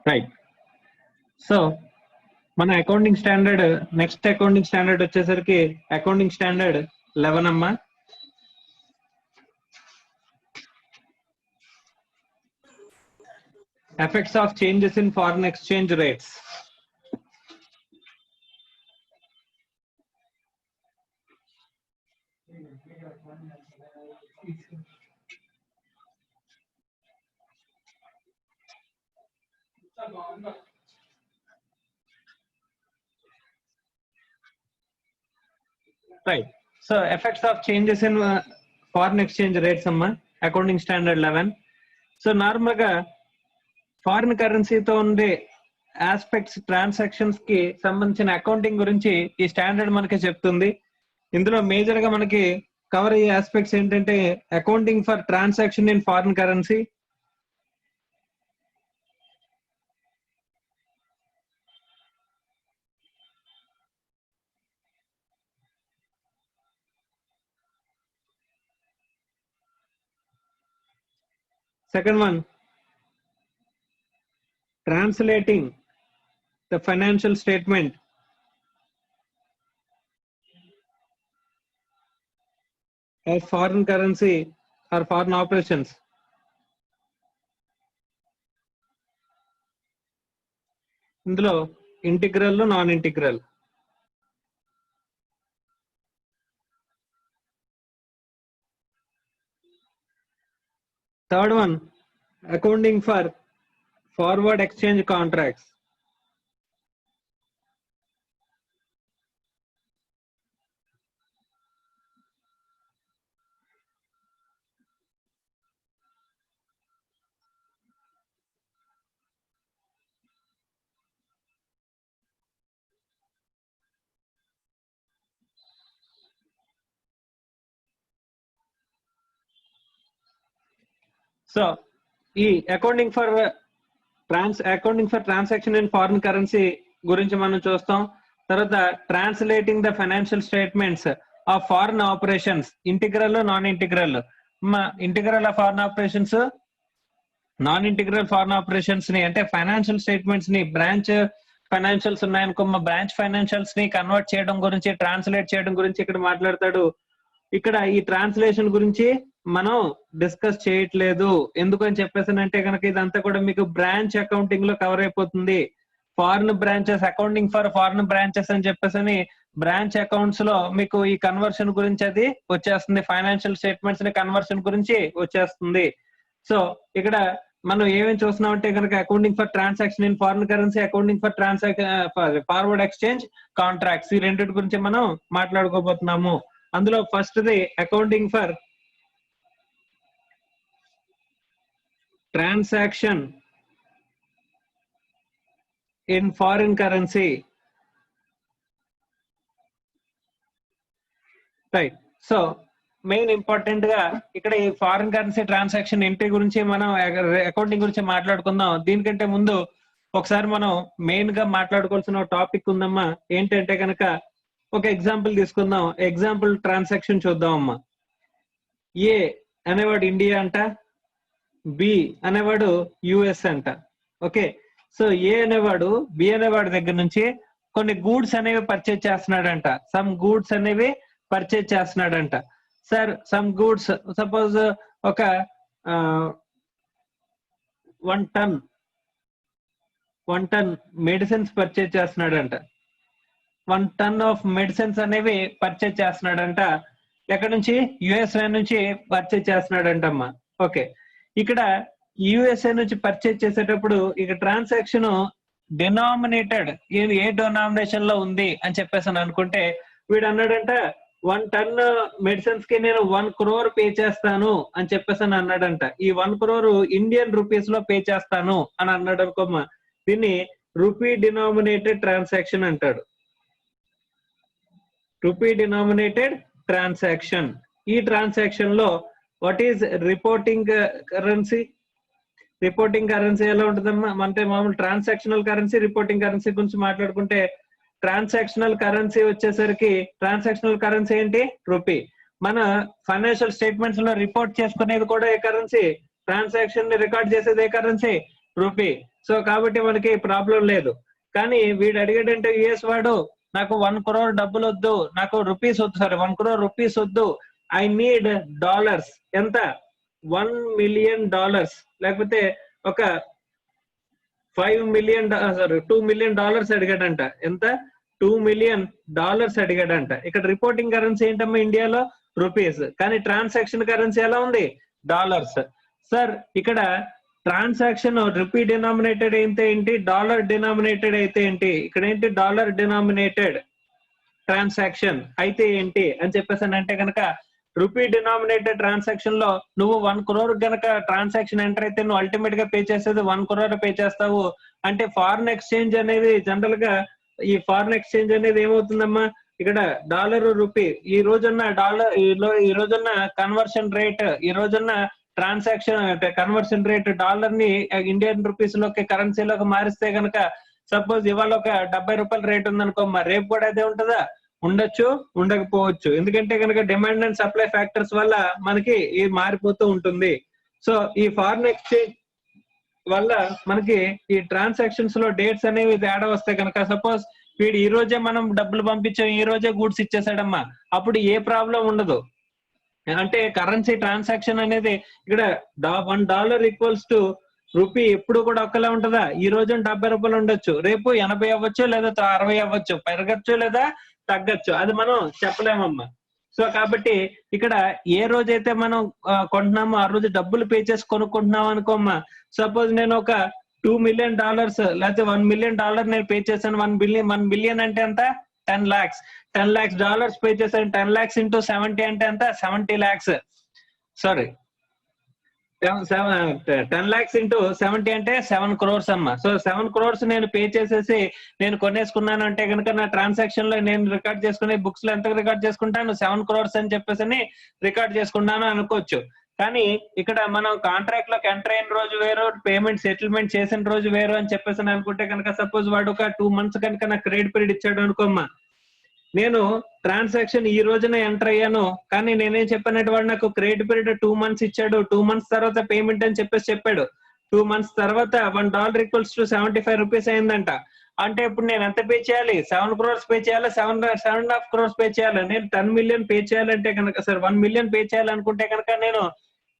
Right. So మన accounting standard next accounting standard వచ్చేసరికి accounting standard 11 అమ్మా. Effects of changes in foreign exchange rates. Right. So effects of changes in foreign exchange rates amma accounting standard 11. So normal ga foreign currency తో ఉండే aspects transactions కి సంబంధించిన accounting గురించి ఈ standard మనకి చెప్తుంది. ఇందులో మేజర్ గా మనకి కవర్ అయ్యే ఆస్పెక్ట్స్ ఏంటంటే accounting for transaction in foreign currency, second one translating the financial statement of foreign currency or foreign operations. ఇందులో integral non integral. Third one accounting for forward exchange contracts. So ఈ accounting for transaction in foreign currency గురించి మనం చూస్తాం. తర్వాత translating the financial statements of foreign operations, integral non integral. Integral of foreign operations, non integral foreign operations ని అంటే financial statements ని branch financials ఉన్నాయనుకో branch financials ని కన్వర్ట్ చేయడం గురించి, ట్రాన్స్లేట్ చేయడం గురించి ఇక్కడ మాట్లాడతాడు. ఇక్కడ ఈ ట్రాన్స్లేషన్ గురించి మనం డిస్కస్ చేయట్లేదు. ఎందుకని చెప్పేసానంటే కనుక ఇదంతా కూడా మీకు బ్రాంచ్ అకౌంటింగ్ లో కవర్ అయిపోతుంది. Foreign branches, accounting for foreign branches అని చెప్పేసి బ్రాంచ్ అకౌంట్స్ లో మీకు ఈ కన్వర్షన్ గురించి అది వచ్చేస్తుంది. ఫైనాన్షియల్ స్టేట్మెంట్స్ ని కన్వర్షన్ గురించి వచ్చేస్తుంది. సో ఇక్కడ మనం ఏమేమి చూస్తున్నాం అంటే కనుక accounting for transaction in foreign currency, accounting for forward exchange contracts, ఈ రెండింటి గురించి మనం మాట్లాడుకోబోతున్నాము. అందులో first the accounting for transaction in foreign currency. Right. So main important గా ఇక్కడ ఈ ఫారిన్ కరెన్సీ ట్రాన్సాక్షన్ ఎంట్రీ గురించి మనం అకౌంటింగ్ గురించి మాట్లాడుకుందాం. దీనికంటే ముందు ఒకసారి మనం మెయిన్ గా మాట్లాడుకోవాల్సిన టాపిక్ ఉందమ్మా. ఏంటంటే కనుక ఒక ఎగ్జాంపుల్ తీసుకుందాం. ఎగ్జాంపుల్ ట్రాన్సాక్షన్ చూద్దాం అమ్మా. ఏ అనేవాడు ఇండియా అంట, బి అనేవాడు యుఎస్ అంట. ఓకే. సో ఏ అనేవాడు బి అనేవాడి దగ్గర నుంచి కొన్ని గూడ్స్ అనేవి పర్చేజ్ చేస్తున్నాడంట. సమ్ గూడ్స్ అనేవి పర్చేజ్ చేస్తున్నాడంట. సార్ సమ్ గూడ్స్ సపోజ్ ఒక 1 టన్ మెడిసిన్స్ పర్చేజ్ చేస్తున్నాడంట. 1 టన్ ఆఫ్ మెడిసిన్స్ అనేవి పర్చేజ్ చేస్తున్నాడంట. ఎక్కడి నుంచి? యుఎస్ఏ నుంచి పర్చేజ్ చేస్తున్నాడంటమ్మా. ఓకే. ఇక్కడ యుఎస్ఏ నుంచి పర్చేజ్ చేసేటప్పుడు ఇక ట్రాన్సాక్షన్ డినామినేటెడ్ ఏ డినామినేషన్ లో ఉంది అని చెప్పేసి అనుకుంటే వీడు అన్నాడంట 1 టన్ మెడిసిన్స్ కి నేను 1 crore పే చేస్తాను అని చెప్పేసి అన్నాడంట. ఈ 1 crore ఇండియన్ రూపీస్ లో పే చేస్తాను అని అన్నాడు అనుకోమ్మా. దీన్ని రూపీ డినామినేటెడ్ ట్రాన్సాక్షన్ అంటాడు. Rupee denominated transaction. ఈ ట్రాన్సాక్షన్ లో what is reporting currency? Reporting currency ఎలా ఉంటుందమ్మా? అంటే మామూలు ట్రాన్సాక్షనల్ కరెన్సీ, రిపోర్టింగ్ కరెన్సీ గురించి మాట్లాడుకుంటే ట్రాన్సాక్షనల్ కరెన్సీ వచ్చేసరికి ట్రాన్సాక్షనల్ కరెన్సీ ఏంటి? రూపీ. మన ఫైనాన్షియల్ స్టేట్మెంట్స్ లో రిపోర్ట్ చేసుకునేది కూడా ఏ కరెన్సీ? ట్రాన్సాక్షన్ ని రికార్డ్ చేసేది ఏ కరెన్సీ? రూపీ. సో కాబట్టి మనకి ప్రాబ్లం లేదు. కానీ వీడు అడిగాడంటే యుఎస్ వాడు, నాకు 1 crore డబ్బులు వద్దు, నాకు రూపీస్ వద్దు, సారీ 1 crore రూపీస్ వద్దు, ఐ నీడ్ డాలర్స్. ఎంత? $1 million, లేకపోతే ఒక $2 million అడిగాడంట. ఎంత? $2 million అడిగాడంట. ఇక్కడ రిపోర్టింగ్ కరెన్సీ ఏంటమ్మా ఇండియాలో? రూపీస్. కానీ ట్రాన్సాక్షన్ కరెన్సీ ఎలా ఉంది? డాలర్స్. సార్ ఇక్కడ ట్రాన్సాక్షన్ రూపీ డినామినేటెడ్ అయితే ఏంటి, డాలర్ డినామినేటెడ్ అయితే ఏంటి? ఇక్కడ ఏంటి? డాలర్ డినామినేటెడ్ ట్రాన్సాక్షన్ అయితే ఏంటి అని చెప్పేసానంటే కనుక, రూపీ డినామినేటెడ్ ట్రాన్సాక్షన్ లో నువ్వు 1 crore గనక ట్రాన్సాక్షన్ ఎంటర్ అయితే నువ్వు అల్టిమేట్ గా పే చేసేది 1 crore పే చేస్తావు. అంటే ఫారిన్ ఎక్స్చేంజ్ అనేది జనరల్ గా, ఈ ఫారిన్ ఎక్స్చేంజ్ అనేది ఏమవుతుందమ్మా, ఇక్కడ డాలర్ రూపీ ఈ రోజున్న డాలర్, ఈ రోజున్న కన్వర్షన్ రేట్, ఈ రోజున్న ట్రాన్సాక్షన్ కన్వర్షన్ రేట్ డాలర్ ని ఇండియన్ రూపీస్ లోకి కరెన్సీలోకి మారిస్తే కనుక, సపోజ్ ఇవాళ ఒక ₹70 రేట్ ఉందనుకో, మరి రేపు కూడా అదే ఉంటుందా? ఉండొచ్చు, ఉండకపోవచ్చు. ఎందుకంటే కనుక డిమాండ్ అండ్ సప్లై ఫ్యాక్టర్స్ వల్ల మనకి ఇది మారిపోతూ ఉంటుంది. సో ఈ ఫారిన్ ఎక్స్చేంజ్ వల్ల మనకి ఈ ట్రాన్సాక్షన్స్ లో డేట్స్ అనేవి తేడా వస్తాయి కనుక, సపోజ్ వీడు ఈ రోజే మనం డబ్బులు పంపించాం, ఈ రోజే గూడ్స్ ఇచ్చేసాడమ్మా, అప్పుడు ఏ ప్రాబ్లం ఉండదు. అంటే కరెన్సీ ట్రాన్సాక్షన్ అనేది ఇక్కడ $1 ఈక్వల్స్ టు రూపీ ఎప్పుడు కూడా ఒక్కలా ఉంటుందా? ఈ రోజు ₹70 ఉండొచ్చు, రేపు 80 అవ్వచ్చు, లేదా 60 అవ్వచ్చు, పెరగచ్చు లేదా తగ్గచ్చు, అది మనం చెప్పలేమమ్మా. సో కాబట్టి ఇక్కడ ఏ రోజైతే మనం కొంటున్నామో ఆ రోజు డబ్బులు పే చేసి కొనుక్కుంటున్నాం అనుకోమ్మా. సపోజ్ నేను ఒక $2 million లేకపోతే $1 million నేను పే చేశాను. 1 బిలియన్ అంటే ఎంత? 10 lakhs. $10 lakhs పే చేశాను. 10 lakhs into 70 అంటే ఎంత? 70 lakhs. సారీ, 10 lakhs into 70 అంటే 7 crores అమ్మా. సో 7 crores నేను పే చేసేసి నేను కొనేసుకున్నాను అంటే కనుక, నా ట్రాన్సాక్షన్ లో నేను రికార్డ్ చేసుకునే బుక్స్ లో ఎంత రికార్డ్ చేసుకుంటాను? 7 crores అని చెప్పేసి రికార్డ్ చేసుకున్నాను అనుకోవచ్చు. కానీ ఇక్కడ మనం కాంట్రాక్ట్ లోకి ఎంటర్ అయిన రోజు వేరు, పేమెంట్ సెటిల్మెంట్ చేసిన రోజు వేరు అని చెప్పేసి అనుకుంటే కనుక, సపోజ్ వాడు ఒక 2 months కనుక నాకు క్రెడిట్ పీరియడ్ ఇచ్చాడు అనుకోమ్మా, నేను ట్రాన్సాక్షన్ ఈ రోజున ఎంటర్ అయ్యాను, కానీ నేనేం చెప్పానంటే వాడు నాకు క్రెడిట్ పీరియడ్ 2 months ఇచ్చాడు, 2 months తర్వాత పేమెంట్ అని చెప్పేసి చెప్పాడు. 2 months తర్వాత $1 ఈక్వల్స్ టు ₹75 అయిందంట. అంటే ఇప్పుడు నేను ఎంత పే చేయాలి? 7 crores పే చేయాలి, 7.5 crores పే చేయాలి. నేను 10 million పే చేయాలంటే కనుక, సార్ 1 million పే చేయాలనుకుంటే కనుక నేను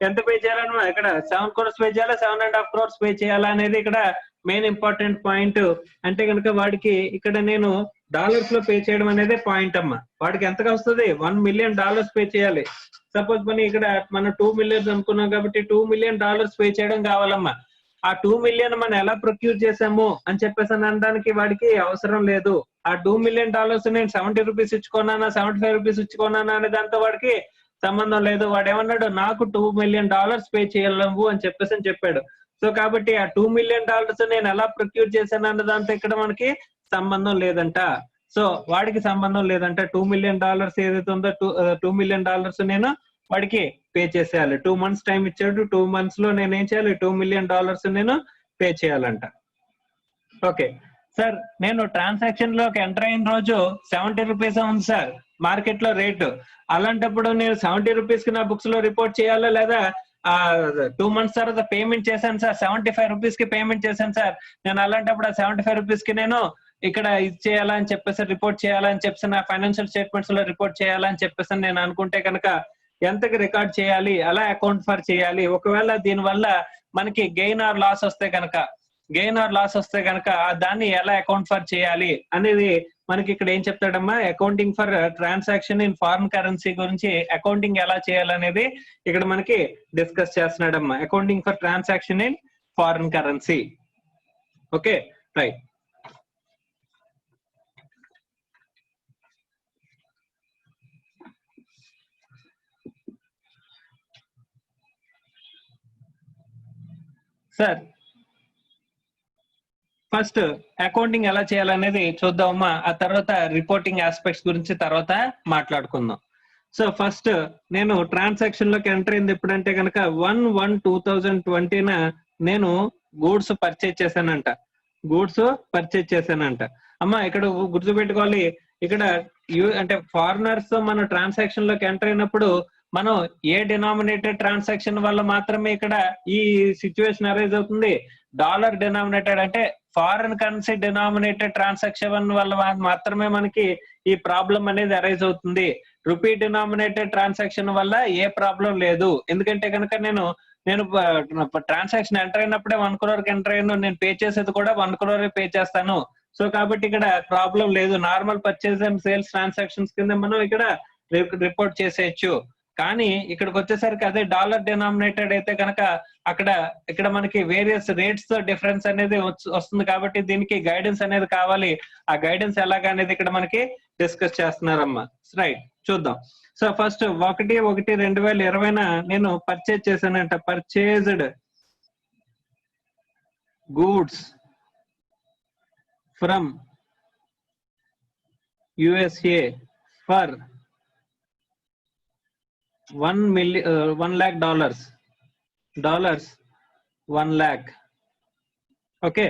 ఎంత పే చేయాలన్నా, ఇక్కడ 7 crores పే చేయాలా, 7.5 crores పే చేయాలా అనేది ఇక్కడ మెయిన్ ఇంపార్టెంట్ పాయింట్. అంటే కనుక వాడికి ఇక్కడ నేను డాలర్స్ లో పే చేయడం అనేది పాయింట్ అమ్మా. వాడికి ఎంతగా వస్తుంది? $1 million పే చేయాలి. సపోజ్ మన ఇక్కడ మనం 2 million అనుకున్నాం కాబట్టి $2 million పే చేయడం కావాలమ్మా. ఆ 2 million మనం ఎలా ప్రొక్యూర్ చేసాము అని చెప్పేసి అనడానికి వాడికి అవసరం లేదు. ఆ $2 million నేను ₹70 ఇచ్చుకున్నానా, ₹75 ఇచ్చుకున్నానా అనే దాంతో వాడికి సంబంధం లేదు. వాడు ఏమన్నాడు? నాకు $2 million పే చేయలేము అని చెప్పాడు. సో కాబట్టి ఆ $2 million నేను ఎలా ప్రొక్యూర్ చేశాను అన్న దాంతో ఇక్కడ మనకి సంబంధం లేదంట. సో వాడికి సంబంధం లేదంట. $2 million ఏదైతే ఉందో $2 million నేను వాడికి పే చేసేయాలి. 2 months టైం ఇచ్చాడు, 2 months లో నేను ఏం చేయాలి? $2 million నేను పే చేయాలంట. ఓకే సార్, నేను ట్రాన్సాక్షన్ లోకి ఎంటర్ అయిన రోజు ₹70 ఉంది సార్ మార్కెట్ లో రేటు. అలాంటప్పుడు నేను ₹70 కి నా బుక్స్ లో రిపోర్ట్ చేయాలా, లేదా 2 months తర్వాత పేమెంట్ చేశాను సార్, ₹75 కి పేమెంట్ చేశాను సార్, నేను అలాంటప్పుడు ఆ ₹75 కి నేను ఇక్కడ ఇది చేయాలా అని చెప్పేసి, రిపోర్ట్ చేయాలని చెప్పేసి, నా ఫైనాన్షియల్ స్టేట్మెంట్స్ లో రిపోర్ట్ చేయాలని చెప్పేసి నేను అనుకుంటే కనుక ఎంతకి రికార్డ్ చేయాలి, అలా అకౌంట్ ఫర్ చేయాలి. ఒకవేళ దీనివల్ల మనకి గెయిన్ ఆర్ లాస్ వస్తే కనుక దాన్ని ఎలా అకౌంట్ ఫర్ చేయాలి అనేది మనకి ఇక్కడ ఏం చెప్తాడమ్మా, accounting for transaction in foreign currency గురించి అకౌంటింగ్ ఎలా చేయాలనేది ఇక్కడ మనకి డిస్కస్ చేస్తున్నాడమ్మా. Accounting for transaction in foreign currency. Okay right. Sir first accounting ఎలా చేయాలనేది చూద్దామమ్మా. ఆ తర్వాత రిపోర్టింగ్ ఆస్పెక్ట్స్ గురించి తర్వాత మాట్లాడుకుందాం. సో ఫస్ట్ నేను ట్రాన్సాక్షన్ లోకి ఎంటర్ అయింది ఎప్పుడంటే కనుక 1/1/2020 నేను గూడ్స్ పర్చేజ్ చేశానంట. అమ్మా ఇక్కడ గుర్తుపెట్టుకోవాలి, ఇక్కడ అంటే ఫారినర్స్ తో మనం ట్రాన్సాక్షన్ లోకి ఎంటర్ అయినప్పుడు మనం ఏ డినామినేటెడ్ ట్రాన్సాక్షన్ వల్ల మాత్రమే ఇక్కడ ఈ సిచ్యువేషన్ అరైజ్ అవుతుంది, డాలర్ డినామినేటెడ్ అంటే ఫారెన్ కరెన్సీ డినామినేటెడ్ ట్రాన్సాక్షన్ వల్ల మాత్రమే మనకి ఈ ప్రాబ్లం అనేది అరైజ్ అవుతుంది. రూపీ డినామినేటెడ్ ట్రాన్సాక్షన్ వల్ల ఏ ప్రాబ్లం లేదు. ఎందుకంటే కనుక నేను ట్రాన్సాక్షన్ ఎంటర్ అయినప్పుడే 1 crore ఎంటర్ అయ్యాను, నేను పే చేసేది కూడా 1 crore పే చేస్తాను. సో కాబట్టి ఇక్కడ ప్రాబ్లం లేదు. Normal purchase and sales transactions కింద మనం ఇక్కడ రిపోర్ట్ చేసేయచ్చు. కానీ ఇక్కడికి వచ్చేసరికి అదే డాలర్ డినామినేటెడ్ అయితే కనుక ఇక్కడ మనకి వేరియస్ రేట్స్ తో డిఫరెన్స్ అనేది వస్తుంది. కాబట్టి దీనికి గైడెన్స్ అనేది కావాలి. ఆ గైడెన్స్ ఎలాగా అనేది ఇక్కడ మనకి డిస్కస్ చేస్తున్నారమ్మా. రైట్, చూద్దాం. సో ఫస్ట్ 1/1/2020 నేను పర్చేజ్ చేశానంట. Purchased goods from USA for $1 lakh. 1 lakh. Okay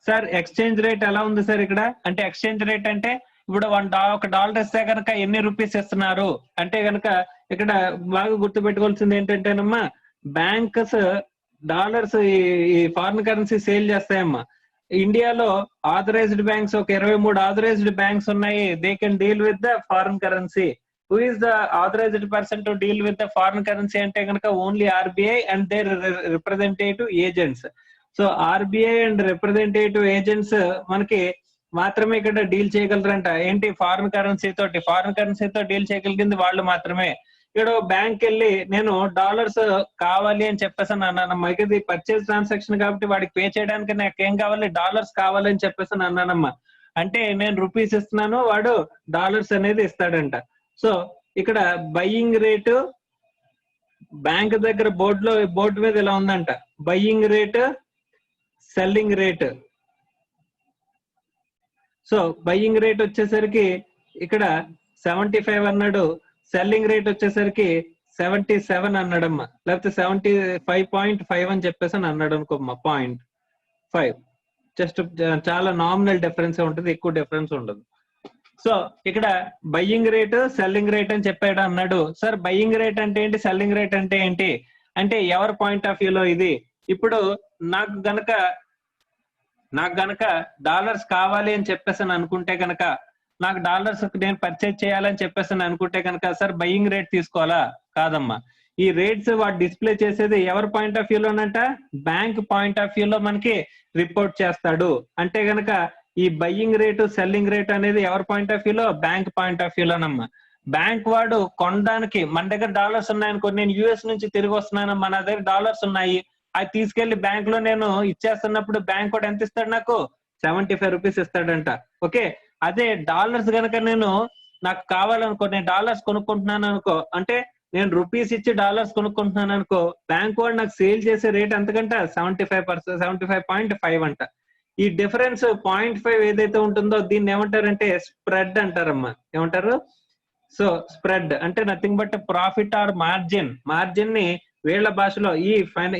sir, exchange rate ఎలా ఉంది సార్ ఇక్కడ? అంటే ఎక్స్చేంజ్ రేట్ అంటే ఇప్పుడు $1 ఇస్తే కనుక ఎన్ని రూపీస్ ఇస్తున్నారు అంటే కనుక ఇక్కడ బాగా గుర్తుపెట్టుకోవాల్సింది ఏంటంటేనమ్మా, బ్యాంక్స్ డాలర్స్ ఈ ఫారిన్ కరెన్సీ సేల్ చేస్తాయమ్మా. ఇండియాలో ఆథరైజ్డ్ బ్యాంక్స్ ఒక 23 ఆథరైజ్డ్ బ్యాంక్స్ ఉన్నాయి. They can deal with the foreign currency. Who is the authorized person to deal with the foreign currency అంటే కనుక only RBI and their representative agents. So RBI and representative agents మనకి మాత్రమే ఇక్కడ deal చేయగలరంట. ఏంటి? Foreign currency తో deal చేయగలిగింది వాళ్ళు మాత్రమే. ఇక్కడ బ్యాంక్ వెళ్ళి నేను డాలర్స్ కావాలి అని చెప్పేసి అన్నానమ్మా. ఇది పర్చేజ్ ట్రాన్సాక్షన్ కాబట్టి వాడికి పే చేయడానికి నాకు ఏం కావాలి? డాలర్స్ కావాలని చెప్పేసి అన్నానమ్మా. అంటే నేను రూపీస్ ఇస్తున్నాను, వాడు డాలర్స్ అనేది ఇస్తాడంట. సో ఇక్కడ బయ్యింగ్ రేటు బ్యాంక్ దగ్గర బోర్డు మీద ఇలా ఉందంట. Buying rate, selling rate. So buying rate వచ్చేసరికి ఇక్కడ 75 అన్నాడు, సెల్లింగ్ రేట్ వచ్చేసరికి 77 అన్నాడమ్మా, లేకపోతే 75.5 అని చెప్పేసి అన్నాడు అనుకోమ్మా. 0.5 జస్ట్ చాలా నామినల్ డిఫరెన్స్ ఉంటుంది, ఎక్కువ డిఫరెన్స్ ఉండదు. సో ఇక్కడ బయ్యింగ్ రేట్, సెల్లింగ్ రేట్ అని చెప్పాడు అన్నాడు. సార్ బయ్యింగ్ రేట్ అంటే ఏంటి, సెల్లింగ్ రేట్ అంటే ఏంటి అంటే ఎవరి పాయింట్ ఆఫ్ వ్యూలో ఇది? ఇప్పుడు నాకు గనక డాలర్స్ కావాలి అని చెప్పేసి అనుకుంటే కనుక, నాకు డాలర్స్ నేను పర్చేజ్ చేయాలని చెప్పేసి అనుకుంటే కనుక సార్ బయ్యింగ్ రేట్ తీసుకోవాలా? కాదమ్మా. ఈ రేట్స్ వాడు డిస్ప్లే చేసేది ఎవరి పాయింట్ ఆఫ్ వ్యూలోనంట? బ్యాంక్ పాయింట్ ఆఫ్ వ్యూలో మనకి రిపోర్ట్ చేస్తాడు. అంటే గనక ఈ బయ్యింగ్ రేటు, సెల్లింగ్ రేట్ అనేది ఎవరి పాయింట్ ఆఫ్ వ్యూలో? బ్యాంక్ పాయింట్ ఆఫ్ వ్యూలోనమ్మా. బ్యాంక్ వాడు కొనడానికి మన దగ్గర డాలర్స్ ఉన్నాయనుకో, నేను యుఎస్ నుంచి తిరిగి వస్తున్నానమ్మా, నా దగ్గర డాలర్స్ ఉన్నాయి, అది తీసుకెళ్లి బ్యాంక్ లో నేను ఇచ్చేస్తున్నప్పుడు బ్యాంక్ కూడా ఎంత ఇస్తాడు? నాకు 75 రూపీస్ ఇస్తాడంట. ఓకే, అదే డాలర్స్ గనక నాకు కావాలనుకో, నేను డాలర్స్ కొనుక్కుంటున్నాను అనుకో, అంటే నేను రూపీస్ ఇచ్చి డాలర్స్ కొనుక్కుంటున్నాను అనుకో, బ్యాంక్ వాడు నాకు సేల్ చేసే రేట్ ఎంతకంట? 75.5 అంట. ఈ డిఫరెన్స్ 0.5 ఏదైతే ఉంటుందో దీన్ని ఏమంటారంటే స్ప్రెడ్ అంటారమ్మా. ఏమంటారు? సో స్ప్రెడ్ అంటే nothing but profit or margin ని వీళ్ళ భాషలో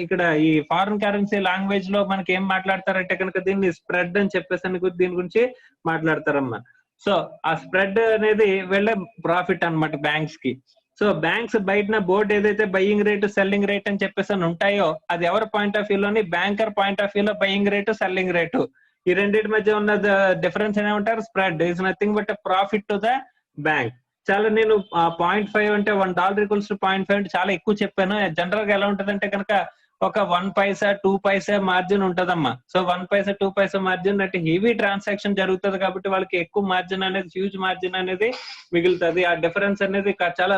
ఇక్కడ ఈ ఫారిన్ కరెన్సీ లాంగ్వేజ్ లో మనకి ఏం మాట్లాడతారంటే కనుక దీన్ని స్ప్రెడ్ అని చెప్పేసి దీని గురించి మాట్లాడతారమ్మా. సో ఆ స్ప్రెడ్ అనేది వీళ్ళ ప్రాఫిట్ అన్నమాట బ్యాంక్స్ కి. సో బ్యాంక్స్ బయట బోర్డు ఏదైతే బయ్యింగ్ రేటు, సెల్లింగ్ రేట్ అని చెప్పేసి ఉంటాయో అది ఎవరి పాయింట్ ఆఫ్ వ్యూలోని? బ్యాంకర్ పాయింట్ ఆఫ్ వ్యూలో బయ్యింగ్ రేటు, సెల్లింగ్ రేటు. ఈ రెండింటి మధ్య ఉన్న డిఫరెన్స్ ఏమంటారు? Spread is nothing but profit to the bank. చాలా నేను 0.5 అంటే $1 ఈక్వల్స్ టు 0.5 అంటే చాలా ఎక్కువ చెప్పాను. జనరల్ గా ఎలా ఉంటది అంటే కనుక ఒక 1 పైసా 2 పైసా మార్జిన్ ఉంటదమ్మా. సో 1 పైసా 2 పైసా మార్జిన్ అంటే హెవీ ట్రాన్సాక్షన్ జరుగుతుంది కాబట్టి వాళ్ళకి ఎక్కువ మార్జిన్ అనేది, హ్యూజ్ మార్జిన్ అనేది మిగులుతుంది. ఆ డిఫరెన్స్ అనేది చాలా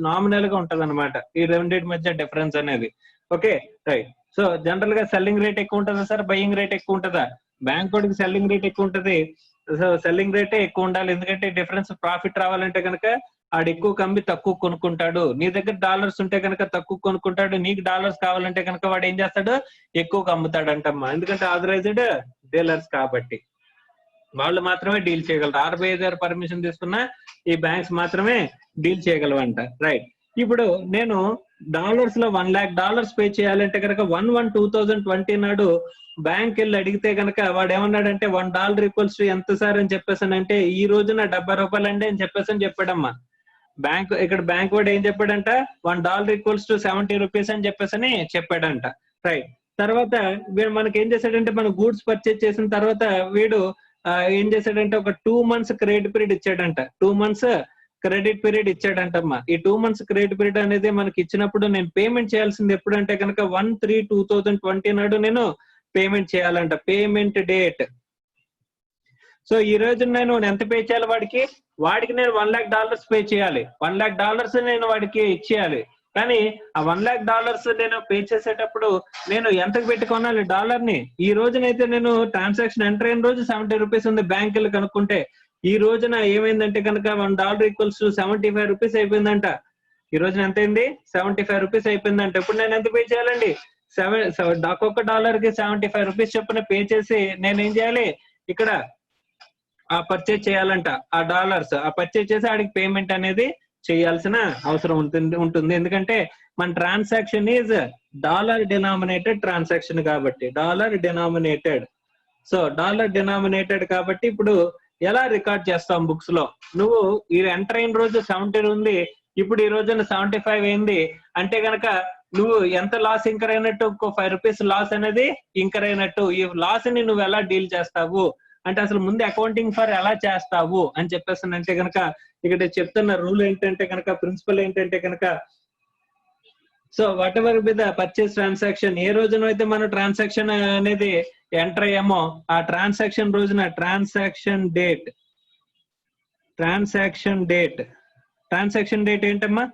నామినల్ గా ఉంటది అనమాట ఈ రెండింటి మధ్య డిఫరెన్స్ అనేది. Okay right. సో జనరల్ గా సెల్లింగ్ రేట్ ఎక్కువ ఉంటుందా సార్, బయ్యింగ్ రేట్ ఎక్కువ ఉంటుందా? బ్యాంక్ వాడికి సెల్లింగ్ రేట్ ఎక్కువ ఉంటది. సో సెల్లింగ్ రేటే ఎక్కువ ఉండాలి, ఎందుకంటే డిఫరెన్స్ ప్రాఫిట్ రావాలంటే కనుక ఆడు ఎక్కువ కమ్మి తక్కువ కొనుక్కుంటాడు. నీ దగ్గర డాలర్స్ ఉంటే కనుక తక్కువ కొనుక్కుంటాడు, నీకు డాలర్స్ కావాలంటే కనుక వాడు ఏం చేస్తాడు? ఎక్కువ అమ్ముతాడు అంటమ్మా. ఎందుకంటే ఆథరైజ్డ్ డీలర్స్ కాబట్టి వాళ్ళు మాత్రమే డీల్ చేయగలరు. RBI దగ్గర పర్మిషన్ తీసుకున్న ఈ బ్యాంక్స్ మాత్రమే డీల్ చేయగలవంట. రైట్. ఇప్పుడు నేను డాలర్స్ లో $1 lakh పే చేయాలంటే కనుక 1/1/2020 నాడు బ్యాంక్ వెళ్ళి అడిగితే కనుక వాడు ఏమన్నాడంటే $1 ఈక్వల్స్ టు ఎంత సార్ అని చెప్పేసి అంటే ఈ రోజున $70 అండి అని చెప్పేసి చెప్పాడమ్మా. బ్యాంక్ వాడు ఏం చెప్పాడంట? $1 ఈక్వల్స్ టు 70 రూపీస్ అని చెప్పేసి చెప్పాడంట. రైట్. తర్వాత వీడు మనకి ఏం చేశాడంటే మన గూడ్స్ పర్చేజ్ చేసిన తర్వాత వీడు ఏం చేశాడంటే ఒక 2 months క్రెడిట్ పీరియడ్ ఇచ్చాడంట. 2 months క్రెడిట్ పీరియడ్ ఇచ్చాడంటమ్మా. ఈ 2 months క్రెడిట్ పీరియడ్ అనేది మనకి ఇచ్చినప్పుడు నేను పేమెంట్ చేయాల్సింది ఎప్పుడంటే కనుక 1/3/2020 నాడు నేను పేమెంట్ చేయాలంట. Payment date. సో ఈ రోజు నేను ఎంత పే చేయాలి వాడికి నేను $1 lakh పే చేయాలి. $1 lakh నేను వాడికి ఇచ్చేయాలి. కానీ ఆ $1 lakh నేను పే చేసేటప్పుడు నేను ఎంతకు పెట్టి కొనాలి డాలర్ని? ఈ రోజునైతే నేను ట్రాన్సాక్షన్ ఎంటర్ అయిన రోజు 70 రూపీస్ ఉంది బ్యాంక్ వెళ్ళి కనుక్కుంటే. ఈ రోజున ఏమైందంటే కనుక $1 = 75 రూపీస్ అయిపోయిందంట. ఈ రోజున ఎంత అయింది? 75 రూపీస్ అయిపోయిందంట. ఇప్పుడు నేను ఎంత పే చేయాలండి? ఒక్కొక్క డాలర్కి 75 రూపీస్ చొప్పున పే చేసి నేను ఏం చేయాలి? ఇక్కడ ఆ పర్చేజ్ చేయాలంట. ఆ డాలర్స్ ఆ పర్చేజ్ చేసి ఆడికి పేమెంట్ అనేది చేయాల్సిన అవసరం ఉంటుంది. ఎందుకంటే మన transaction is dollar denominated transaction కాబట్టి. Dollar denominated. So dollar denominated కాబట్టి ఇప్పుడు ఎలా రికార్డ్ చేస్తాం బుక్స్ లో? నువ్వు ఈ ఎంటర్ అయిన రోజు 70 ఉంది, ఇప్పుడు ఈ రోజున 75 అయింది అంటే గనక నువ్వు ఎంత లాస్ ఇంకర్ అయినట్టు? ఇంకో 5 రూపీస్ లాస్ అనేది ఇంకర్ అయినట్టు. ఈ లాస్ ని నువ్వు ఎలా డీల్ చేస్తావు అంటే అసలు ముందు అకౌంటింగ్ ఫర్ ఎలా చేస్తావు అని చెప్పేసి అంటే కనుక ఇక్కడ చెప్తున్న రూల్ ఏంటంటే కనుక, ప్రిన్సిపల్ ఏంటంటే కనుక, so whatever be the purchase transaction, ఏ రోజున అయితే మనం ట్రాన్సాక్షన్ అనేది ఎంటర్ అయ్యామో ఆ ట్రాన్సాక్షన్ రోజున ట్రాన్సాక్షన్ డేట్ ఏంటమ్మా?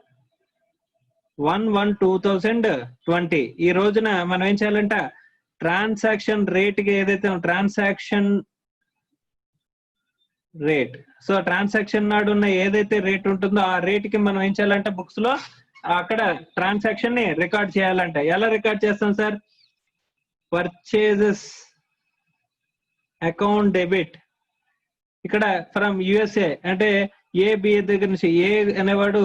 1/1/2020. ఈ రోజున మనం ఏం చేయాలంట? ట్రాన్సాక్షన్ రేట్ కి ఏదైతే ట్రాన్సాక్షన్ రేట్, సో ట్రాన్సాక్షన్ నాడు ఉన్న ఏదైతే రేట్ ఉంటుందో ఆ రేట్ కి మనం ఏం చేయాలంటే బుక్స్ లో అక్కడ ట్రాన్సాక్షన్ ని రికార్డ్ చేయాలంట. ఎలా రికార్డ్ చేస్తాం సార్? Purchases account debit. ఇక్కడ ఫ్రమ్ యుఎస్ఏ అంటే ఏ బి దగ్గర నుంచి, ఏ అనేవాడు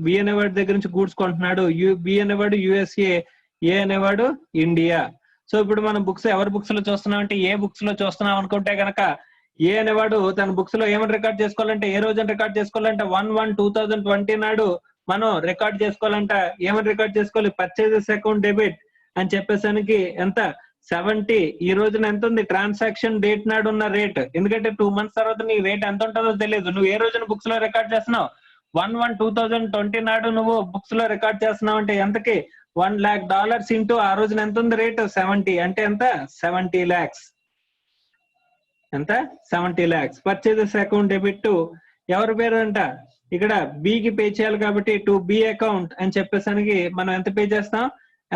బి అనేవాడి దగ్గర నుంచి గూడ్స్ కొంటున్నాడు, బి అనేవాడు యుఎస్ఏ, ఏ అనేవాడు ఇండియా. సో ఇప్పుడు మనం బుక్స్ ఎవరి బుక్స్ లో చూస్తున్నాం అంటే ఏ బుక్స్ లో చూస్తున్నాం అనుకుంటే కనుక ఏ అనేవాడు తన బుక్స్ లో ఏమని రికార్డ్ చేసుకోవాలంటే, ఏ రోజున రికార్డ్ చేసుకోవాలంటే 1/1/2020 నాడు మనం రికార్డ్ చేసుకోవాలంట. ఏమని రికార్డ్ చేసుకోవాలి? పర్చేజెస్ అకౌంట్ డెబిట్ అని చెప్పేసానికి ఎంత? 70. ఈ రోజున ఎంత ఉంది? ట్రాన్సాక్షన్ డేట్ నాడు ఉన్న రేట్. ఎందుకంటే 2 months తర్వాత నీ రేట్ ఎంత ఉంటుందో తెలియదు. నువ్వు ఏ రోజున బుక్స్ లో రికార్డ్ చేస్తున్నావు? 1/1/2020 నాడు నువ్వు బుక్స్ లో రికార్డ్ చేస్తున్నావు అంటే ఎంతకి? $1 lakh ఇంటూ ఆ రోజున ఎంత ఉంది రేట్? 70. అంటే ఎంత? 70 lakhs. ఎంత? 70 lakhs. Purchases account debit to ఎవరి పేరు అంట? ఇక్కడ బి కి పే చేయాలి కాబట్టి టు బి అకౌంట్ అని చెప్పేసానికి మనం ఎంత పే చేస్తాం?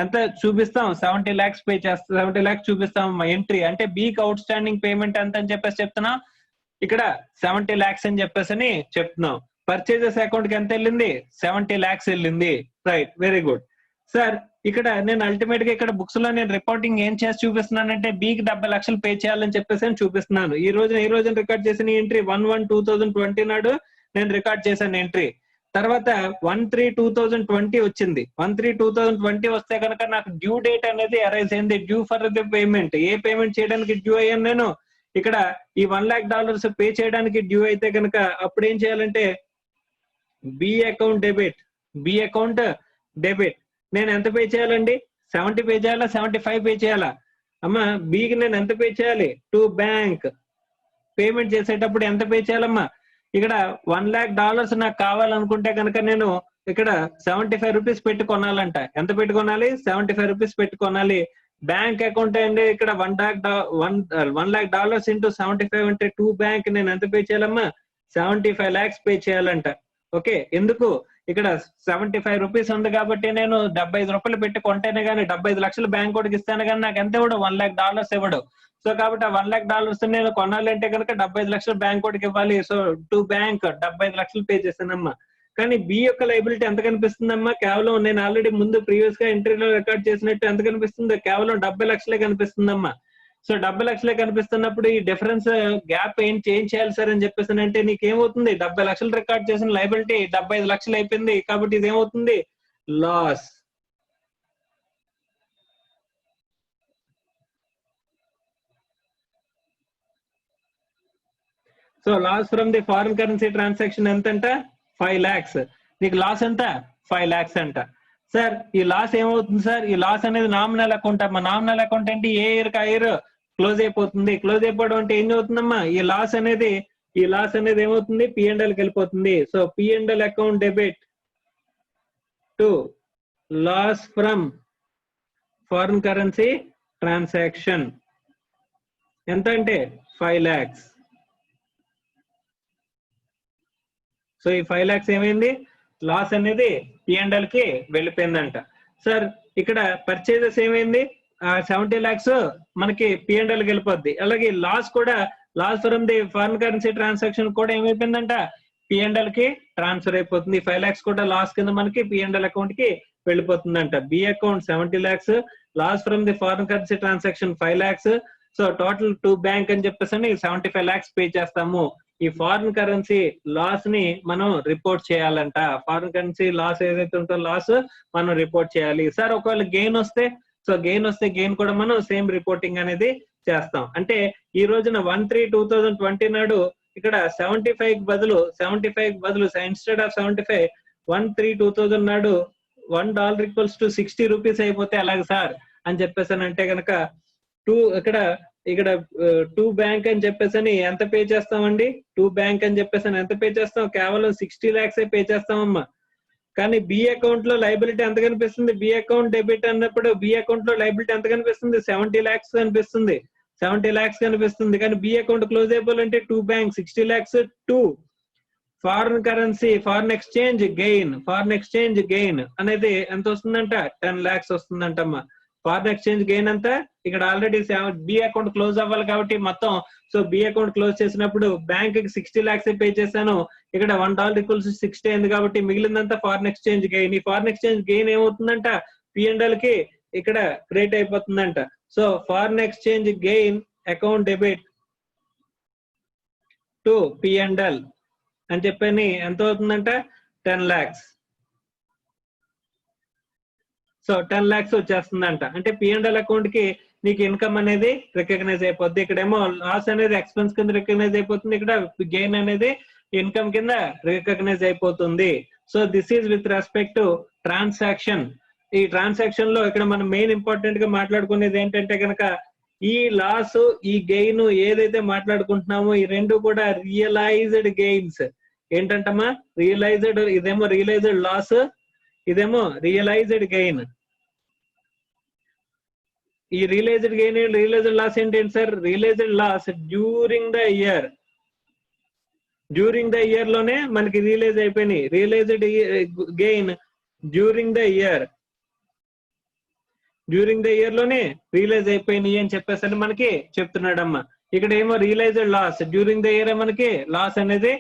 ఎంత చూపిస్తాం? 70 lakhs పే చేస్తాం. 70 lakhs చూపిస్తాం ఎంట్రీ. అంటే బికి అవుట్ స్టాండింగ్ పేమెంట్ ఎంత అని చెప్పేసి చెప్తున్నాం. ఇక్కడ 70 lakhs అని చెప్పేసి చెప్తున్నాం. పర్చేజెస్ అకౌంట్ కి ఎంత వెళ్ళింది? 70 lakhs వెళ్ళింది. Right, very good sir. ఇక్కడ నేను అల్టిమేట్ గా ఇక్కడ బుక్స్ లో నేను రిపోర్టింగ్ ఏం చేసి చూపిస్తున్నానంటే బికి 70 lakhs పే చేయాలని చెప్పేసి చూపిస్తున్నాను. ఈ రోజున రికార్డ్ చేసిన ఎంట్రీ 1/1/2020 నాడు నేను రికార్డ్ చేశాను ఎంట్రీ. తర్వాత 1/3/2020 వచ్చింది. 1/3/2020 వస్తే కనుక నాకు డ్యూ డేట్ అనేది అరైజ్ అయింది. Due for the payment. A payment చేయడానికి డ్యూ అయ్యాను నేను? ఇక్కడ ఈ $1 lakh పే చేయడానికి డ్యూ అయితే కనుక అప్పుడు ఏం చేయాలంటే బి అకౌంట్ డెబిట్. నేను ఎంత పే చేయాలండి? 70 పే చేయాలా? 75 పే చేయాలా? అమ్మా బికి నేను ఎంత పే చేయాలి? To bank. పేమెంట్ చేసేటప్పుడు ఎంత పే చేయాలమ్మా? ఇక్కడ $1 lakh నాకు కావాలనుకుంటే కనుక నేను ఇక్కడ 75 రూపీస్ పెట్టి కొనాలంట. ఎంత పెట్టి కొనాలి? 75 రూపీస్ పెట్టి కొనాలి. బ్యాంక్ అకౌంట్ అండి ఇక్కడ $1 lakh ఇంటూ 75 అంటే టు బ్యాంక్ నేను ఎంత పే చేయాలమ్మా? 75 lakhs పే చేయాలంట. ఓకే, ఎందుకు? ఇక్కడ 75 రూపీస్ ఉంది కాబట్టి నేను 75 రూపాయలు పెట్టి కొంటేనే కానీ 75 లక్షలు బ్యాంక్ వాడికి ఇస్తాను కానీ నాకు ఎంత ఇవ్వడు? $1 lakh ఇవ్వడు. సో కాబట్టి ఆ $1 lakh నేను కొనాలంటే కనుక 75 లక్షలు బ్యాంక్ వాడికి ఇవ్వాలి. సో టు బ్యాంక్ 75 లక్షలు పే చేశానమ్మా. కానీ బి యొక్క లైబిలిటీ ఎంత కనిపిస్తుందమ్మా? కేవలం నేను ఆల్రెడీ ముందు ప్రీవియస్ గా ఎంట్రీలో రికార్డ్ చేసినట్టు ఎంత కనిపిస్తుంది? కేవలం 70 లక్షలే కనిపిస్తుందమ్మా. సో 70 లక్షలే కనిపిస్తున్నప్పుడు ఈ డిఫరెన్స్ గ్యాప్ ఏం చేయాలి సార్ అని చెప్పేసి అంటే నీకేమవుతుంది? 70 లక్షలు రికార్డ్ చేసిన లైబిలిటీ 75 లక్షలు అయిపోయింది కాబట్టి ఇది ఏమవుతుంది? Loss. So loss from the foreign currency transaction ఎంత అంట? 5 lakhs. నీకు లాస్ ఎంత? 5 lakhs అంట. సార్ ఈ లాస్ ఏమవుతుంది సార్? ఈ లాస్ అనేది నామినల్ అకౌంట్ అమ్మా. నామినల్ అకౌంట్ అంటే ఏ ఇయర్ కి ఆ ఇయర్ క్లోజ్ అయిపోతుంది. క్లోజ్ అయిపోవడం అంటే ఏం అవుతుందమ్మా? ఈ లాస్ అనేది ఏమవుతుంది? P&L కి వెళ్ళిపోతుంది. So P&L account debit to loss from foreign currency transaction ఎంత అంటే 5 lakhs. సో ఈ 5 lakhs ఏమైంది? లాస్ అనేది P&L కి వెళ్ళిపోయిందంట. సార్ ఇక్కడ పర్చేజెస్ ఏమైంది? 70 lakhs మనకి P&L కి వెళ్ళిపోద్ది. అలాగే లాస్ కూడా, loss from the foreign currency transaction కూడా ఏమైపోయిందంట? P&L కి ట్రాన్స్ఫర్ అయిపోతుంది. 5 lakhs కూడా లాస్ కింద మనకి P&L అకౌంట్ కి వెళ్ళిపోతుందంట. B account 70 lakhs, loss from the foreign currency transaction 5 lakhs. So total to bank అని చెప్పేసి 75 lakhs పే చేస్తాము. ఈ ఫారిన్ కరెన్సీ లాస్ ని మనం రిపోర్ట్ చేయాలంట. ఫారిన్ కరెన్సీ లాస్ ఏదైతే ఉంటుందో లాస్ మనం రిపోర్ట్ చేయాలి. సార్ ఒకవేళ గెయిన్ వస్తే, గెయిన్ కూడా మనం సేమ్ రిపోర్టింగ్ అనేది చేస్తాం. అంటే ఈ రోజున 1/3/2020 నాడు ఇక్కడ 75 కి బదులు ఇన్స్టెడ్ ఆఫ్ 75 1/3/2000 నాడు $1 = 60 రూపీస్ అయిపోతే అలాగే సార్ అని చెప్పేసానంటే కనుక ఇక్కడ టూ బ్యాంక్ అని చెప్పేసి ఎంత పే చేస్తామండి? టూ బ్యాంక్ అని చెప్పేసి ఎంత పే చేస్తాం? కేవలం 60 lakhs పే చేస్తామమ్మా. కానీ బి అకౌంట్ లో లైబిలిటీ ఎంత కనిపిస్తుంది? బి అకౌంట్ డెబిట్ అన్నప్పుడు బి అకౌంట్ లో లైబిలిటీ ఎంత కనిపిస్తుంది? 70 lakhs కనిపిస్తుంది. 70 lakhs కనిపిస్తుంది. కానీ బి అకౌంట్ క్లోజ్ అయిపోవాలంటే to bank 60 lakhs to foreign currency foreign exchange gain అనేది ఎంత వస్తుందంట? 10 lakhs వస్తుందంటమ్మా. ఫారిన్ ఎక్స్చేంజ్ గెయిన్ అంతా ఇక్కడ ఆల్రెడీ బి అకౌంట్ క్లోజ్ అవ్వాలి కాబట్టి మొత్తం. సో బి అకౌంట్ క్లోజ్ చేసినప్పుడు బ్యాంక్ కి 60 lakhs పే చేశాను. ఇక్కడ $1 = 60 అయింది కాబట్టి మిగిలిందంతా ఫారిన్ ఎక్స్చేంజ్ గెయిన్. ఈ ఫారిన్ ఎక్స్చేంజ్ గెయిన్ ఏమవుతుందంట? P&L కి ఇక్కడ క్రియేట్ అయిపోతుందంట. So foreign exchange gain account debit to P&L అని చెప్పని ఎంత అవుతుందంట? 10 lakhs. So 10 lakhs వచ్చేస్తుందంట. అంటే P&L అకౌంట్ కి నీకు ఇన్కమ్ అనేది రికగ్నైజ్ అయిపోద్ది. ఇక్కడేమో లాస్ అనేది ఎక్స్పెన్స్ కింద రికగ్నైజ్ అయిపోతుంది. ఇక్కడ గెయిన్ అనేది ఇన్కమ్ కింద రికగ్నైజ్ అయిపోతుంది. So this is with respect to transaction. ఈ ట్రాన్సాక్షన్ లో ఇక్కడ మనం మెయిన్ ఇంపార్టెంట్ గా మాట్లాడుకునేది ఏంటంటే కనుక ఈ లాస్ ఈ గెయిన్ ఏదైతే మాట్లాడుకుంటున్నామో ఈ రెండు కూడా రియలైజ్డ్ గెయిన్స్. ఏంటంటమ్మా? రియలైజ్డ్. ఇదేమో రియలైజ్డ్ లాస్, ఇదేమో రియలైజ్డ్ గెయిన్. ఈ రియలైజ్డ్ గెయిన్ రియలైజ్డ్ లాస్ ఏంటి sir? Realised loss during the year లోనే మనకి రియలైజ్ అయిపోయినాయి. Realised gain during the year లోనే రియలైజ్ అయిపోయినాయి అని చెప్పేసి మనకి చెప్తున్నాడమ్మా. ఇక్కడ ఏమో realised loss during the year మనకి లాస్ అనేది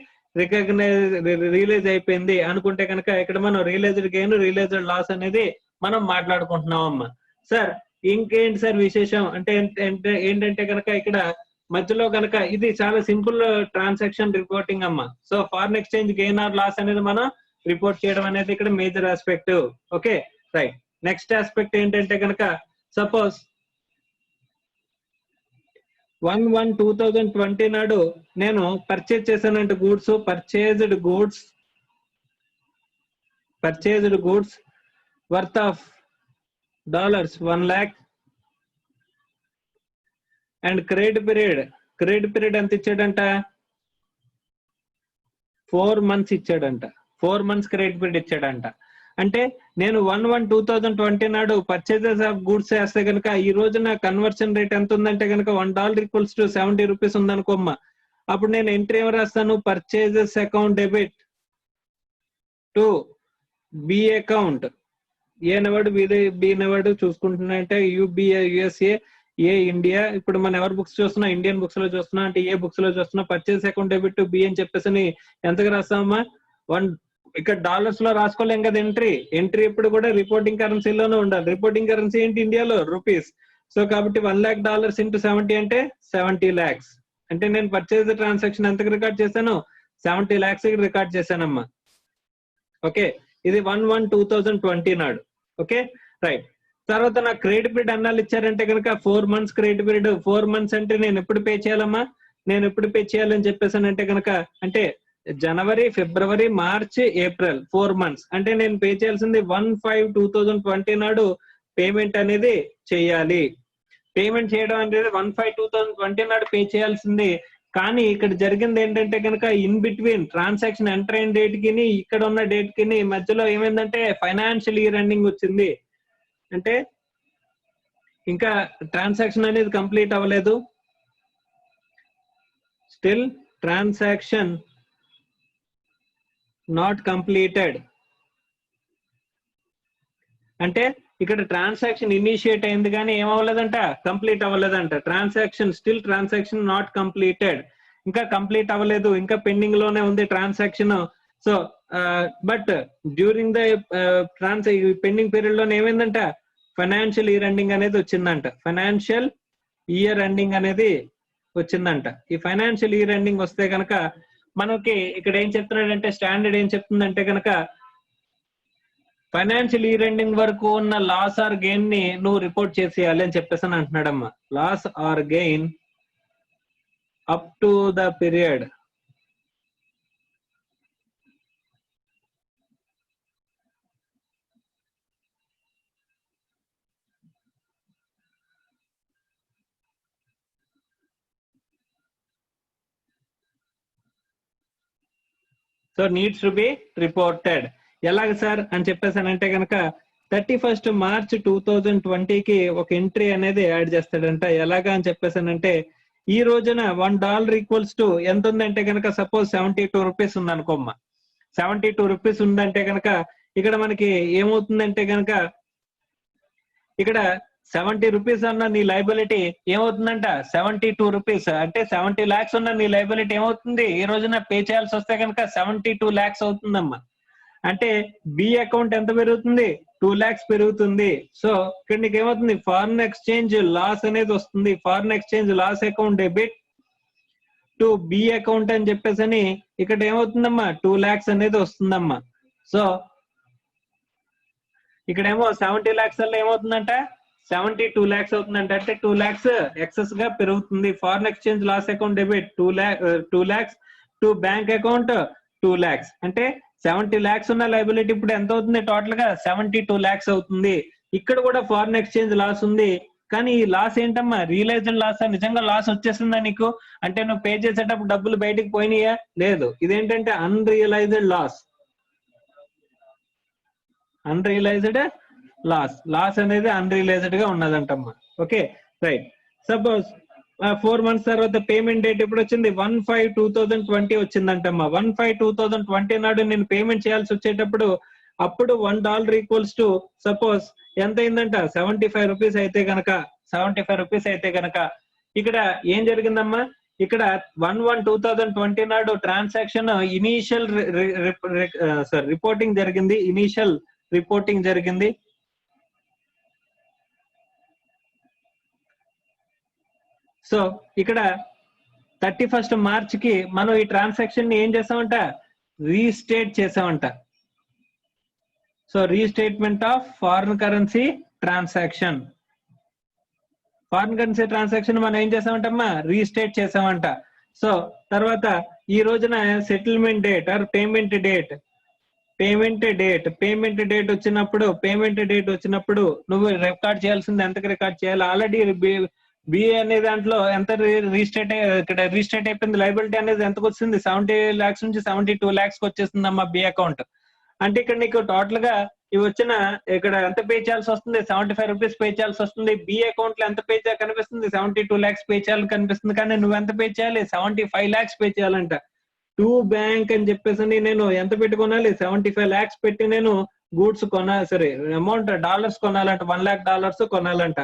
రియలైజ్ అయిపోయింది అనుకుంటే కనుక ఇక్కడ మనం రియలైజ్డ్ గెయిన్ రియలైజ్డ్ లాస్ అనేది మనం మాట్లాడుకుంటున్నాం అమ్మా. సార్ ఇంకేంటి సార్ విశేషం అంటే ఏంటంటే కనుక ఇక్కడ మధ్యలో కనుక ఇది చాలా సింపుల్ ట్రాన్సాక్షన్ రిపోర్టింగ్ అమ్మా. So foreign exchange gain or loss అనేది మనం రిపోర్ట్ చేయడం అనేది ఇక్కడ major aspect. Okay right. Next aspect ఏంటంటే కనుక సపోజ్ 1/1/2020 నాడు నేను పర్చేజ్ చేశానంటే goods, purchased goods worth of $1 lakh and credit period ఎంత ఇచ్చాడంట? 4 months ఇచ్చాడంట. 4 months క్రెడిట్ పీరియడ్ ఇచ్చాడంట. అంటే నేను 1/1/2020 నాడు పర్చేజెస్ ఆఫ్ గూడ్స్ చేస్తే కనుక ఈ రోజున కన్వర్షన్ రేట్ ఎంత ఉందంటే కనుక $1 = 70 రూపీస్ ఉందనుకోమ్మా. అప్పుడు నేను ఎంట్రీ ఏమి రాస్తాను? Purchases account debit to B account. A నెవడు బి నెవడు చూసుకుంటున్నా అంటే USA, ఏ ఇండియా. ఇప్పుడు మనం ఎవరి బుక్స్ చూస్తున్నా? ఇండియన్ బుక్స్ లో చూస్తున్నా. అంటే ఏ బుక్స్ లో చూస్తున్నా? Purchase account debit to B అని చెప్పేసి ఎంతకు రాస్తామమ్మా? ఇక్కడ డాలర్స్ లో రాసుకోలేం కదా ఎంట్రీ ఎప్పుడు కూడా రిపోర్టింగ్ కరెన్సీలోనే ఉండాలి. రిపోర్టింగ్ కరెన్సీ ఏంటి ఇండియాలో? రూపీస్. సో కాబట్టి $1 lakh × 70 అంటే 70 lakhs. అంటే నేను పర్చేజ్ ట్రాన్సాక్షన్ ఎంతకు రికార్డ్ చేశాను? 70 lakhs రికార్డ్ చేశానమ్మా. ఓకే, ఇది 1/1/2020 నాడు. Okay right. తర్వాత నాకు క్రెడిట్ పీరియడ్ అన్నాళ్ళు ఇచ్చారంటే కనుక 4 months క్రెడిట్ పీరియడ్. 4 months అంటే నేను ఎప్పుడు పే చేయాలమ్మా? నేను ఎప్పుడు పే చేయాలని చెప్పేసానంటే కనుక అంటే జనవరి, ఫిబ్రవరి, మార్చ్, ఏప్రిల్ 4 months. అంటే నేను పే చేయాల్సింది 1/5/2020 నాడు పేమెంట్ అనేది చేయాలి. పేమెంట్ చేయడం అనేది 1/5/2020 నాడు పే చేయాల్సింది. కానీ ఇక్కడ జరిగింది ఏంటంటే కనుక ఇన్ బిట్వీన్ ట్రాన్సాక్షన్ ఎంటర్ అయిన డేట్ కి ఇక్కడ ఉన్న డేట్ కి మధ్యలో ఏమైందంటే ఫైనాన్షియల్ ఇయర్ ఎండింగ్ వచ్చింది. అంటే ఇంకా ట్రాన్సాక్షన్ అనేది కంప్లీట్ అవ్వలేదు. Still transaction not completed. అంటే ఇక్కడ ట్రాన్సాక్షన్ ఇనిషియేట్ అయింది కానీ ఏమవ్వలేదంట, కంప్లీట్ అవ్వలేదంట. ట్రాన్సాక్షన్ నాట్ కంప్లీటెడ్, ఇంకా కంప్లీట్ అవ్వలేదు, ఇంకా పెండింగ్ లోనే ఉంది transaction. So but during the pending period లోనే ఏమైందంట, ఫైనాన్షియల్ ఇయర్ ఎండింగ్ అనేది వచ్చిందంట. ఫైనాన్షియల్ ఇయర్ ఎండింగ్ అనేది వచ్చిందంట. ఈ ఫైనాన్షియల్ ఇయర్ ఎండింగ్ వస్తే కనుక మనకి ఇక్కడ ఏం చెప్తున్నాడంటే స్టాండర్డ్ ఏం చెప్తుందంటే కనుక ఫైనాన్షియల్ ఇయర్ ఎండింగ్ వరకు ఉన్న లాస్ ఆర్ గెయిన్ ని నువ్వు రిపోర్ట్ చేసేయాలి అని చెప్పేసి అని అంటున్నాడమ్మా. Loss or gain up to the period so needs to be reported. ఎలాగ సార్ అని చెప్పేసానంటే కనుక 31st March 2020కి ఒక ఎంట్రీ అనేది యాడ్ చేస్తాడంట. ఎలాగా అని చెప్పేసానంటే ఈ రోజున $1 ఈక్వల్స్ టు ఎంత ఉందంటే కనుక సపోజ్ 72 రూపీస్ ఉందనుకోమ్మా. 72 రూపీస్ ఉందంటే కనుక ఇక్కడ మనకి ఏమవుతుందంటే కనుక ఇక్కడ 70 రూపీస్ అన్న నీ లైబిలిటీ ఏమవుతుందంట 72 రూపీస్. అంటే 70 lakhs ఉన్న నీ లైబిలిటీ ఏమవుతుంది ఈ రోజున పే చేయాల్సి వస్తే కనుక 72 lakhs అవుతుందమ్మా. అంటే బి అకౌంట్ ఎంత పెరుగుతుంది, 2 lakhs పెరుగుతుంది. సో ఇక్కడ నీకు ఏమవుతుంది, ఫారిన్ ఎక్స్చేంజ్ లాస్ అనేది వస్తుంది. Foreign exchange loss account debit to B account అని చెప్పేసి ఇక్కడ ఏమవుతుందమ్మా 2 lakhs అనేది వస్తుందమ్మా. సో ఇక్కడేమో 70 lakhs వల్ల ఏమవుతుందంట 72 lakhs అవుతుందంట. అంటే 2 lakhs ఎక్సెస్ గా పెరుగుతుంది. Foreign exchange loss account debit 2 lakhs to bank account 2 lakhs. అంటే 70 lakhs ఉన్న లైబిలిటీ ఇప్పుడు ఎంత అవుతుంది, టోటల్ గా 72 lakhs అవుతుంది. ఇక్కడ కూడా ఫారిన్ ఎక్స్చేంజ్ లాస్ ఉంది. కానీ ఈ లాస్ ఏంటమ్మా, రియలైజ్డ్ లాస్. నిజంగా లాస్ వచ్చేసిందా నీకు అంటే నువ్వు పే చేసేటప్పుడు డబ్బులు బయటకు పోయినాయా, లేదు. ఇదేంటంటే అన్రియలైజ్డ్ లాస్. అన్రియలైజ్డ్ లాస్ అనేది అన్రియలైజ్డ్ గా ఉన్నదంటమ్మా. Okay right. సపోజ్ 4 months తర్వాత పేమెంట్ డేట్ ఎప్పుడు వచ్చింది, 1/5/2020 వచ్చిందంటమ్మా. 1/5/2020 నాడు నేను పేమెంట్ చేయాల్సి వచ్చేటప్పుడు అప్పుడు $1 ఈక్వల్స్ టు సపోజ్ ఎంత అయిందంట 75 రూపీస్ అయితే గనక 75 రూపీస్ అయితే గనక ఇక్కడ ఏం జరిగిందమ్మా, ఇక్కడ 1/1/2020 నాడు ట్రాన్సాక్షన్ ఇనీషియల్ రిపోర్టింగ్ జరిగింది. ఇనీషియల్ రిపోర్టింగ్ జరిగింది. సో ఇక్కడ 31st March కి మనం ఈ ట్రాన్సాక్షన్ ని ఏం చేసామంట, రీస్టేట్ చేసామంట. So restatement of foreign currency transaction. Foreign currency transaction మనం ఏం చేసామంటమ్మా, రీస్టేట్ చేసామంట. సో తర్వాత ఈ రోజున settlement date or payment date వచ్చినప్పుడు నువ్వు రికార్డ్ చేయాల్సింది ఎంతకు రికార్డ్ చేయాలి. ఆల్రెడీ బిఏ అనే దాంట్లో ఎంత ఇక్కడ రీస్టేట్ అయిపోయింది. లైబిలిటీ అనేది ఎంతకు వచ్చింది, 70 lakhs నుంచి 72 lakhs వచ్చేసింది అమ్మా బి అకౌంట్. అంటే ఇక్కడ నీకు టోటల్ గా ఇవి వచ్చిన ఇక్కడ ఎంత పే చేయాల్సి వస్తుంది, 75 రూపీస్ పే చేయాల్సి వస్తుంది. బి అకౌంట్ లో ఎంత పే చేయాలి కనిపిస్తుంది, 72 lakhs పే చేయాలని కనిపిస్తుంది. కానీ నువ్వు ఎంత పే చేయాలి, 75 lakhs పే చేయాలంట. టు బ్యాంక్ అని చెప్పేసి నేను ఎంత పెట్టి కొనాలి, 75 lakhs పెట్టి నేను గూడ్స్ అమౌంట్ డాలర్స్ కొనాలంట, $1 lakh కొనాలంట.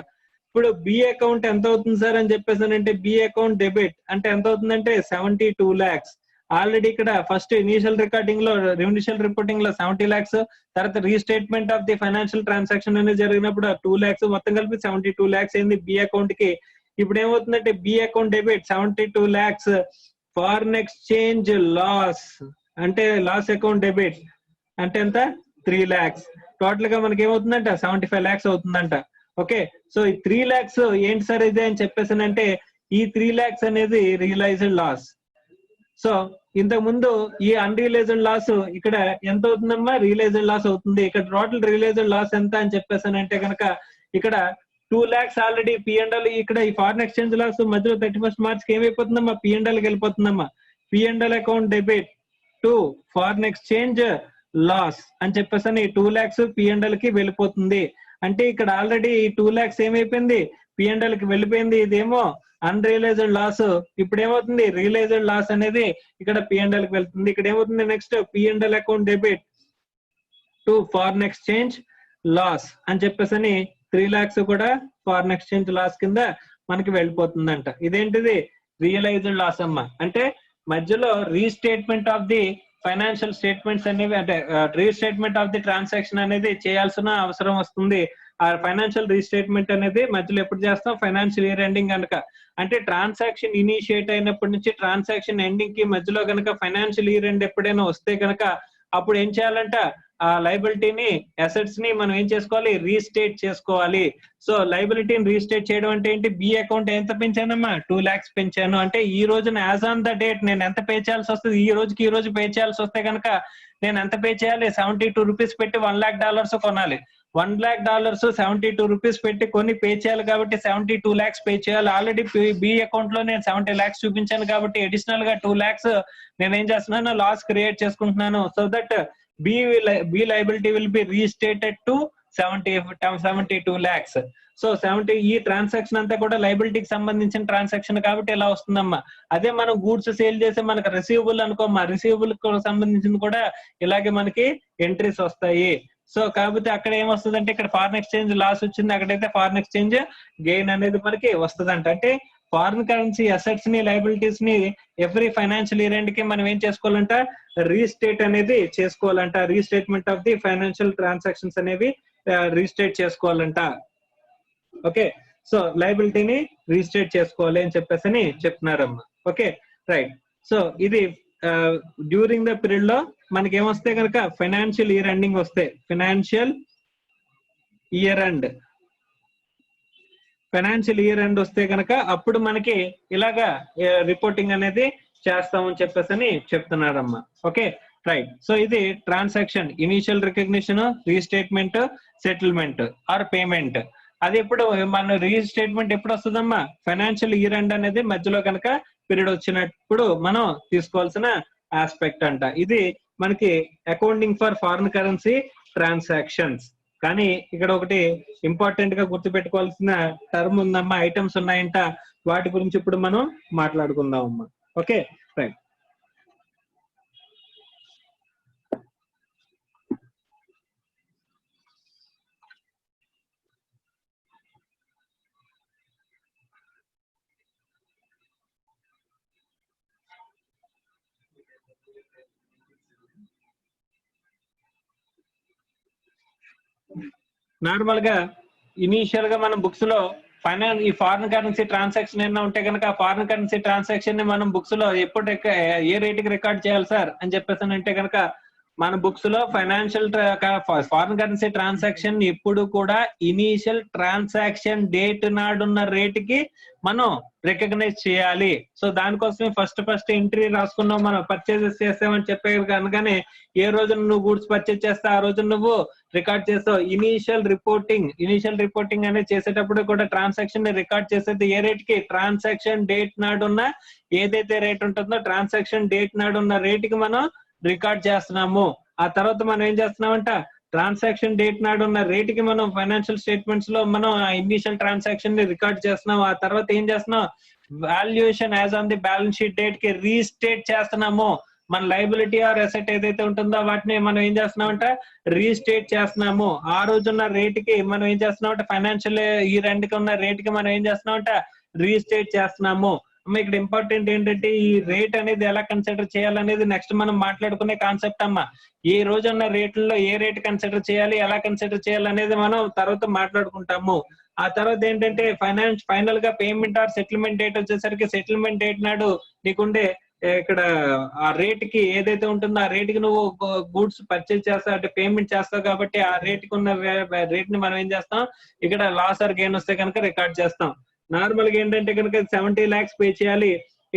ఇప్పుడు బి అకౌంట్ ఎంత అవుతుంది సార్ అని చెప్పేసానంటే బి అకౌంట్ డెబిట్ అంటే ఎంత అవుతుందంటే 72 lakhs. ఆల్రెడీ ఇక్కడ ఫస్ట్ ఇనిషియల్ రికార్డింగ్ లో ఇనిషియల్ రిపోర్టింగ్ లో 70 lakhs, తర్వాత restatement of the financial transaction అనేది జరిగినప్పుడు 2 lakhs, మొత్తం కలిపి 72 lakhs అయింది బి అకౌంట్ కి. ఇప్పుడు ఏమవుతుందంటే B account debit 72 lakhs, foreign exchange loss అంటే లాస్ అకౌంట్ డెబిట్ అంటే ఎంత 3 lakhs. టోటల్ గా మనకి ఏమవుతుందంట 75 lakhs అవుతుందంట. ఓకే సో ఈ 3 lakhs ఏంటి సార్ ఇది అని చెప్పేసానంటే ఈ 3 lakhs అనేది రియలైజ్డ్ లాస్. సో ఇంతకు ముందు ఈ అన్రియలైజ్డ్ లాస్ ఇక్కడ ఎంత అవుతుందమ్మా, రియలైజ్డ్ లాస్ అవుతుంది. ఇక్కడ టోటల్ రియలైజ్డ్ లాస్ ఎంత అని చెప్పేసానంటే కనుక ఇక్కడ 2 lakhs ఆల్రెడీ P&L, ఇక్కడ ఈ ఫారిన్ ఎక్స్చేంజ్ లాస్ మధ్యలో 31st March కి ఏమైపోతుందమ్మా, P&L కి వెళ్ళిపోతుందమ్మా. P&L account debit to foreign exchange loss అని చెప్పేసి 2 lakhs P&L కి వెళ్ళిపోతుంది. అంటే ఇక్కడ ఆల్రెడీ 2 lakhs ఏమైపోయింది, P&L కి వెళ్ళిపోయింది. ఇదేమో అన్రియలైజ్డ్ లాస్. ఇప్పుడు ఏమవుతుంది, రియలైజ్డ్ లాస్ అనేది ఇక్కడ P&L కి వెళ్తుంది. ఇక్కడ ఏమవుతుంది, next P&L account debit to foreign exchange loss అని చెప్పేసి 3 lakhs కూడా ఫారిన్ ఎక్స్చేంజ్ లాస్ కింద మనకి వెళ్ళిపోతుందంట. ఇదేంటిది, రియలైజ్డ్ లాస్ అమ్మా. అంటే మధ్యలో restatement of the financial statements అనేవి, అంటే రీస్టేట్మెంట్ ఆఫ్ ది ట్రాన్సాక్షన్ అనేది చేయాల్సిన అవసరం వస్తుంది. ఆ ఫైనాన్షియల్ రీస్టేట్మెంట్ అనేది మధ్యలో ఎప్పుడు చేస్తాం, ఫైనాన్షియల్ ఇయర్ ఎండింగ్ కనుక. అంటే ట్రాన్సాక్షన్ ఇనిషియేట్ అయినప్పటి నుంచి ట్రాన్సాక్షన్ ఎండింగ్ కి మధ్యలో కనుక ఫైనాన్షియల్ ఇయర్ ఎండ్ ఎప్పుడైనా వస్తే కనుక అప్పుడు ఏం చేయాలంట, ఆ లైబిలిటీని, అసెట్స్ ని మనం ఏం చేసుకోవాలి, రీస్టేట్ చేసుకోవాలి. సో లైబిలిటీని రీస్టేట్ చేయడం అంటే ఏంటి, బి అకౌంట్ ఎంత పెంచానమ్మా, 2 lakhs పెంచాను. అంటే ఈ రోజున యాజ్ ఆన్ ద డేట్ నేను ఎంత పే చేయాల్సి వస్తుంది, ఈ రోజుకి ఈ రోజు పే చేయాల్సి వస్తే కనుక నేను ఎంత పే చేయాలి, $72 పెట్టి $1 lakh కొనాలి. $1 lakh 72 రూపీస్ పెట్టి కొన్ని పే చేయాలి కాబట్టి 72 lakhs పే చేయాలి. ఆల్రెడీ బి అకౌంట్ లో నేను 70 lakhs చూపించాను కాబట్టి అడిషనల్ గా 2 lakhs నేను ఏం చేస్తున్నాను, లాస్ క్రియేట్ చేసుకుంటున్నాను. So that B liability will be restated to 72 lakhs. So 70 ఈ ట్రాన్సాక్షన్ అంతా కూడా లైబిలిటీకి సంబంధించిన ట్రాన్సాక్షన్ కాబట్టి ఇలా వస్తుందమ్మా. అదే మనం గూడ్స్ సేల్ చేసే మనకు రిసీవబుల్ అనుకోమ్మా, రిసీవబుల్ సంబంధించింది కూడా ఇలాగే మనకి ఎంట్రీస్ వస్తాయి. సో కాకపోతే అక్కడ ఏమొస్తుంది అంటే ఇక్కడ ఫారిన్ ఎక్స్చేంజ్ లాస్ వచ్చింది, అక్కడైతే ఫారిన్ ఎక్స్చేంజ్ గెయిన్ అనేది మనకి వస్తుందంట. అంటే ఫారిన్ కరెన్సీ అసెట్స్ ని, లైబిలిటీస్ ని ఎవ్రీ ఫైనాన్షియల్ ఇయర్ ఎండ్ కి మనం ఏం చేసుకోవాలంట, రీస్టేట్ అనేది చేసుకోవాలంట. Restatement of the financial transactions అనేవి రీస్టేట్ చేసుకోవాలంట. ఓకే, సో లైబిలిటీని రీస్టేట్ చేసుకోవాలి అని చెప్పేసి చెప్తున్నారమ్మా. Okay right. సో ఇది డ్యూరింగ్ ద పీరియడ్ లో మనకి ఏమొస్తే కనుక ఫైనాన్షియల్ ఇయర్ ఎండింగ్ వస్తే, ఫైనాన్షియల్ ఇయర్ ఎండ్ వస్తే కనుక అప్పుడు మనకి ఇలాగా రిపోర్టింగ్ అనేది చేస్తామని చెప్పేసి చెప్తున్నారమ్మా. Okay right. సో ఇది transaction initial recognition, restatement, settlement are payment. అది ఎప్పుడు మన రీస్టేట్మెంట్ ఎప్పుడు వస్తుందమ్మా, ఫైనాన్షియల్ ఇయర్ ఎండ్ అనేది మధ్యలో కనుక పీరియడ్ వచ్చినప్పుడు మనం తీసుకోవాల్సిన ఆస్పెక్ట్ అంట. ఇది మనకి accounting for foreign currency transactions. కానీ ఇక్కడ ఒకటి ఇంపార్టెంట్ గా గుర్తుపెట్టుకోవాల్సిన టర్మ్ ఉందమ్మా, ఐటమ్స్ ఉన్నాయంట. వాటి గురించి ఇప్పుడు మనం మాట్లాడుకుందాం అమ్మా. Okay right. నార్మల్ గా ఇనీషియల్ గా మనం బుక్స్ లో ఈ ఫారిన్ కరెన్సీ ట్రాన్సాక్షన్ ఏమైనా ఉంటే కనుక ఫారిన్ కరెన్సీ ట్రాన్సాక్షన్ ని మనం బుక్స్ లో ఎప్పుడు ఏ రేట్ కి రికార్డ్ చేయాలి సార్ అని చెప్పేసి అంటే కనుక మన బుక్స్ లో ఫైనాన్షియల్ ఫారిన్ కరెన్సీ ట్రాన్సాక్షన్ ఎప్పుడు కూడా ఇనీషియల్ ట్రాన్సాక్షన్ డేట్ నాడున్న రేట్ కి మనం రికగ్నైజ్ చేయాలి. సో దానికోసమే ఫస్ట్ ఎంట్రీ రాసుకున్నావు, మనం పర్చేజెస్ చేస్తామని చెప్పే కనుకనే ఏ రోజు నువ్వు గూడ్స్ పర్చేజ్ చేస్తా ఆ రోజు నువ్వు రికార్డ్ చేస్తావు. ఇనీషియల్ రిపోర్టింగ్ అనేది చేసేటప్పుడు కూడా ట్రాన్సాక్షన్ ని రికార్డ్ చేసేది ఏ రేట్ కి, ట్రాన్సాక్షన్ డేట్ నాడున్న ఏదైతే రేట్ ఉంటుందో ట్రాన్సాక్షన్ డేట్ నాడున్న రేట్ కి మనం రికార్డ్ చేస్తున్నాము. ఆ తర్వాత మనం ఏం చేస్తున్నామంట, ట్రాన్సాక్షన్ డేట్ నాడు ఉన్న రేట్ కి మనం ఫైనాన్షియల్ స్టేట్మెంట్స్ లో మనం ఇనిషియల్ ట్రాన్సాక్షన్ ని రికార్డ్ చేస్తున్నాం. ఆ తర్వాత ఏం చేస్తున్నాం, valuation as on the balance sheet date కి రీస్టేట్ చేస్తున్నాము. మన లైబిలిటీ ఆర్ అసెట్ ఏదైతే ఉంటుందో వాటిని మనం ఏం చేస్తున్నామంట, రీస్టేట్ చేస్తున్నాము. ఆ రోజున్న రేట్ కి మనం ఏం చేస్తున్నామంట, ఫైనాన్షియల్ ఇయర్ ఎండ్ కి ఉన్న రేట్ కి మనం ఏం చేస్తున్నామంట, రీస్టేట్ చేస్తున్నాము. ఇక్కడ ఇంపార్టెంట్ ఏంటంటే ఈ రేట్ అనేది ఎలా కన్సిడర్ చేయాలనేది నెక్స్ట్ మనం మాట్లాడుకునే కాన్సెప్ట్ అమ్మా. ఏ రోజున్న రేట్లలో ఏ రేట్ కన్సిడర్ చేయాలి, ఎలా కన్సిడర్ చేయాలి అనేది మనం తర్వాత మాట్లాడుకుంటాము. ఆ తర్వాత ఏంటంటే ఫైనల్ గా పేమెంట్ ఆర్ సెటిల్మెంట్ డేట్ వచ్చేసరికి సెటిల్మెంట్ డేట్ నాడు నీకుండే ఇక్కడ ఆ రేట్ కి ఏదైతే ఉంటుందో ఆ రేట్ కి నువ్వు గూడ్స్ పర్చేజ్ చేస్తావు అంటే పేమెంట్ చేస్తావు కాబట్టి ఆ రేట్ కి ఉన్న రేట్ ని మనం ఏం చేస్తాం, ఇక్కడ లాస్ ఆర్ గెయిన్ వస్తే కనుక రికార్డ్ చేస్తాం. నార్మల్ గా ఏంటంటే కనుక 70 lakhs పే చేయాలి,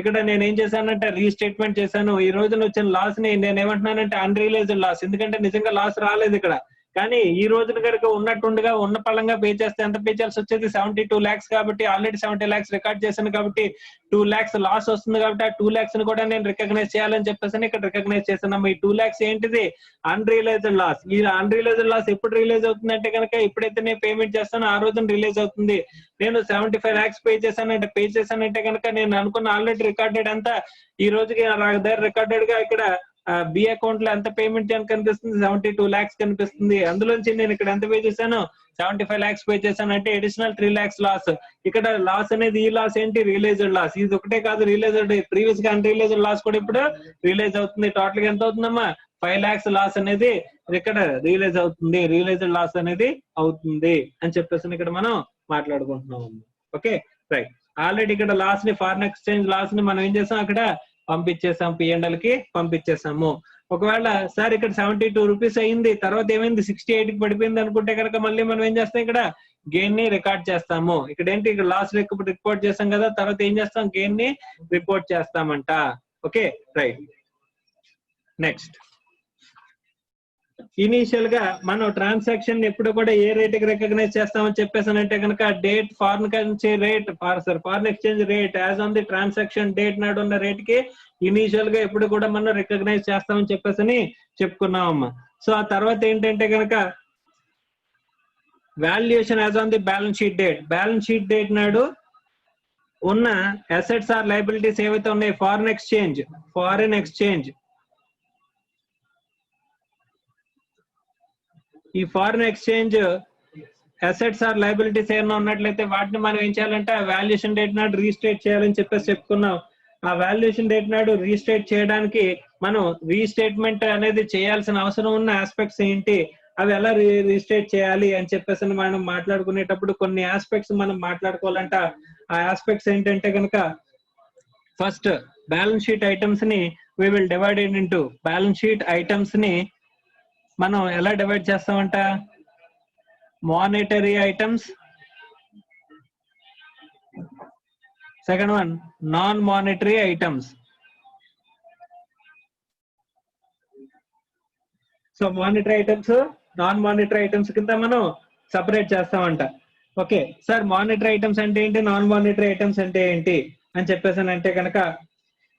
ఇక్కడ నేను ఏం చేశానంటే రీస్టేట్మెంట్ చేశాను. ఈ రోజున వచ్చిన లాస్ ని నేను ఏమంటున్నానంటే అన్రియలైజ్డ్ లాస్, ఎందుకంటే నిజంగా లాస్ రాలేదు ఇక్కడ. కానీ ఈ రోజున కనుక ఉన్నట్టుండగా ఉన్న పళ్ళంగా పే చేస్తే ఎంత పే చేయాల్సి వచ్చేది 72 lakhs కాబట్టి ఆల్రెడీ 70 lakhs రికార్డ్ చేశాను కాబట్టి 2 lakhs లాస్ వస్తుంది కాబట్టి ఆ 2 lakhs ని కూడా నేను రికగ్నైజ్ చేయాలని చెప్పేసి ఇక్కడ రికగ్నైజ్ చేస్తున్నాము. ఈ 2 lakhs ఏంటిది? Unrealised loss. ఈ అన్రియలైజ్డ్ లాస్ ఎప్పుడు రిలీజ్ అవుతుంది అంటే కనుక ఎప్పుడైతే నేను పేమెంట్ చేస్తానో ఆ రోజున రిలీజ్ అవుతుంది. నేను 75 lakhs పే చేశానంటే కనుక నేను అనుకున్న ఆల్రెడీ రికార్డెడ్ అంతా ఈ రోజుకి దగ్గర రికార్డెడ్ గా ఇక్కడ బి అకౌంట్ లో ఎంత పేమెంట్ కనిపిస్తుంది? 72 lakhs కనిపిస్తుంది. అందులోంచి నేను ఇక్కడ ఎంత పే చేశాను? 75 lakhs పే చేశాను. అంటే అడిషనల్ 3 lakhs లాస్. ఇక్కడ లాస్ అనేది ఈ లాస్ ఏంటి? Realised loss. ఇది ఒకటే కాదు, రియలైజ్డ్ ప్రీవియస్ గా అన్రియలైజ్డ్ లాస్ కూడా ఇప్పుడు రియలైజ్ అవుతుంది. టోటల్ గా ఎంత అవుతుందమ్మా? 5 lakhs లాస్ అనేది ఇక్కడ రియలైజ్ అవుతుంది. రియలైజ్డ్ లాస్ అనేది అవుతుంది అని చెప్పేసి ఇక్కడ మనం మాట్లాడుకుంటున్నాం. Okay right. ఆల్రెడీ ఇక్కడ లాస్ ని, ఫారెన్ ఎక్స్చేంజ్ లాస్ ని మనం ఏం చేసాం? అక్కడ పంపించేసాం, P&L కి పంపించేసాము. ఒకవేళ సార్ ఇక్కడ 72 rupees అయింది, తర్వాత ఏమైంది 68 కి పడిపోయింది అనుకుంటే కనుక మళ్ళీ మనం ఏం చేస్తాం? ఇక్కడ గెయిన్ ని రికార్డ్ చేస్తాము. ఇక్కడ ఏంటి? ఇక్కడ లాస్ రిపోర్ట్ చేస్తాం కదా, తర్వాత ఏం చేస్తాం? గెయిన్ ని రిపోర్ట్ చేస్తామంట. Okay right. నెక్స్ట్, ఇనీషియల్ గా మనం ట్రాన్సాక్షన్ ఎప్పుడు కూడా ఏ రేట్ కి రికగ్నైజ్ చేస్తామని చెప్పేసానంటే కనుక date, foreign currency rate, foreign exchange rate as on the transaction date నాడు ఉన్న రేట్ కి ఇనీషియల్ గా ఎప్పుడు కూడా మనం రికగ్నైజ్ చేస్తామని చెప్పేసి చెప్పుకున్నామమ్మా. సో ఆ తర్వాత ఏంటంటే కనుక valuation as on the balance sheet date. Balance sheet date నాడు ఉన్న అసెట్స్ ఆర్ లయబిలిటీస్ ఏవైతే ఉన్నాయి, ఫారెన్ ఎక్స్చేంజ్ ఈ foreign exchange assets or liabilities ఏమైనా ఉన్నట్లయితే వాటిని మనం ఏం చేయాలంటే వాల్యుయేషన్ డేట్ నాడు రీస్టేట్ చేయాలని చెప్పేసి చెప్పుకున్నాం. ఆ వాల్యుయేషన్ డేట్ నాడు రీస్టేట్ చేయడానికి మనం రీస్టేట్మెంట్ అనేది చేయాల్సిన అవసరం ఉన్న ఆస్పెక్ట్స్ ఏంటి, అవి ఎలా రీస్టేట్ చేయాలి అని చెప్పేసి మనం మాట్లాడుకునేటప్పుడు కొన్ని ఆస్పెక్ట్స్ మనం మాట్లాడుకోవాలంట. ఆ ఆస్పెక్ట్స్ ఏంటంటే కనుక ఫస్ట్ బ్యాలెన్స్ షీట్ ఐటమ్స్ ని we will divide it into balance sheet items ని మనం ఎలా డివైడ్ చేస్తామంట? Monetary items, second one non monetary items. So monetary items, non monetary items కింద మనం సపరేట్ చేస్తామంట. ఓకే సార్, మానిటరీ ఐటమ్స్ అంటే ఏంటి, నాన్ మానిటరీ ఐటమ్స్ అంటే ఏంటి అని చెప్పేసి అంటే కనుక,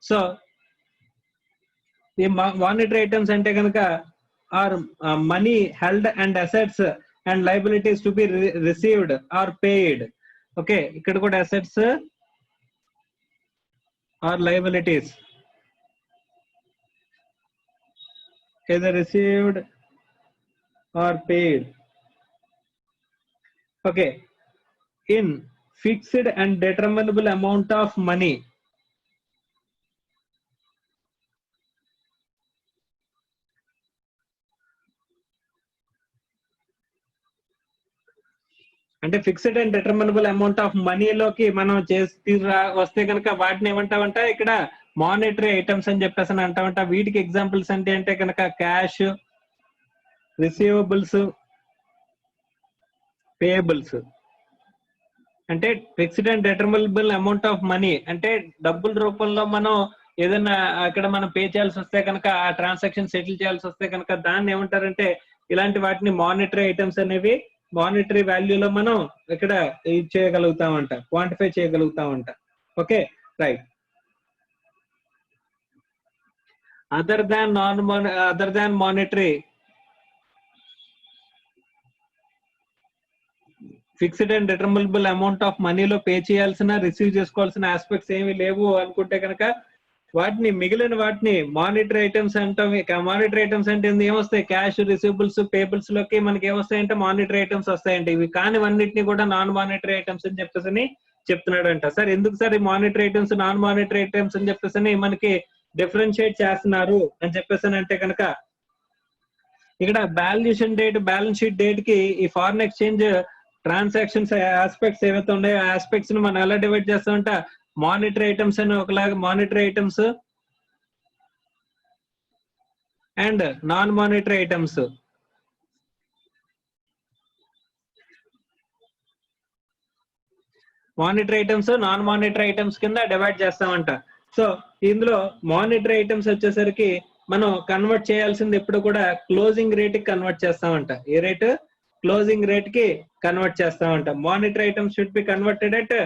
సో ఈ మానిటరీ ఐటమ్స్ అంటే కనుక or money held and assets and liabilities to be received or paid. Okay, ఇక్కడ కూడా assets or liabilities either received or paid. Okay, in fixed and determinable amount of money. అంటే fixed and determinable amount of మనీలోకి మనం వస్తే కనుక వాటిని ఏమంటామంట? ఇక్కడ monetary items అని చెప్పేసి అంటామంట. వీటికి ఎగ్జాంపుల్స్ అంటే కనుక క్యాష్, రిసీవబుల్స్, పేయబుల్స్. అంటే fixed and determinable amount of money అంటే డబ్బుల రూపంలో మనం ఏదైనా అక్కడ మనం పే చేయాల్సి వస్తే కనుక, ఆ ట్రాన్సాక్షన్ సెటిల్ చేయాల్సి వస్తే కనుక దాన్ని ఏమంటారంటే, ఇలాంటి వాటిని మానిటరీ ఐటమ్స్ అనేవి మానిటరీ వాల్యూలో మనం ఇక్కడ ఇది చేయగలుగుతామంట, క్వాంటిఫై చేయగలుగుతామంట. Okay right. Other than monetary, fixed and determinable amount of మనీలో పే చేయాల్సిన, రిసీవ్ చేసుకోవాల్సిన ఆస్పెక్ట్స్ ఏమి లేవు అనుకుంటే కనుక వాటిని, మిగిలిన వాటిని మానిటరీ ఐటమ్స్ అంటాం. మానిటరీ ఐటమ్స్ అంటే ఏమొస్తాయి? క్యాష్, రిసీవబుల్స్, పేబుల్స్ లోకి మనకి ఏమొస్తాయంటే మానిటరీ ఐటమ్స్ వస్తాయండి. ఇవి కానివన్నిటిని కూడా నాన్ మానిటరీ ఐటమ్స్ అని చెప్పేసి చెప్తున్నాడంట. సార్ ఎందుకు సార్ ఈ monetary items, non monetary items అని చెప్పేసి మనకి డిఫరెన్షియేట్ చేస్తున్నారు అని చెప్పేసి అంటే కనుక, ఇక్కడ valuation date, balance sheet date కి ఈ ఫారెన్ ఎక్స్చేంజ్ ట్రాన్సాక్షన్స్ ఆస్పెక్ట్స్ ఏవైతే ఉన్నాయో ఆ ఆస్పెక్ట్స్ ని మనం ఎలా డివైడ్ చేస్తామంట? మానిటరీ ఐటమ్స్ అని ఒకలాగా monetary items and non monetary items. Monetary items, non monetary items కింద డివైడ్ చేస్తామంట. సో ఇందులో మానిటరీ ఐటమ్స్ వచ్చేసరికి మనం కన్వర్ట్ చేయాల్సింది ఎప్పుడు కూడా క్లోజింగ్ రేట్ కి కన్వర్ట్ చేస్తామంట. ఏ రేట్? క్లోజింగ్ రేట్ కి కన్వర్ట్ చేస్తామంట. Monetary items should be converted at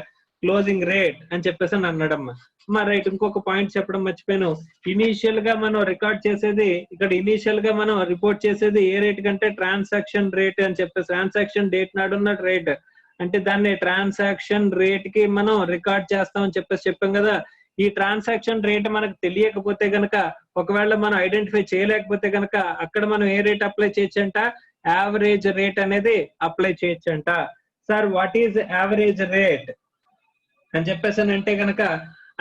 closing rate అని చెప్పేసి అని అన్నాడమ్మా. రైట్, ఇంకొక పాయింట్ చెప్పడం మర్చిపోయాను. ఇనీషియల్ గా మనం రికార్డ్ చేసేది ఇక్కడ, ఇనీషియల్ గా మనం రిపోర్ట్ చేసేది ఏ రేట్ కంటే ట్రాన్సాక్షన్ రేట్ అని చెప్పేసి, ట్రాన్సాక్షన్ డేట్ నాడున్న రేట్ అంటే దాన్ని ట్రాన్సాక్షన్ రేట్ కి మనం రికార్డ్ చేస్తామని చెప్పేసి చెప్పాం కదా. ఈ ట్రాన్సాక్షన్ రేట్ మనకు తెలియకపోతే గనక, ఒకవేళ మనం ఐడెంటిఫై చేయలేకపోతే గనక అక్కడ మనం ఏ రేట్ అప్లై చేయొచ్చంట? యావరేజ్ రేట్ అనేది అప్లై చేయొచ్చంట. Sir what is average rate అని చెప్పేసి అంటే గనక,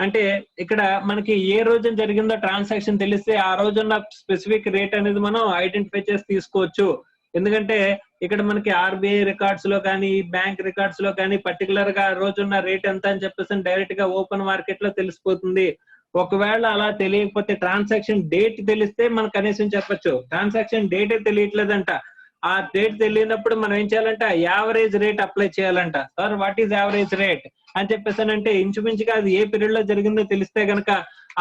అంటే ఇక్కడ మనకి ఏ రోజున జరిగిందో ట్రాన్సాక్షన్ తెలిస్తే ఆ రోజున్న స్పెసిఫిక్ రేట్ అనేది మనం ఐడెంటిఫై చేసి తీసుకోవచ్చు. ఎందుకంటే ఇక్కడ మనకి ఆర్బీఐ రికార్డ్స్ లో కానీ, బ్యాంక్ రికార్డ్స్ లో కానీ పర్టికులర్ గా రోజున్న రేట్ ఎంత అని చెప్పేసి డైరెక్ట్ గా ఓపెన్ మార్కెట్ లో తెలిసిపోతుంది. ఒకవేళ అలా తెలియకపోతే ట్రాన్సాక్షన్ డేట్ తెలిస్తే మనం కనీసం చెప్పొచ్చు. ట్రాన్సాక్షన్ డేటే తెలియట్లేదంట. ఆ డేట్ తెలియనప్పుడు మనం ఏం చేయాలంట? యావరేజ్ రేట్ అప్లై చేయాలంట. Sir what is average rate అని చెప్పేసానంటే, ఇంచుమించుగా అది ఏ పీరియడ్ లో జరిగిందో తెలిస్తే గనక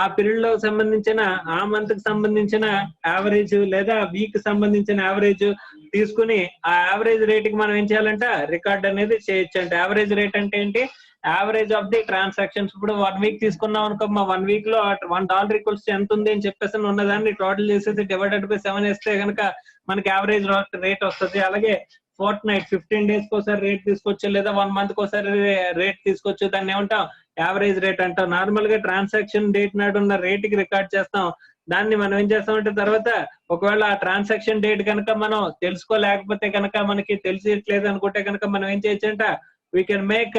ఆ పీరియడ్ లో సంబంధించిన, ఆ మంత్ కి సంబంధించిన యావరేజ్ లేదా వీక్ కి సంబంధించిన యావరేజ్ తీసుకుని ఆ యావరేజ్ రేట్ కి మనం ఏం చేయాలంట? రికార్డ్ అనేది చేయొచ్చంట. యావరేజ్ రేట్ అంటే ఏంటి? Average of the transactions. ఇప్పుడు 1 వీక్ తీసుకున్నాం అనుకో, మా 1 వీక్ లో $1 ఈక్వల్స్ ఎంత ఉంది అని చెప్పేసి ఉన్నదాన్ని టోటల్ చేసేసి డివైడెడ్ బై 7 వేస్తే కనుక మనకి యావరేజ్ రేట్ వస్తుంది. అలాగే ఫోర్త్ నైట్ 15 డేస్ కోసారి రేట్ తీసుకోవచ్చు, లేదా 1 మంత్ కోసారి రేట్ తీసుకోవచ్చు. దాన్ని ఏమంటాం? యావరేజ్ రేట్ అంటాం. నార్మల్ గా ట్రాన్సాక్షన్ డేట్ నాడు ఉన్న రేట్ కి రికార్డ్ చేస్తాం. దాన్ని మనం ఏం చేస్తామంటే తర్వాత ఒకవేళ ఆ ట్రాన్సాక్షన్ డేట్ కనుక మనం తెలుసుకోలేకపోతే కనుక, మనకి తెలియట్లేదు అనుకుంటే కనుక మనం ఏం చేయొచ్చంట? We can make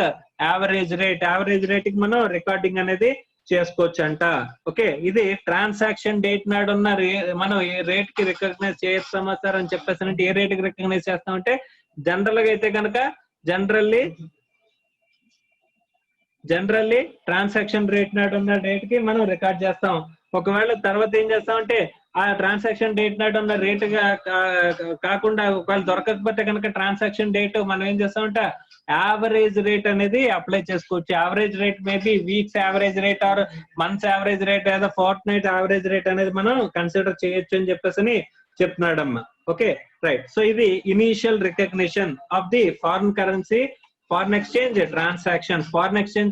average rate. Average rate కి మనం రికార్డింగ్ అనేది చేసుకోవచ్చు అంట. ఓకే, ఇది ట్రాన్సాక్షన్ డేట్ నాడు ఉన్న మనం ఏ రేట్ కి రికగ్నైజ్ చేస్తామా సార్ అని చెప్పేసి అంటే, ఏ రేట్ కి రికగ్నైజ్ చేస్తామంటే జనరల్ గా అయితే కనుక జనరల్లీ ట్రాన్సాక్షన్ రేట్ నాడు ఉన్న డేట్ కి మనం రికార్డ్ చేస్తాం. ఒకవేళ తర్వాత ఏం చేస్తామంటే ఆ ట్రాన్సాక్షన్ డేట్ నాడు ఉన్న రేట్ కాకుండా ఒకవేళ దొరకకపోతే కనుక ట్రాన్సాక్షన్ డేట్ మనం ఏం చేస్తామంటే యావరేజ్ రేట్ అనేది అప్లై చేసుకోవచ్చు. Average rate maybe weeks average rate or months average rate లేదా ఫోర్త్ నైట్ యావరేజ్ రేట్ అనేది మనం కన్సిడర్ చేయొచ్చు అని చెప్పేసి చెప్తున్నాడమ్మా. Okay right. సో ఇది initial recognition of the foreign currency, foreign exchange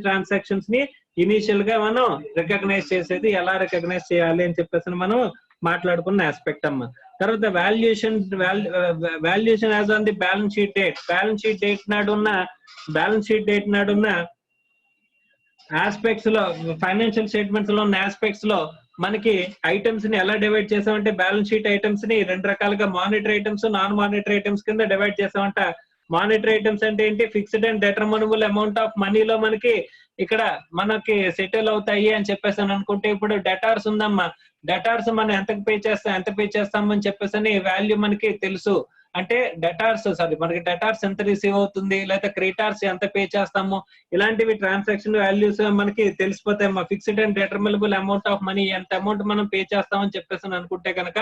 transactions ని ఇనీషియల్ గా మనం రికగ్నైజ్ చేసేది, ఎలా రికగ్నైజ్ చేయాలి అని చెప్పేసి మనం మాట్లాడుకున్న ఆస్పెక్ట్ అమ్మా. తర్వాత valuation as on the balance sheet date. Balance sheet date నాడున్న ఆస్పెక్ట్స్ లో, ఫైనాన్షియల్ స్టేట్మెంట్స్ లో ఉన్న ఆస్పెక్ట్స్ లో మనకి ఐటమ్స్ ని ఎలా డివైడ్ చేసామంటే, బ్యాలెన్స్ షీట్ ఐటమ్స్ ని 2 రకాలుగా monetary items, non monetary items కింద డివైడ్ చేసామంట. మానిటరీ ఐటమ్స్ అంటే ఏంటి? Fixed and determinable amount of మనీలో మనకి ఇక్కడ మనకి సెటిల్ అవుతాయి అని చెప్పేసి అనుకుంటే, ఇప్పుడు డెటార్స్ ఉందమ్మా. డెటార్స్ మనం ఎంత పే చేస్తాము అని చెప్పేసి వాల్యూ మనకి తెలుసు. అంటే మనకి డెటార్స్ ఎంత రిసీవ్ అవుతుంది, లేదా క్రెడిటార్స్ ఎంత పే చేస్తాము, ఇలాంటివి ట్రాన్సాక్షన్ వాల్యూస్ మనకి తెలిసిపోతాయి. Fixed and determinable amount of money, ఎంత అమౌంట్ మనం పే చేస్తామని చెప్పేసి అనుకుంటే కనుక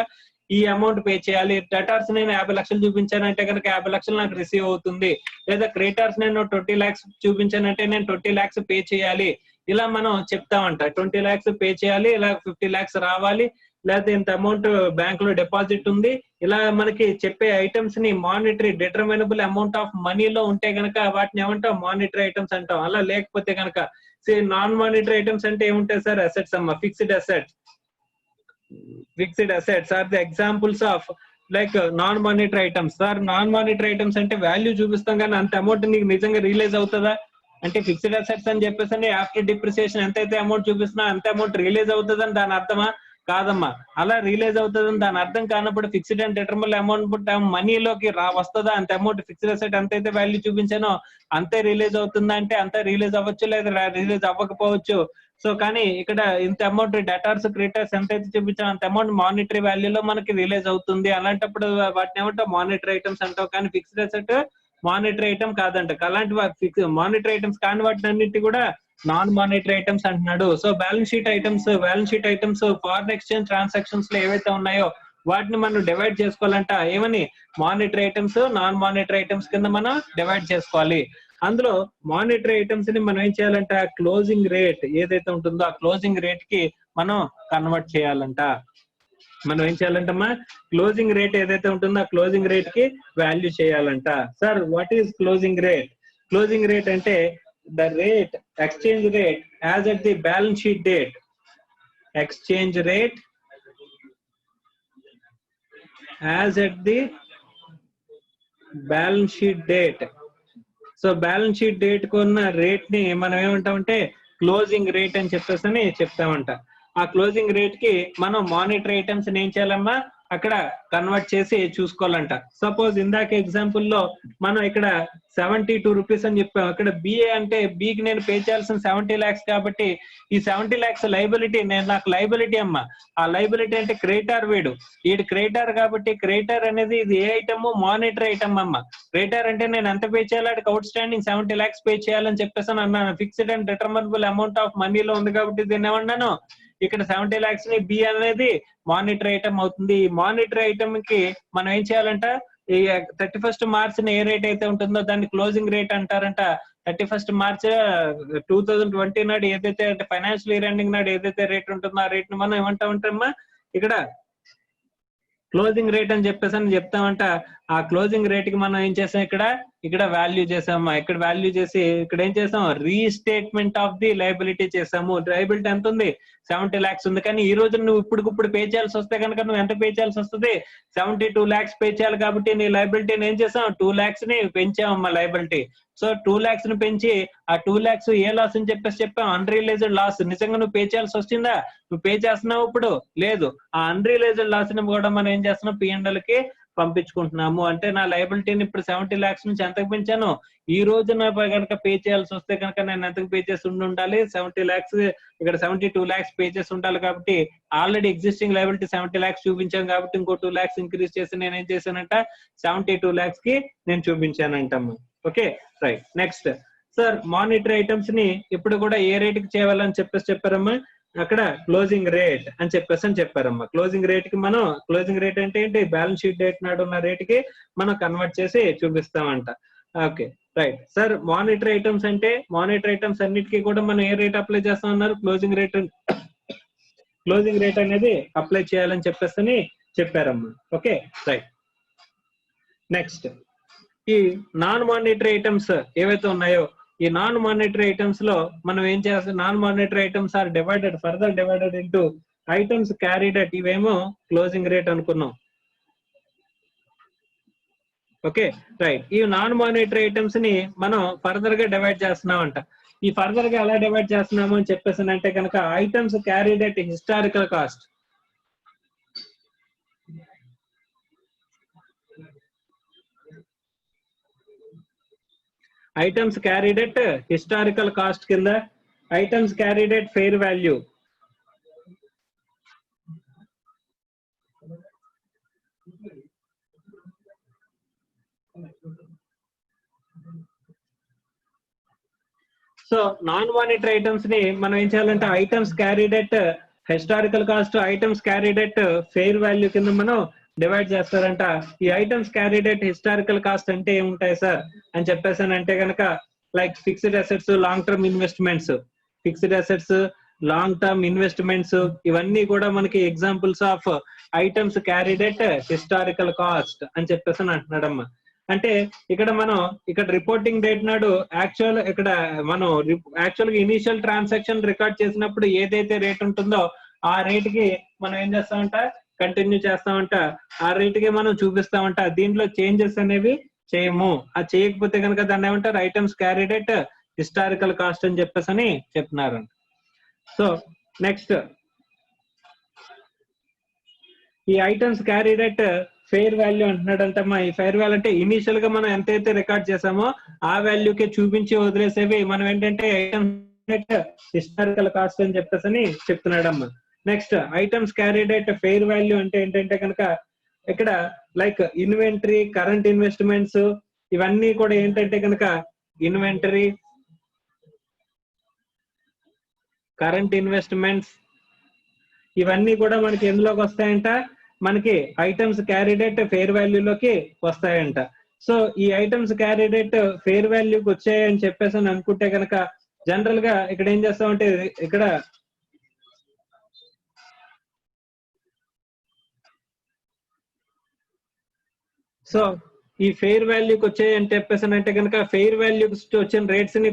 ఈ అమౌంట్ పే చేయాలి. డెటార్స్ నేను 50 లక్షలు చూపించానంటే కనుక 50 లక్షలు నాకు రిసీవ్ అవుతుంది. లేదా క్రెడిటార్స్ నేను 20 lakhs చూపించానంటే నేను 20 lakhs పే చేయాలి. ఇలా మనం చెప్తామంట. 20 lakhs పే చేయాలి, ఇలా 50 lakhs రావాలి, లేకపోతే ఇంత అమౌంట్ బ్యాంక్ లో డిపాజిట్ ఉంది. ఇలా మనకి చెప్పే ఐటమ్స్ ని మానిటరీ డిటర్మినబుల్ అమౌంట్ ఆఫ్ మనీలో ఉంటే గనక వాటిని ఏమంటాం? మానిటరీ ఐటమ్స్ అంటాం. అలా లేకపోతే కనుక నాన్ మానిటరీ ఐటమ్స్ అంటే ఏముంటాయి సార్? అసెట్స్ అమ్మా. Fixed assets are the examples of like non monetary items. Sir non monetary items అంటే వాల్యూ చూపిస్తాం కానీ అంత అమౌంట్ నీకు నిజంగా రియలైజ్ అవుతుందా అంటే, ఫిక్స్డ్ అసెట్స్ అని చెప్పేసి ఆఫ్టర్ డిప్రిసియేషన్ ఎంతైతే అమౌంట్ చూపిస్తున్నా అంత అమౌంట్ రియలైజ్ అవుతుందని దాని అర్థమా? కాదమ్మా. అలా రియలైజ్ అవుతుందని దాని అర్థం కానప్పుడు ఫిక్స్డ్ అండ్ డిటర్మినబుల్ అమౌంట్ మనీలోకి వస్తుందా? అంత అమౌంట్ ఫిక్స్డ్ అసెట్ ఎంతైతే వాల్యూ చూపించానో అంతే రిలీజ్ అవుతుందా అంటే అంతే రిలీజ్ అవ్వచ్చు, లేదా రిలీజ్ అవ్వకపోవచ్చు. సో కానీ ఇక్కడ ఇంత అమౌంట్ డెటార్స్ క్రెడిటార్స్ ఎంతైతే చూపించామో అంత అమౌంట్ మానిటరీ వాల్యూలో మనకి రిలీజ్ అవుతుంది. అలాంటప్పుడు వాటిని ఏమంటాం? మానిటరీ ఐటమ్స్ అంటాం. కానీ ఫిక్స్డ్ అసెట్ మానిటరీ ఐటమ్ కాదంట. అలాంటి మానిటరీ ఐటమ్స్ కాని వాటిని అన్నిటి కూడా నాన్ మానిటరీ ఐటమ్స్ అంటున్నాడు. So balance sheet items foreign exchange transactions లో ఏవైతే ఉన్నాయో వాటిని మనం డివైడ్ చేసుకోవాలంట. ఏమని? Monetary items, non monetary items కింద మనం డివైడ్ చేసుకోవాలి. అందులో మానిటరీ ఐటమ్స్ ని మనం ఏం చేయాలంట, క్లోజింగ్ రేట్ ఏదైతే ఉంటుందో ఆ క్లోజింగ్ రేట్ కి మనం కన్వర్ట్ చేయాలంట. మనం ఏం చేయాలంటమ్మా, క్లోజింగ్ రేట్ ఏదైతే ఉంటుందో ఆ క్లోజింగ్ రేట్ కి వాల్యూ చేయాలంట. Sir what is closing rate? Closing rate అంటే the rate, exchange rate as at the balance sheet date. Exchange rate as at the balance sheet date. So balance sheet date కొన్న rate ని మనం ఏమంటామంటే closing rate అని చెప్పేసి చెప్తామంట. ఆ closing rate కి మనం మానిటరీ ఐటమ్స్ ఏం చేయాలమ్మా, అక్కడ కన్వర్ట్ చేసి చూసుకోవాలంట. సపోజ్ ఇందాక ఎగ్జాంపుల్ లో మనం ఇక్కడ 72 రూపీస్ అని చెప్పాం. ఇక్కడ బిఏ అంటే బికి నేను పే చేయాల్సిన 70 lakhs కాబట్టి ఈ 70 lakhs లైబిలిటీ, నేను నాకు లైబిలిటీ అమ్మా. ఆ లైబిలిటీ అంటే క్రెడిటార్, వీడు క్రెడిటార్ కాబట్టి క్రెడిటార్ అనేది ఇది ఏ ఐటమ్, మానిటరీ ఐటమ్ అమ్మా. క్రెడిటార్ అంటే నేను ఎంత పే చేయాలి, అక్కడికి అవుట్ స్టాండింగ్ 70 lakhs పే చేయాలని చెప్పేసి అన్నాను. Fixed and determinable amount of మనీలో ఉంది కాబట్టి దీన్ని ఏమన్నాను, ఇక్కడ 70 lakhs ని బి అనేది మానిటరీ ఐటమ్ అవుతుంది. ఈ మానిటరీ ఐటమ్ కి మనం ఏం చేయాలంట, ఈ 31st March ఏ రేట్ అయితే ఉంటుందో దాన్ని క్లోజింగ్ రేట్ అంటారంట. 31st March 2020 నాడు ఏదైతే అంటే ఫైనాన్షియల్ ఇయర్ ఎండింగ్ నాడు ఏదైతే రేట్ ఉంటుందో ఆ రేట్ ని మనం ఏమంటా ఉంటామా, ఇక్కడ క్లోజింగ్ రేట్ అని చెప్పేసి చెప్తామంట. ఆ క్లోజింగ్ రేట్ కి మనం ఏం చేసాం, ఇక్కడ వాల్యూ చేసాము. ఇక్కడ వాల్యూ చేసి ఇక్కడ ఏం చేసాం, రీస్టేట్మెంట్ ఆఫ్ ది లయబిలిటీ చేసాము. లయబిలిటీ ఎంత ఉంది, 70 lakhs ఉంది. కానీ ఈ రోజు నువ్వు ఇప్పుడు పే చేయాల్సి వస్తే కనుక నువ్వు ఎంత పే చేయాల్సి వస్తుంది, 72 lakhs పే చేయాలి. కాబట్టి నీ లయబిలిటీని ఏం చేసాం, 2 lakhs ని పెంచామమ్మా లయబిలిటీ. సో 2 lakhs ని పెంచి ఆ 2 lakhs ఏ లాస్ అని చెప్పాం, అన్రియలైజ్డ్ లాస్. నిజంగా నువ్వు పే చేయాల్సి వస్తుందా, నువ్వు పే చేస్తున్నావు ఇప్పుడు లేదు. ఆ అన్రియలైజ్డ్ లాస్ ని కూడా మనం ఏం చేస్తున్నాం, P&L కి పంపించుకుంటున్నాము. అంటే నా లయబిలిటీని ఇప్పుడు 70 lakhs నుంచి ఎంతకు పెంచాను, ఈ రోజు నా కనుక పే చేయాల్సి వస్తే కనుక నేను ఎంతకు పే చేసి ఉండాలి, 70 lakhs, ఇక్కడ 72 lakhs పే చేసి ఉండాలి. కాబట్టి ఆల్రెడీ ఎగ్జిస్టింగ్ లయబిలిటీ 70 lakhs చూపించాను కాబట్టి ఇంకో 2 lakhs ఇంక్రీజ్ చేసి నేను ఏం చేశానంట, 72 lakhs కి నేను చూపించానంటమ్మా. Okay right. Next sir, monetary items ని ఇప్పుడు కూడా ఏ రేట్ కి చేయాలని చెప్పారమ్మా, అక్కడ క్లోజింగ్ రేట్ అని చెప్పారమ్మా. క్లోజింగ్ రేట్ కి మనం, క్లోజింగ్ రేట్ అంటే ఏంటి, బ్యాలెన్స్ షీట్ డేట్ నాడు ఉన్న రేట్ కి మనం కన్వర్ట్ చేసి చూపిస్తామంట. Okay right. Sir monetary items అంటే, మానిటరీ ఐటమ్స్ అన్నిటికీ కూడా మనం ఏ రేట్ అప్లై చేస్తాం అన్నారు, క్లోజింగ్ రేట్. క్లోజింగ్ రేట్ అనేది అప్లై చేయాలని చెప్పారమ్మా. Okay right. నెక్స్ట్, ఈ నాన్ మానిటరీ ఐటమ్స్ ఏవైతే ఉన్నాయో, ఈ నాన్ మానిటరీ ఐటమ్స్ లో మనం ఏం చేస్తాం, non monetary items are further divided into items carried at. ఇవేమో క్లోజింగ్ రేట్ అనుకున్నాం. Okay right. ఈ నాన్ మానిటరీ ఐటమ్స్ ని మనం ఫర్దర్ గా డివైడ్ చేస్తున్నామంట. ఈ ఫర్దర్ గా ఎలా డివైడ్ చేస్తున్నాము అని చెప్పేసి అంటే కనుక, items carried at historical cost. Items carried at historical cost కింద items carried at fair value. So non monetary items ని మనం ఏం చేయాలంటే, items carried at historical cost, items carried at fair value కింద మనం డివైడ్ చేస్తారంట. ఈ items carried at historical cost అంటే ఏముంటాయి సార్ అని చెప్పేసానంటే కనుక, like fixed assets, long term investments. Fixed assets, long term investments, ఇవన్నీ కూడా మనకి examples of items carried at historical cost అని చెప్పేసి అంటున్నాడమ్మా. అంటే ఇక్కడ మనం రిపోర్టింగ్ డేట్ నాడు ఇక్కడ మనం యాక్చువల్ గా ఇనిషియల్ ట్రాన్సాక్షన్ రికార్డ్ చేసినప్పుడు ఏదైతే రేట్ ఉంటుందో ఆ రేట్ కి మనం ఏం చేస్తామంట, కంటిన్యూ చేస్తామంట. ఆ రేట్ కి మనం చూపిస్తామంట. దీంట్లో చేంజెస్ అనేవి చేయము. అది చేయకపోతే కనుక దాన్ని ఏమంటారు, items carried at historical cost అని చెప్పేసి చెప్తున్నారు. సో నెక్స్ట్, ఈ items carried at fair value అంటున్నాడంటమ్మా. ఈ ఫెయిర్ వాల్యూ అంటే ఇనిషియల్ గా మనం ఎంతైతే రికార్డ్ చేసామో ఆ వాల్యూకే చూపించి వదిలేసేవి మనం ఏంటంటే ఐటమ్స్ హిస్టారికల్ కాస్ట్ అని చెప్పేసి చెప్తున్నాడమ్మా. Next, items carried at fair value అంటే ఏంటంటే కనుక, ఇక్కడ లైక్ ఇన్వెంటరీ, కరెంట్ ఇన్వెస్ట్మెంట్స్, ఇవన్నీ కూడా ఏంటంటే కనుక, ఇన్వెంటరీ, కరెంట్ ఇన్వెస్ట్మెంట్స్, ఇవన్నీ కూడా మనకి ఎందులోకి వస్తాయంట, మనకి ఐటమ్స్ క్యారీడ్ ఎట్ ఫెయిర్ వాల్యూలోకి వస్తాయంట. సో ఈ ఐటమ్స్ క్యారీ డేట్ ఫెయిర్ వాల్యూకి వచ్చాయని చెప్పేసి అని అనుకుంటే కనుక జనరల్ గా ఇక్కడ ఏం చేస్తామంటే ఇక్కడ సో ఈ ఫెయిర్ వాల్యూకి వచ్చాయని చెప్పేసి అంటే కనుక ఫెయిర్ వాల్యూకి వచ్చిన రేట్స్ ని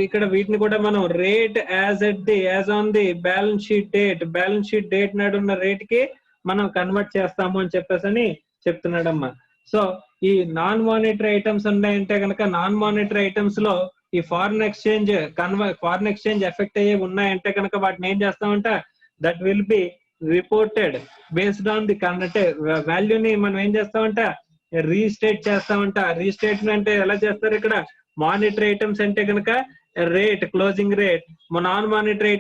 ఇక్కడ వీటిని కూడా మనం rate as on the balance sheet date నాడు ఉన్న రేట్ కి మనం కన్వర్ట్ చేస్తాము అని చెప్పేసి అని చెప్తున్నాడమ్మా. సో ఈ నాన్ మానిటరీ ఐటమ్స్ ఉన్నాయంటే కనుక నాన్ మానిటరీ ఐటమ్స్ లో ఈ ఫారిన్ ఎక్స్చేంజ్ ఎఫెక్ట్ అయ్యే ఉన్నాయంటే కనుక వాటిని ఏం చేస్తామంట that will be reported based on the అంటే వాల్యూని మనం ఏం చేస్తామంట రీస్టేట్ చేస్తామంట. రీస్టేట్మెంట్ అంటే ఎలా చేస్తారు ఇక్కడ మానిటరీ ఐటమ్స్ అంటే కనుక rate closing rate, non monetary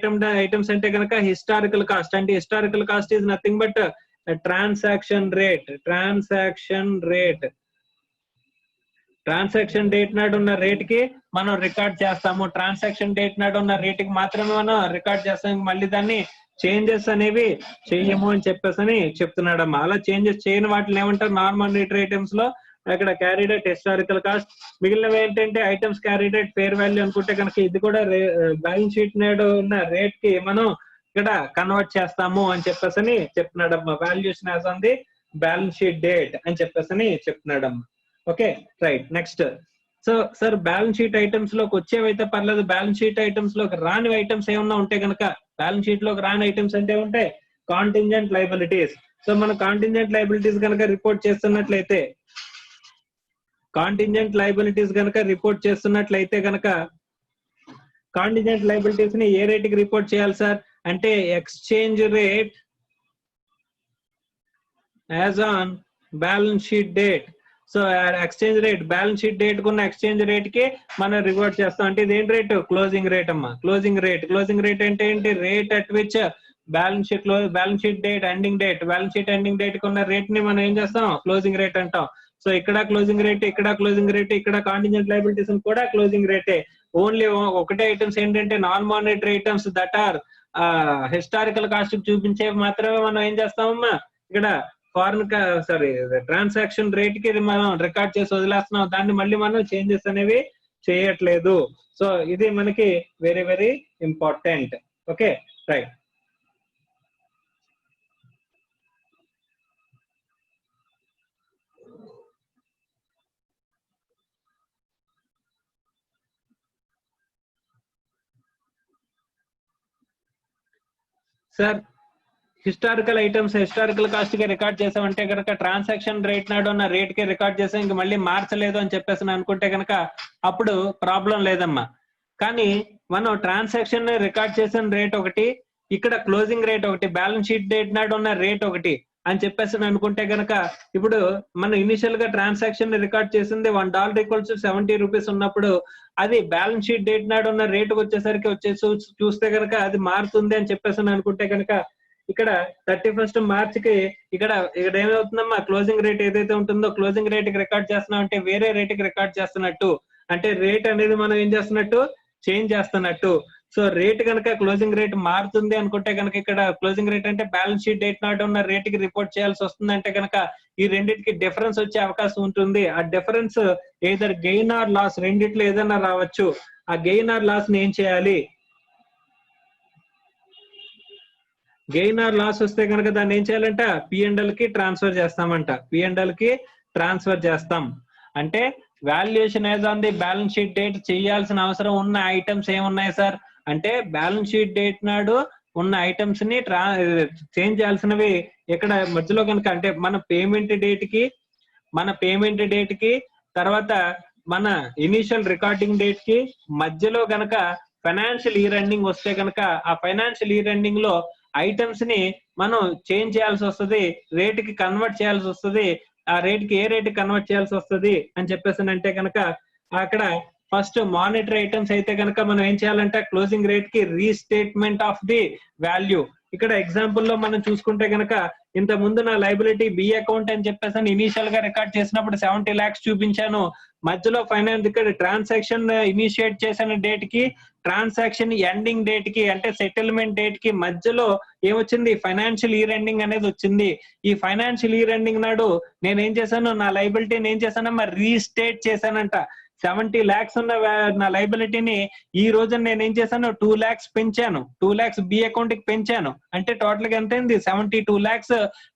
items అంటే కనుక హిస్టారికల్ కాస్ట్. అంటే historical cost is nothing but transaction date నాడు ఉన్న రేట్ కి మనం రికార్డ్ చేస్తాము. ట్రాన్సాక్షన్ డేట్ నాడు ఉన్న రేట్ కి మాత్రమే మనం రికార్డ్ చేస్తాం, మళ్ళీ దాన్ని చేంజెస్ అనేవి చెయ్యము అని చెప్పేసి అని చెప్తున్నాడమ్మా. అలా చేంజెస్ చేయని వాటిని ఏమంటారు నాన్ మానిటరీ ఐటమ్స్ లో అక్కడ క్యారీ డేట్ హిస్టారికల్ కాస్ట్. మిగిలినవి ఏంటంటే items carry date fair value అనుకుంటే కనుక ఇది కూడా బ్యాలెన్స్ షీట్ నాడు ఉన్న రేట్ కి మనం ఇక్కడ కన్వర్ట్ చేస్తాము అని చెప్పేసి అని చెప్తున్నాడమ్మా. Valuation as on the balance sheet date అని చెప్పేసి అని చెప్తున్నాడమ్మా. Okay right. Next so sir balance sheet items లోకి వచ్చేవైతే పర్లేదు, బ్యాలెన్స్ షీట్ ఐటమ్స్ లోకి రాని ఐటమ్స్ ఏమన్నా ఉంటే కనుక బ్యాలెన్స్ షీట్ లోకి రాని ఐటమ్స్ అంటే ఉంటాయి కాంటింజెంట్ లయబిలిటీస్. సో మనం కాంటింజెంట్ లయబిలిటీస్ కనుక రిపోర్ట్ చేస్తున్నట్లయితే కాంటింజెంట్ లయబిలిటీస్ కనుక కాంటింజెంట్ లయబిలిటీస్ ని ఏ రేట్ కి రిపోర్ట్ చేయాలి సార్ అంటే exchange rate as on balance sheet date. So exchange rate balance sheet date కున్న ఎక్స్చేంజ్ రేట్ కి మనం రికార్డ్ చేస్తాం. అంటే ఇదేంటి రేట్ క్లోజింగ్ రేట్ అమ్మా. క్లోజింగ్ రేట్ అంటే ఏంటి rate at which balance sheet date ending date కున్న రేట్ ని మనం ఏం చేస్తాం క్లోజింగ్ రేట్ అంటాం. సో ఇక్కడ క్లోజింగ్ రేట్ ఇక్కడ కాంటింజెంట్ లయబిలిటీస్ కూడా క్లోజింగ్ రేటే. ఓన్లీ ఒకటే ఐటమ్స్ ఏంటంటే non monetary items that are historical cost చూపించే మాత్రమే మనం ఏం చేస్తామమ్మా ఇక్కడ ట్రాన్సాక్షన్ రేట్ కి మనం రికార్డ్ చేసి వదిలేస్తున్నాం, దాన్ని మళ్ళీ మనం చేంజెస్ అనేవి చేయట్లేదు. సో ఇది మనకి very very important. Okay right. Sir historical cost కి రికార్డ్ చేసామంటే కనుక ట్రాన్సాక్షన్ రేట్ నాడు ఉన్న రేట్ కి రికార్డ్ చేసాం, ఇంక మళ్ళీ మార్చలేదు అని చెప్పేసి అనుకుంటే కనుక అప్పుడు ప్రాబ్లం లేదమ్మా. కానీ మనం ట్రాన్సాక్షన్ రికార్డ్ చేసిన రేట్ ఒకటి, ఇక్కడ క్లోజింగ్ రేట్ ఒకటి, బ్యాలెన్స్ షీట్ డేట్ నాడు ఉన్న రేట్ ఒకటి అని చెప్పేసి అనుకుంటే కనుక ఇప్పుడు మనం ఇనిషియల్ గా ట్రాన్సాక్షన్ రికార్డ్ చేసింది $1 = 70 రూపీస్ ఉన్నప్పుడు అది బ్యాలెన్స్ షీట్ డేట్ నాడు ఉన్న రేటుకి వచ్చేసి చూస్తే కనుక అది మారుతుంది అని చెప్పేసి అనుకుంటే కనుక ఇక్కడ 31st మార్చ్ కి ఇక్కడ ఏమవుతుందమ్మా క్లోజింగ్ రేట్ ఏదైతే ఉంటుందో క్లోజింగ్ రేట్ కి రికార్డ్ చేస్తున్నాం అంటే వేరే రేట్ కి రికార్డ్ చేస్తున్నట్టు, అంటే రేట్ అనేది మనం ఏం చేస్తున్నట్టు చేంజ్ చేస్తున్నట్టు. సో రేట్ కనుక క్లోజింగ్ రేట్ మారుతుంది అనుకుంటే కనుక ఇక్కడ క్లోజింగ్ రేట్ అంటే బ్యాలెన్స్ షీట్ డేట్ నాడు ఉన్న రేట్ కి రిపోర్ట్ చేయాల్సి వస్తుంది అంటే కనుక ఈ రెండింటికి డిఫరెన్స్ వచ్చే అవకాశం ఉంటుంది. ఆ difference either gain or loss రెండిట్లో ఏదైనా రావచ్చు. ఆ గెయిన్ ఆర్ లాస్ ని ఏం చేయాలి, గెయిన్ ఆర్ లాస్ వస్తే కనుక దాన్ని ఏం చేయాలంట P&L కి ట్రాన్స్ఫర్ చేస్తాం. అంటే valuation as on the balance sheet date చేయాల్సిన అవసరం ఉన్న ఐటమ్స్ ఏమున్నాయి సార్ అంటే బ్యాలెన్స్ షీట్ డేట్ నాడు ఉన్న ఐటమ్స్ ని చేంజ్ చేయాల్సినవి ఇక్కడ మధ్యలో కనుక అంటే మన పేమెంట్ డేట్ కి తర్వాత మన ఇనిషియల్ రికార్డింగ్ డేట్ కి మధ్యలో కనుక ఫైనాన్షియల్ ఇయర్ ఎండింగ్ వస్తే కనుక ఆ ఫైనాన్షియల్ ఇయర్ ఎండింగ్ లో ఐటమ్స్ ని మనం చేంజ్ చేయాల్సి వస్తుంది, రేట్ కి కన్వర్ట్ చేయాల్సి వస్తుంది. ఆ రేట్ కి ఏ రేట్ కన్వర్ట్ చేయాల్సి వస్తుంది అని చెప్పేసి అంటే కనుక అక్కడ ఫస్ట్ మానిటరీ ఐటమ్స్ అయితే కనుక మనం ఏం చేయాలంటే క్లోజింగ్ రేట్ కి రీస్టేట్మెంట్ ఆఫ్ ది వాల్యూ. ఇక్కడ ఎగ్జాంపుల్ లో మనం చూసుకుంటే కనుక ఇంత ముందు నా లైబిలిటీ బి అకౌంట్ అని చెప్పేసి ఇనీషియల్ గా రికార్డ్ చేసినప్పుడు 70 lakhs చూపించాను. మధ్యలో ఫైనాన్స్ ఇక్కడ ట్రాన్సాక్షన్ ఇనిషియేట్ చేసిన డేట్ కి ట్రాన్సాక్షన్ ఎండింగ్ డేట్ కి అంటే సెటిల్మెంట్ డేట్ కి మధ్యలో ఏమొచ్చింది, ఫైనాన్షియల్ ఇయర్ ఎండింగ్ అనేది వచ్చింది. ఈ ఫైనాన్షియల్ ఇయర్ ఎండింగ్ నాడు నేను ఏం చేశాను, నా లైబిలిటీని ఏం చేశానమ్మా, రీస్టేట్ చేశానంట. 70 lakhs ఉన్న నా లైబిలిటీని ఈ రోజు నేను ఏం చేశాను, 2 lakhs పెంచాను. 2 lakhs బి అకౌంట్ కి పెంచాను. అంటే టోటల్ గా ఎంత అయింది, 72 lakhs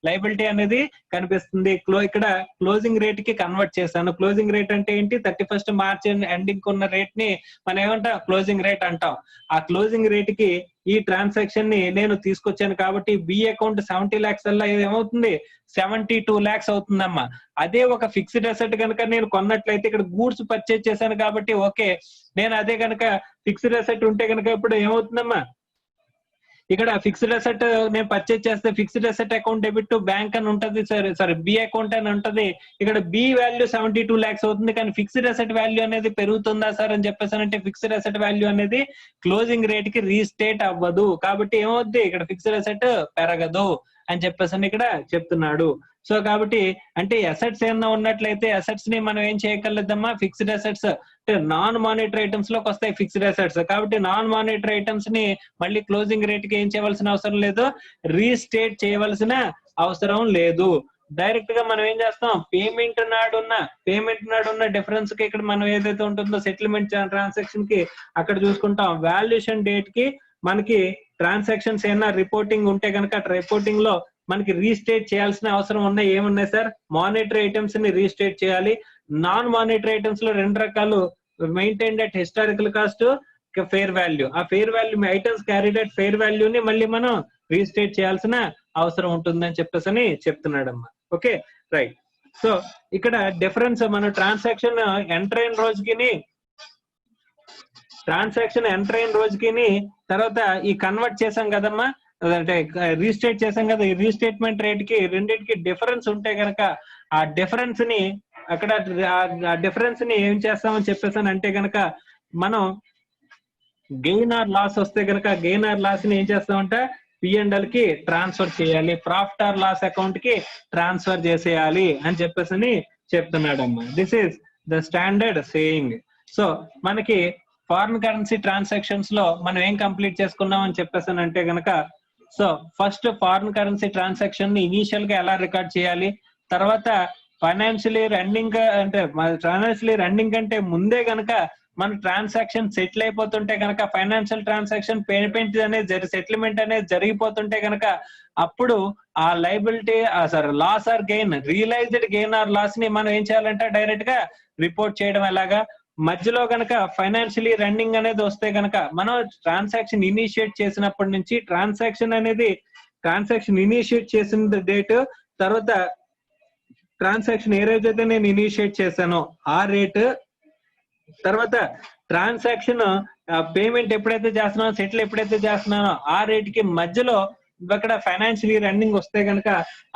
లైబిలిటీ అనేది కనిపిస్తుంది. ఇక్కడ క్లోజింగ్ రేట్ కి కన్వర్ట్ చేశాను. క్లోజింగ్ రేట్ అంటే ఏంటి, 31st March ఎండింగ్ ఉన్న రేట్ ని మనం ఏమంటాం, క్లోజింగ్ రేట్ అంటాం. ఆ క్లోజింగ్ రేట్ కి ఈ ట్రాన్సాక్షన్ ని నేను తీసుకొచ్చాను కాబట్టి బి అకౌంట్ 70 lakhs వల్ల ఏమవుతుంది, 72 lakhs అవుతుందమ్మా. అదే ఒక ఫిక్స్డ్ అసెట్ కనుక నేను కొన్నట్లయితే ఇక్కడ గూడ్స్ పర్చేజ్ చేశాను కాబట్టి ఓకే, నేను అదే కనుక ఫిక్స్డ్ అసెట్ ఉంటే కనుక ఇప్పుడు ఏమవుతుందమ్మా, ఇక్కడ ఫిక్స్డ్ అసెట్ నేను పర్చేజ్ చేస్తే fixed asset account debit to bank అని ఉంటది, సారీ బి అకౌంట్ అని ఉంటది. ఇక్కడ బి వాల్యూ 72 lakhs అవుతుంది, కానీ ఫిక్స్డ్ అసెట్ వాల్యూ అనేది పెరుగుతుందా సార్ అని చెప్పేసానంటే ఫిక్స్డ్ అసెట్ వాల్యూ అనేది క్లోజింగ్ రేట్ కి రీస్టేట్ అవ్వదు. కాబట్టి ఏమవుద్ది, ఇక్కడ ఫిక్స్డ్ అసెట్ పెరగదు అని చెప్పేసి ఇక్కడ చెప్తున్నాడు. సో కాబట్టి అంటే అసెట్స్ ఏమన్నా ఉన్నట్లయితే అసెట్స్ ని మనం ఏం చేయగలదమ్మా, ఫిక్స్డ్ అసెట్స్ అంటే నాన్ మానిటరీ ఐటమ్స్ లోకి వస్తాయి ఫిక్స్డ్ అసెట్స్. కాబట్టి నాన్ మానిటరీ ఐటమ్స్ ని మళ్ళీ క్లోజింగ్ రేట్ కి ఏం చేయవలసిన అవసరం లేదు, రీస్టేట్ చేయవలసిన అవసరం లేదు. డైరెక్ట్ గా మనం ఏం చేస్తాం, పేమెంట్ నాడున్న డిఫరెన్స్ కి ఇక్కడ మనం ఏదైతే ఉంటుందో సెటిల్మెంట్ ట్రాన్సాక్షన్ కి అక్కడ చూసుకుంటాం. వాల్యుయేషన్ డేట్ కి మనకి ట్రాన్సాక్షన్స్ ఏమైనా రిపోర్టింగ్ ఉంటే కనుక రిపోర్టింగ్ లో మనకి రీస్టేట్ చేయాల్సిన అవసరం ఉన్నాయి. ఏమున్నాయి సార్, మానిటరీ ఐటమ్స్ ని రీస్టేట్ చేయాలి. నాన్ మానిటరీ ఐటమ్స్ లో 2 రకాలు, maintained at historical cost, fair value. ఆ fair value items carried at fair వాల్యూని మళ్ళీ మనం రీస్టేట్ చేయాల్సిన అవసరం ఉంటుందని చెప్పేసి చెప్తున్నాడు అమ్మా. Okay right. సో ఇక్కడ డిఫరెన్స్ మనం ట్రాన్సాక్షన్ ఎంటర్ అయిన రోజుకి తర్వాత ఈ కన్వర్ట్ చేసాం కదమ్మా, అంటే రీస్టేట్ చేసాం కదా, ఈ రీస్టేట్మెంట్ రేట్ కి రెండింటికి డిఫరెన్స్ ఉంటే కనుక ఆ డిఫరెన్స్ ని అక్కడ ఆ డిఫరెన్స్ ని ఏం చేస్తామని చెప్పేసాను అంటే కనుక మనం గెయిన్ ఆర్ లాస్ వస్తే కనుక గెయిన్ ఆర్ లాస్ ని ఏం చేస్తామంటే P&L కి ట్రాన్స్ఫర్ చేయాలి, ప్రాఫిట్ ఆర్ లాస్ అకౌంట్ కి ట్రాన్స్ఫర్ చేసేయాలి అని చెప్పేసి చెప్తున్నాడమ్మా. This is the standard saying. So మనకి ఫారిన్ కరెన్సీ ట్రాన్సాక్షన్స్ లో మనం ఏం కంప్లీట్ చేసుకున్నాం అని చెప్పేసాను అంటే కనుక, so first foreign currency transaction ని ఇనీషియల్ గా ఎలా రికార్డ్ చేయాలి, తర్వాత ఫైనాన్షియల్ ఇయర్ ఎండింగ్ అంటే ఫైనాన్షియల్ ఇయర్ ఎండింగ్ కంటే ముందే కనుక మన ట్రాన్సాక్షన్ సెటిల్ అయిపోతుంటే కనుక ఫైనాన్షియల్ ట్రాన్సాక్షన్ పేమెంట్ అనేది సెటిల్మెంట్ అనేది జరిగిపోతుంటే కనుక అప్పుడు ఆ liability loss or gain, realized gain or loss ని మనం ఏం చేయాలంటే డైరెక్ట్ గా రిపోర్ట్ చేయడం ఎలాగా. మధ్యలో కనుక ఫైనాన్షియలీ రన్నింగ్ అనేది వస్తే కనుక మనం ట్రాన్సాక్షన్ ఇనిషియేట్ చేసినప్పటి నుంచి ట్రాన్సాక్షన్ ఇనిషియేట్ చేసిన డేట్, తర్వాత ట్రాన్సాక్షన్ ఏ రోజైతే నేను ఇనిషియేట్ చేశానో ఆ రేట్, తర్వాత ట్రాన్సాక్షన్ పేమెంట్ ఎప్పుడైతే చేస్తున్నానో సెటిల్ ఎప్పుడైతే చేస్తున్నానో ఆ రేట్ కి మధ్యలో ఇక్కడ ఫైనాన్షియల్ ఇయర్ ఎండింగ్ వస్తే కనుక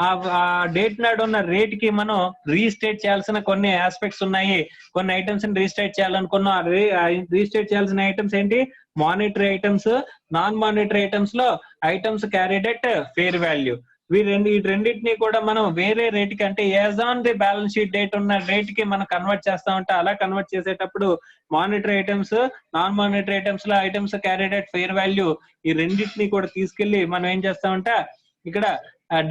ఆ డేట్ నాడు ఉన్న రేట్ కి మనం రీస్టేట్ చేయాల్సిన కొన్ని ఆస్పెక్ట్స్ ఉన్నాయి. కొన్ని ఐటమ్స్ ని రీస్టేట్ చేయాలనుకున్నాం. రీస్టేట్ చేయాల్సిన ఐటమ్స్ ఏంటి, monetary items, non monetary items లో items carried at fair value. ఈ రెండింటిని కూడా మనం వేరే రేట్ కి అంటే as on the balance sheet date ఉన్న రేట్ కి మనం కన్వర్ట్ చేస్తామంటే అలా కన్వర్ట్ చేసేటప్పుడు monetary items, non monetary items లో items carried at fair value ఈ రెండింటిని కూడా తీసుకెళ్లి మనం ఏం చేస్తామంటే ఇక్కడ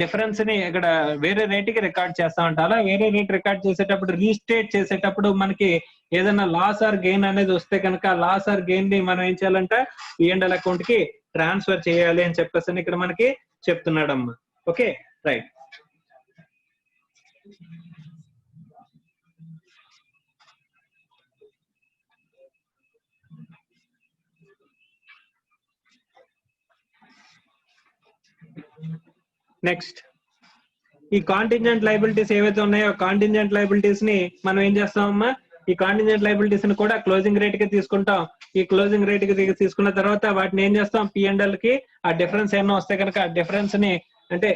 డిఫరెన్స్ ని ఇక్కడ వేరే రేట్ కి రికార్డ్ చేస్తామంట. అలా వేరే రేట్ రికార్డ్ చేసేటప్పుడు రీస్టేట్ చేసేటప్పుడు మనకి ఏదైనా లాస్ ఆర్ గెయిన్ అనేది వస్తే కనుక లాస్ ఆర్ గెయిన్ ని మనం ఏం చేయాలంటే P&L అకౌంట్ కి ట్రాన్స్ఫర్ చేయాలి అని చెప్పేసి ఇక్కడ మనకి చెప్తున్నాడమ్మా. Okay right. నెక్స్ట్ ఈ కాంటింజెంట్ లైబిలిటీస్ ఏవైతే ఉన్నాయో కాంటింజెంట్ లైబిలిటీస్ ని మనం ఏం చేస్తామమ్మా, ఈ కాంటింజెంట్ లైబిలిటీస్ ని కూడా క్లోజింగ్ రేట్ కి తీసుకుంటాం. ఈ క్లోజింగ్ రేట్ కి తీసుకున్న తర్వాత వాటిని ఏం చేస్తాం, P&L కి ఆ డిఫరెన్స్ ఏమన్నా వస్తే కనుక ఆ డిఫరెన్స్ ని అంటే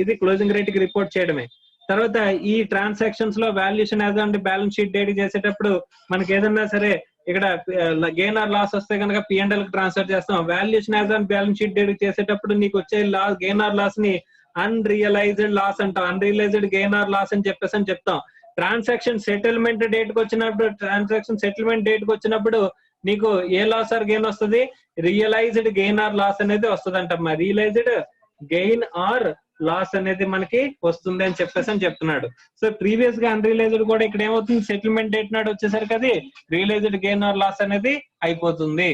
ఇది క్లోజింగ్ రేట్ కి రిపోర్ట్ చేయడమే. తర్వాత ఈ ట్రాన్సాక్షన్స్ లో valuation as on the balance sheet date చేసేటప్పుడు మనకి ఏదన్నా సరే ఇక్కడ గెయిన్ ఆర్ లాస్ వస్తే కనుక P&L కి ట్రాన్స్ఫర్ చేస్తాం. Valuation as on balance sheet date చేసేటప్పుడు నీకు వచ్చే గెయిన్ ఆర్ లాస్ ని అన్రియలైజ్డ్ లాస్ అంటాం, అన్రియలైజ్డ్ గెయిన్ ఆర్ లాస్ అని చెప్పేసి అని చెప్తాం. ట్రాన్సాక్షన్ సెటిల్మెంట్ డేట్ కి వచ్చినప్పుడు, ట్రాన్సాక్షన్ సెటిల్మెంట్ డేట్ కి వచ్చినప్పుడు నీకు ఏ లాస్ ఆర్ గెయిన్ వస్తుంది? రియలైజ్డ్ గెయిన్ ఆర్ లాస్ అనేది వస్తుంది అంటమ్మా. రియలైజ్డ్ గెయిన్ ఆర్ లాస్ అనేది మనకి వస్తుంది అని చెప్పేసి అని చెప్తున్నాడు. సో ప్రీవియస్ గా అన్రియలైజ్డ్ కూడా ఇక్కడ ఏమవుతుంది? సెటిల్మెంట్ డేట్ నాడు వచ్చేసరికి అది రియలైజ్డ్ గెయిన్ ఆర్ లాస్ అనేది అయిపోతుంది,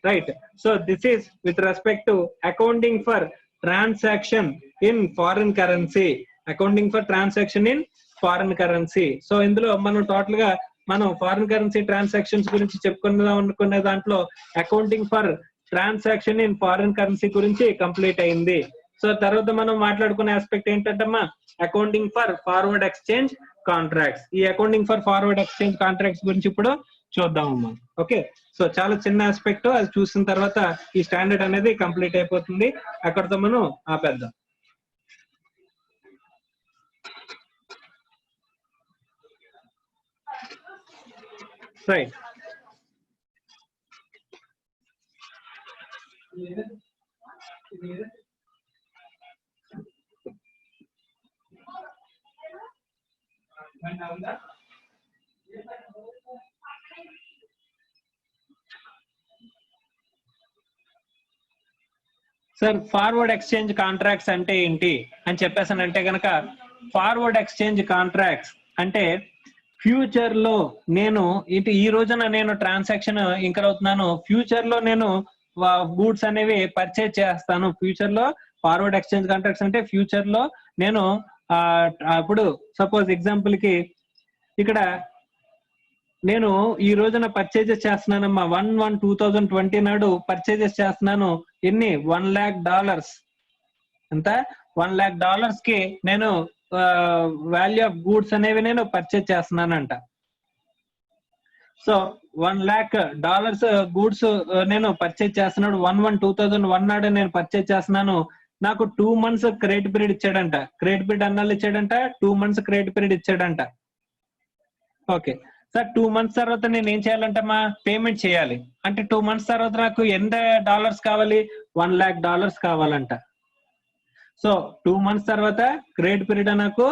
right? So this is with respect to accounting for transaction in foreign currency. Accounting for transaction in foreign currency. So ఇందులో మనం టోటల్ గా మనం ఫారిన్ కరెన్సీ ట్రాన్సాక్షన్స్ గురించి చెప్పుకుందాం అనుకునే దాంట్లో accounting for transaction in foreign currency గురించి కంప్లీట్ అయింది. సో తర్వాత మనం మాట్లాడుకునే ఆస్పెక్ట్ ఏంటంటమ్మా? Accounting for forward exchange contracts. ఈ accounting for forward exchange contracts గురించి ఇప్పుడు చూద్దామమ్మా. ఓకే, సో చాలా చిన్న ఆస్పెక్ట్, అది చూసిన తర్వాత ఈ స్టాండర్డ్ అనేది కంప్లీట్ అయిపోతుంది. అక్కడితో మనం ఆపేద్దాం. Right. Sir forward exchange contracts అంటే ఏంటి అని చెప్పేసానంటే గనక, ఫార్వర్డ్ ఎక్స్చేంజ్ కాంట్రాక్ట్స్ అంటే ఫ్యూచర్ లో నేను ఈ రోజున నేను ట్రాన్సాక్షన్ ఇంకర్ అవుతున్నాను, ఫ్యూచర్ లో నేను గూడ్స్ అనేవి పర్చేజ్ చేస్తాను. ఫ్యూచర్ లో ఫార్వర్డ్ ఎక్స్చేంజ్ కాంట్రాక్ట్స్ అంటే ఫ్యూచర్ లో నేను ఇప్పుడు సపోజ్ ఎగ్జాంపుల్ కి ఇక్కడ నేను ఈ రోజున పర్చేజెస్ చేస్తున్నానమ్మా, 1/1/2020 నాడు పర్చేజెస్ చేస్తున్నాను. ఎన్ని? $1,00,000. ఎంత? $1,00,000 కి నేను వాల్యూ ఆఫ్ గూడ్స్ అనేవి నేను పర్చేజ్ చేస్తున్నానంట. సో $1,00,000 గూడ్స్ నేను పర్చేజ్ చేస్తున్నాడు. 1/1/2001 నాడు నేను పర్చేజ్ చేస్తున్నాను. నాకు 2 months క్రెడిట్ పీరియడ్ ఇచ్చాడంట. క్రెడిట్ పీరియడ్ అన్నాళ్ళు ఇచ్చాడంట, 2 months క్రెడిట్ పీరియడ్ ఇచ్చాడంట. ఓకే సార్, 2 months తర్వాత నేను ఏం చేయాలంటమ్మా? పేమెంట్ చేయాలి. అంటే 2 months తర్వాత నాకు ఎంత డాలర్స్ కావాలి? $1,00,000 కావాలంట. సో 2 months తర్వాత క్రెడిట్ పీరియడ్ నాకు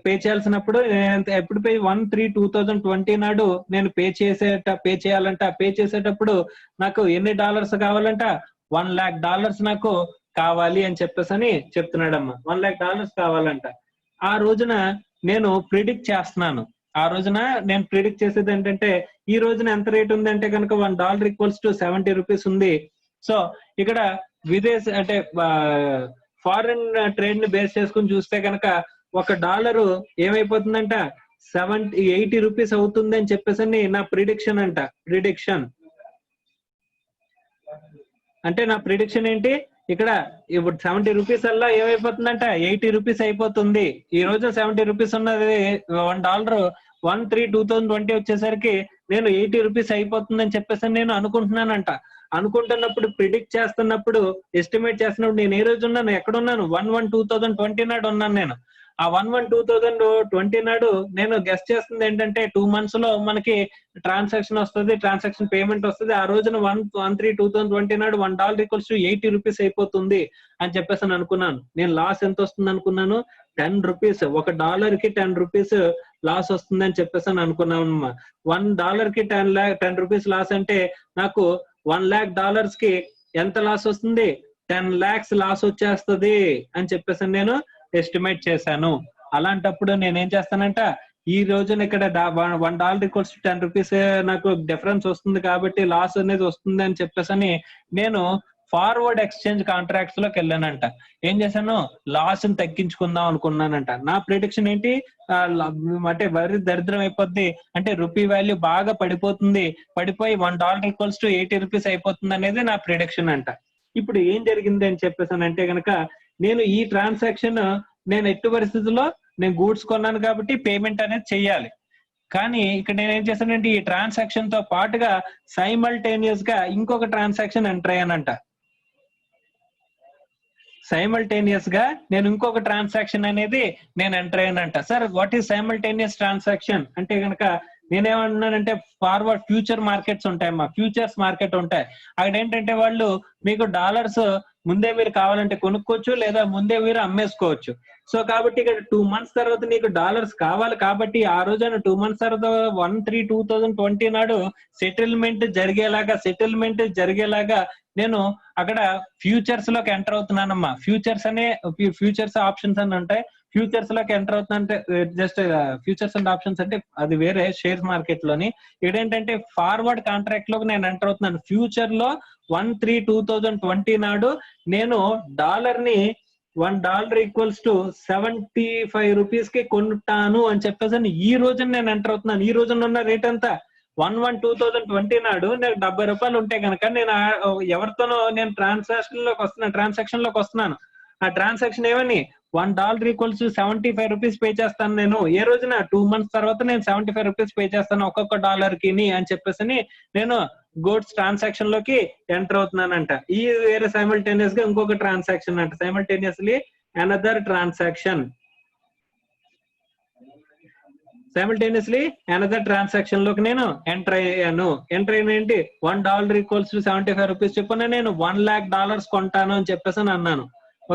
పే చేయాల్సినప్పుడు ఎప్పుడు పే? 1/3/2020 నాడు నేను పే చేయాలంట. పే చేసేటప్పుడు నాకు ఎన్ని డాలర్స్ కావాలంట? $1,00,000 నాకు కావాలి అని చెప్పేసి అని చెప్తున్నాడమ్మా. $1,00,000 కావాలంట. ఆ రోజున నేను ప్రిడిక్ట్ చేస్తున్నాను. ఆ రోజున నేను ప్రిడిక్ట్ చేసేది ఏంటంటే, ఈ రోజున ఎంత రేట్ ఉంది అంటే కనుక $1 = 70 రూపీస్ ఉంది. సో ఇక్కడ విదేశీ అంటే ఫారిన్ ట్రేడ్ ని బేస్ చేసుకుని చూస్తే కనుక $1 ఏమైపోతుందంట? 80 రూపీస్ అవుతుంది అని చెప్పేసి నా ప్రిడిక్షన్ అంట. ప్రిడిక్షన్ అంటే నా ప్రిడిక్షన్ ఏంటి? ఇక్కడ ఇప్పుడు 70 రూపీస్ అల్లా ఏమైపోతుందంట? 80 రూపీస్ అయిపోతుంది. ఈ రోజు 70 రూపీస్ ఉన్నది $1 1/3/2020 వచ్చేసరికి నేను 80 రూపీస్ అయిపోతుందని చెప్పేసి నేను అనుకుంటున్నానంట. అనుకుంటున్నప్పుడు, ప్రిడిక్ట్ చేస్తున్నప్పుడు, ఎస్టిమేట్ చేస్తున్నప్పుడు నేను ఏ రోజు ఉన్నాను? ఎక్కడున్నాను? 1/1/2020 నాడు ఉన్నాను నేను. ఆ 1/1/2020 నాడు నేను గెస్ చేస్తుంది ఏంటంటే 2 months లో మనకి ట్రాన్సాక్షన్ వస్తుంది, ట్రాన్సాక్షన్ పేమెంట్ వస్తుంది. ఆ రోజున 1/1/3/2020 నాడు $1 = 80 రూపీస్ అయిపోతుంది అని చెప్పేసి అనుకున్నాను. నేను లాస్ ఎంత వస్తుంది అనుకున్నాను? 10 రూపీస్. $1 కి 10 రూపీస్ లాస్ వస్తుంది అని చెప్పేసి అనుకున్నాను. $1 కి 10 రూపీస్ లాస్ అంటే నాకు $1,00,000 కి ఎంత లాస్ వస్తుంది? 10 lakhs లాస్ వచ్చేస్తుంది అని చెప్పేసి నేను ఎస్టిమేట్ చేశాను. అలాంటప్పుడు నేనేం చేస్తానంట, ఈ రోజున ఇక్కడ $1 = 10 రూపీస్ నాకు డిఫరెన్స్ వస్తుంది కాబట్టి లాస్ అనేది వస్తుంది అని చెప్పేసి నేను ఫార్వర్డ్ ఎక్స్చేంజ్ కాంట్రాక్ట్స్ లోకి వెళ్ళానంట. ఏం చేశాను? లాస్ ని తగ్గించుకుందాం అనుకున్నానంట. నా ప్రిడిక్షన్ ఏంటి? అంటే వరి దరిద్రం అయిపోద్ది, అంటే రూపీ వాల్యూ బాగా పడిపోతుంది, పడిపోయి $1 = 80 రూపీస్ అయిపోతుంది అనేది నా ప్రిడిక్షన్ అంట. ఇప్పుడు ఏం జరిగింది అని చెప్పేసి అంటే గనక, నేను ఈ ట్రాన్సాక్షన్ నేను ఎట్టి పరిస్థితుల్లో నేను గూడ్స్ కొన్నాను కాబట్టి పేమెంట్ అనేది చెయ్యాలి. కానీ ఇక్కడ నేను ఏం చేశానంటే, ఈ ట్రాన్సాక్షన్ తో పాటుగా సైమల్టేనియస్ గా ఇంకొక ట్రాన్సాక్షన్ ఎంటర్ అయ్యానంట. సైమల్టేనియస్ గా నేను ఇంకొక ట్రాన్సాక్షన్ అనేది నేను ఎంటర్ అయ్యానంట. Sir what is simultaneous transaction అంటే కనుక నేనేమన్నానంటే, ఫార్వర్డ్ ఫ్యూచర్ మార్కెట్స్ ఉంటాయమ్మా, ఫ్యూచర్స్ మార్కెట్ ఉంటాయి. అక్కడ ఏంటంటే వాళ్ళు మీకు డాలర్స్ ముందే మీరు కావాలంటే కొనుక్కోవచ్చు, లేదా ముందే మీరు అమ్మేసుకోవచ్చు. సో కాబట్టి ఇక్కడ 2 months తర్వాత నీకు డాలర్స్ కావాలి కాబట్టి ఆ రోజున 2 months తర్వాత 1/3/2020 నాడు సెటిల్మెంట్ జరిగేలాగా నేను అక్కడ ఫ్యూచర్స్ లోకి ఎంటర్ అవుతున్నానమ్మా. ఫ్యూచర్స్ ఆప్షన్స్ అని ఉంటాయి. ఫ్యూచర్స్ లోకి ఎంటర్ అవుతున్నా అంటే జస్ట్ ఫ్యూచర్స్ అండ్ ఆప్షన్స్ అంటే అది వేరే షేర్ మార్కెట్ లోని. ఇక్కడ ఏంటంటే ఫార్వర్డ్ కాంట్రాక్ట్ లోకి నేను ఎంటర్ అవుతున్నాను. ఫ్యూచర్ లో 1/3/2020 నాడు నేను డాలర్ ని $1 = 75 రూపీస్ కి కొంటాను అని చెప్పేసి ఈ రోజున నేను ఎంటర్ అవుతున్నాను. ఈ రోజున ఉన్న రేట్ ఎంత 1/1/2020 నాడు నాకు $70 ఉంటే కనుక నేను ఎవరితోనో నేను ట్రాన్సాక్షన్ లోకి వస్తున్నాను. ఆ ట్రాన్సాక్షన్ ఏమని $1 = 75 రూపీస్ పే చేస్తాను నేను. ఏ రోజున 2 months తర్వాత నేను 75 రూపీస్ పే చేస్తాను ఒక్కొక్క డాలర్ కి అని చెప్పేసి నేను గూడ్స్ ట్రాన్సాక్షన్ లోకి ఎంటర్ అవుతున్నానంట. ఈ వేరే సైమల్టేనియస్ గా ఇంకొక ట్రాన్సాక్షన్ అంట. సైమల్టేనియస్లీ అనదర్ ట్రాన్సాక్షన్ లోకి నేను ఎంటర్ అయ్యాను. ఎంటర్ అయిన ఏంటి $1 = 75 రూపీస్ చెప్పున నేను $1,00,000 కొంటాను అని చెప్పేసి అన్నాను.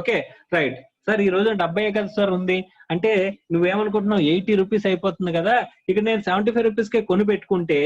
ఓకే రైట్ సార్, ఈ రోజు 70 కదా సార్ ఉంది అంటే నువ్వేమనుకుంటున్నావు 80 రూపీస్ అయిపోతుంది కదా, ఇక నేను 75 రూపీస్ కే కొని పెట్టుకుంటే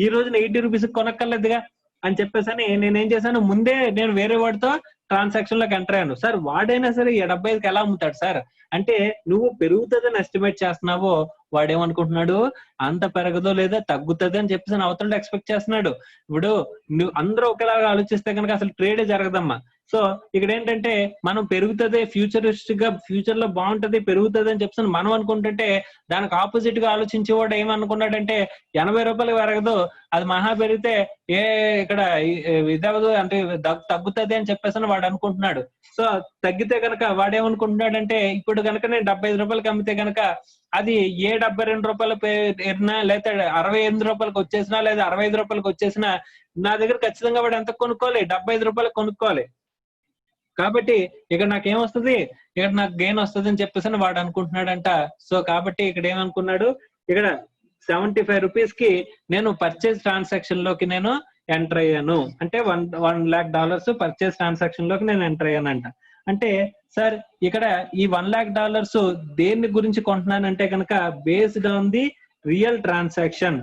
ఈ రోజున 80 రూపీస్ కొనక్కర్లేదుగా అని చెప్పేసి నేనేం చేశాను, ముందే నేను వేరే వాడితో ట్రాన్సాక్షన్ లోకి ఎంటర్ అయ్యాను. సార్ వాడైనా సరే 75కి ఎలా అమ్ముతాడు సార్ అంటే నువ్వు పెరుగుతుందని ఎస్టిమేట్ చేస్తున్నావో వాడేమనుకుంటున్నాడు అంత పెరగదో లేదా తగ్గుతుంది అని చెప్పేసి అవతల ఎక్స్పెక్ట్ చేస్తున్నాడు. ఇప్పుడు నువ్వు అందరూ ఒకలాగా ఆలోచిస్తే కనుక అసలు ట్రేడే జరగదమ్మా. సో ఇక్కడ ఏంటంటే మనం పెరుగుతుంది ఫ్యూచరిస్టిక్ గా ఫ్యూచర్ లో బాగుంటది పెరుగుతుంది అని చెప్పేసి మనం అనుకుంటుంటే దానికి ఆపోజిట్ గా ఆలోచించేవాడు ఏమనుకున్నాడంటే $80 పెరగదు, అది మహా పెరిగితే ఇక్కడ ఇదవదు అంటే తగ్గుతుంది అని చెప్పేసి వాడు అనుకుంటున్నాడు. సో తగ్గితే కనుక వాడేమనుకుంటున్నాడంటే ఇప్పుడు కనుక నేను $75 అమ్మితే కనుక అది $72 పెరిగినా లేదా $68 వచ్చేసినా లేదా $65 వచ్చేసినా నా దగ్గర ఖచ్చితంగా వాడు ఎంత కొనుక్కోవాలి $75 కొనుక్కోవాలి. కాబట్టి ఇక్కడ నాకేమొస్తుంది, ఇక్కడ నాకు గెయిన్ వస్తుంది అని చెప్పేసి వాడు అనుకుంటున్నాడంట. సో కాబట్టి ఇక్కడ ఏమనుకున్నాడు, ఇక్కడ 75 రూపీస్ కి నేను పర్చేజ్ ట్రాన్సాక్షన్ లోకి నేను ఎంటర్ అయ్యాను. అంటే $1,00,000 పర్చేజ్ ట్రాన్సాక్షన్ లోకి నేను ఎంటర్ అయ్యానంట. అంటే సార్ ఇక్కడ ఈ $1,00,000 దేని గురించి కొంటున్నానంటే కనుక based on the real transaction.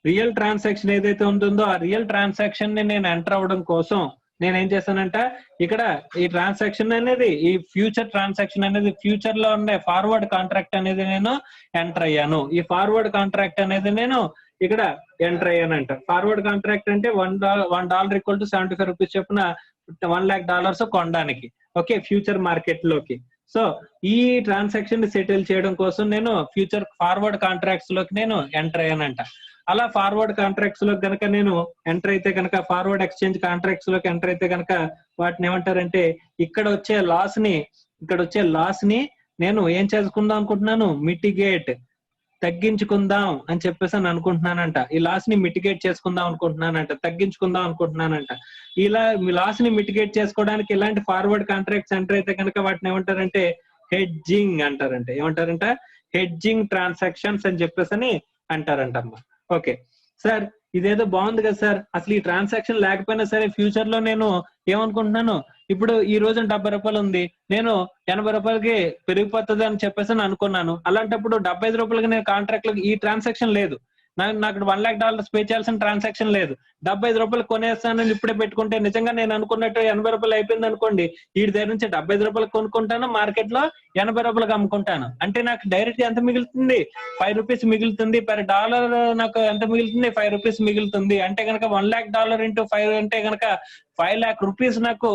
Real transaction ఏదైతే ఉంటుందో ఆ రియల్ ట్రాన్సాక్షన్ ని నేను ఎంటర్ అవ్వడం కోసం నేనేం చేశానంట, ఇక్కడ ఈ ట్రాన్సాక్షన్ అనేది ఈ ఫ్యూచర్ ట్రాన్సాక్షన్ అనేది ఫ్యూచర్ లో ఉండే ఫార్వర్డ్ కాంట్రాక్ట్ అనేది నేను ఎంటర్ అయ్యాను. ఈ ఫార్వర్డ్ కాంట్రాక్ట్ అనేది నేను ఇక్కడ ఎంటర్ అయ్యానంట. ఫార్వర్డ్ కాంట్రాక్ట్ అంటే $1 = 75 రూపీస్ చొప్పున $1,00,000 కొనడానికి. ఓకే ఫ్యూచర్ మార్కెట్ లోకి. సో ఈ ట్రాన్సాక్షన్ ని సెటిల్ చేయడం కోసం నేను ఫ్యూచర్ ఫార్వర్డ్ కాంట్రాక్ట్స్ లోకి నేను ఎంటర్ అయ్యానంట. అలా ఫార్వర్డ్ కాంట్రాక్ట్స్ లో కనుక నేను ఎంటర్ అయితే కనుక ఫార్వర్డ్ ఎక్స్చేంజ్ కాంట్రాక్ట్స్ లోకి ఎంటర్ అయితే కనుక వాటిని ఏమంటారంటే ఇక్కడ వచ్చే లాస్ ని నేను ఏం చేసుకుందాం అనుకుంటున్నాను, మిటిగేట్ తగ్గించుకుందాం అని చెప్పేసి అని అనుకుంటున్నానంట. ఈ లాస్ ని మిటిగేట్ చేసుకుందాం అనుకుంటున్నానంట, తగ్గించుకుందాం అనుకుంటున్నానంట. ఇలా మీ లాస్ ని మిటిగేట్ చేసుకోవడానికి ఇలాంటి ఫార్వర్డ్ కాంట్రాక్ట్స్ ఎంటర్ అయితే కనుక వాటిని ఏమంటారంటే హెడ్జింగ్ అంటారంట. ఏమంటారంట హెడ్జింగ్ ట్రాన్సాక్షన్స్ అని చెప్పేసి అంటారంటమ్మా. ఓకే సార్ ఇదేదో బాగుంది కదా సార్, అసలు ఈ ట్రాన్సాక్షన్ లేకపోయినా సరే ఫ్యూచర్ లో నేను ఏమనుకుంటున్నాను, ఇప్పుడు ఈ రోజు $70 ఉంది, నేను $80 పెరిగిపోతుంది అని చెప్పేసి అనుకున్నాను. అలాంటప్పుడు $75 నేను కాంట్రాక్ట్ లో ఈ ట్రాన్సాక్షన్ లేదు, నాకు $1,00,000 పే చేయాల్సిన ట్రాన్సాక్షన్ లేదు, $75 కొనేస్తానని ఇప్పుడే పెట్టుకుంటే నిజంగా నేను అనుకున్నట్టు $80 అయిపోయింది అనుకోండి, వీడి దగ్గర నుంచి $75 కొనుక్కుంటాను, మార్కెట్ లో $80 అమ్ముకుంటాను. అంటే నాకు డైరెక్ట్ ఎంత మిగులుతుంది, 5 రూపీస్ మిగులుతుంది పర్ డాలర్. నాకు ఎంత మిగులుతుంది, 5 రూపీస్ మిగులుతుంది. అంటే కనుక $1,00,000 × 5 అంటే కనుక 5 lakh రూపీస్ నాకు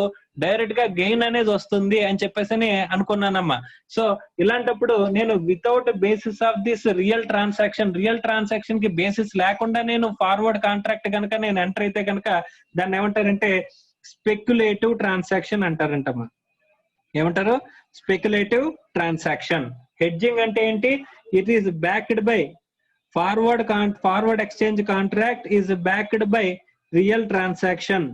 డైరెక్ట్ గా గెయిన్ అనేది వస్తుంది అని చెప్పేసి అనుకున్నానమ్మా. సో ఇలాంటప్పుడు నేను without basis of this real transaction కి బేసిస్ లేకుండా నేను ఫార్వర్డ్ కాంట్రాక్ట్ కనుక నేను ఎంటర్ అయితే కనుక దాన్ని ఏమంటారంటే స్పెక్యులేటివ్ ట్రాన్సాక్షన్ అంటారంటమ్మా. ఏమంటారు, స్పెక్యులేటివ్ ట్రాన్సాక్షన్. హెడ్జింగ్ అంటే ఏంటి, it is backed by forward exchange contract is backed by real transaction.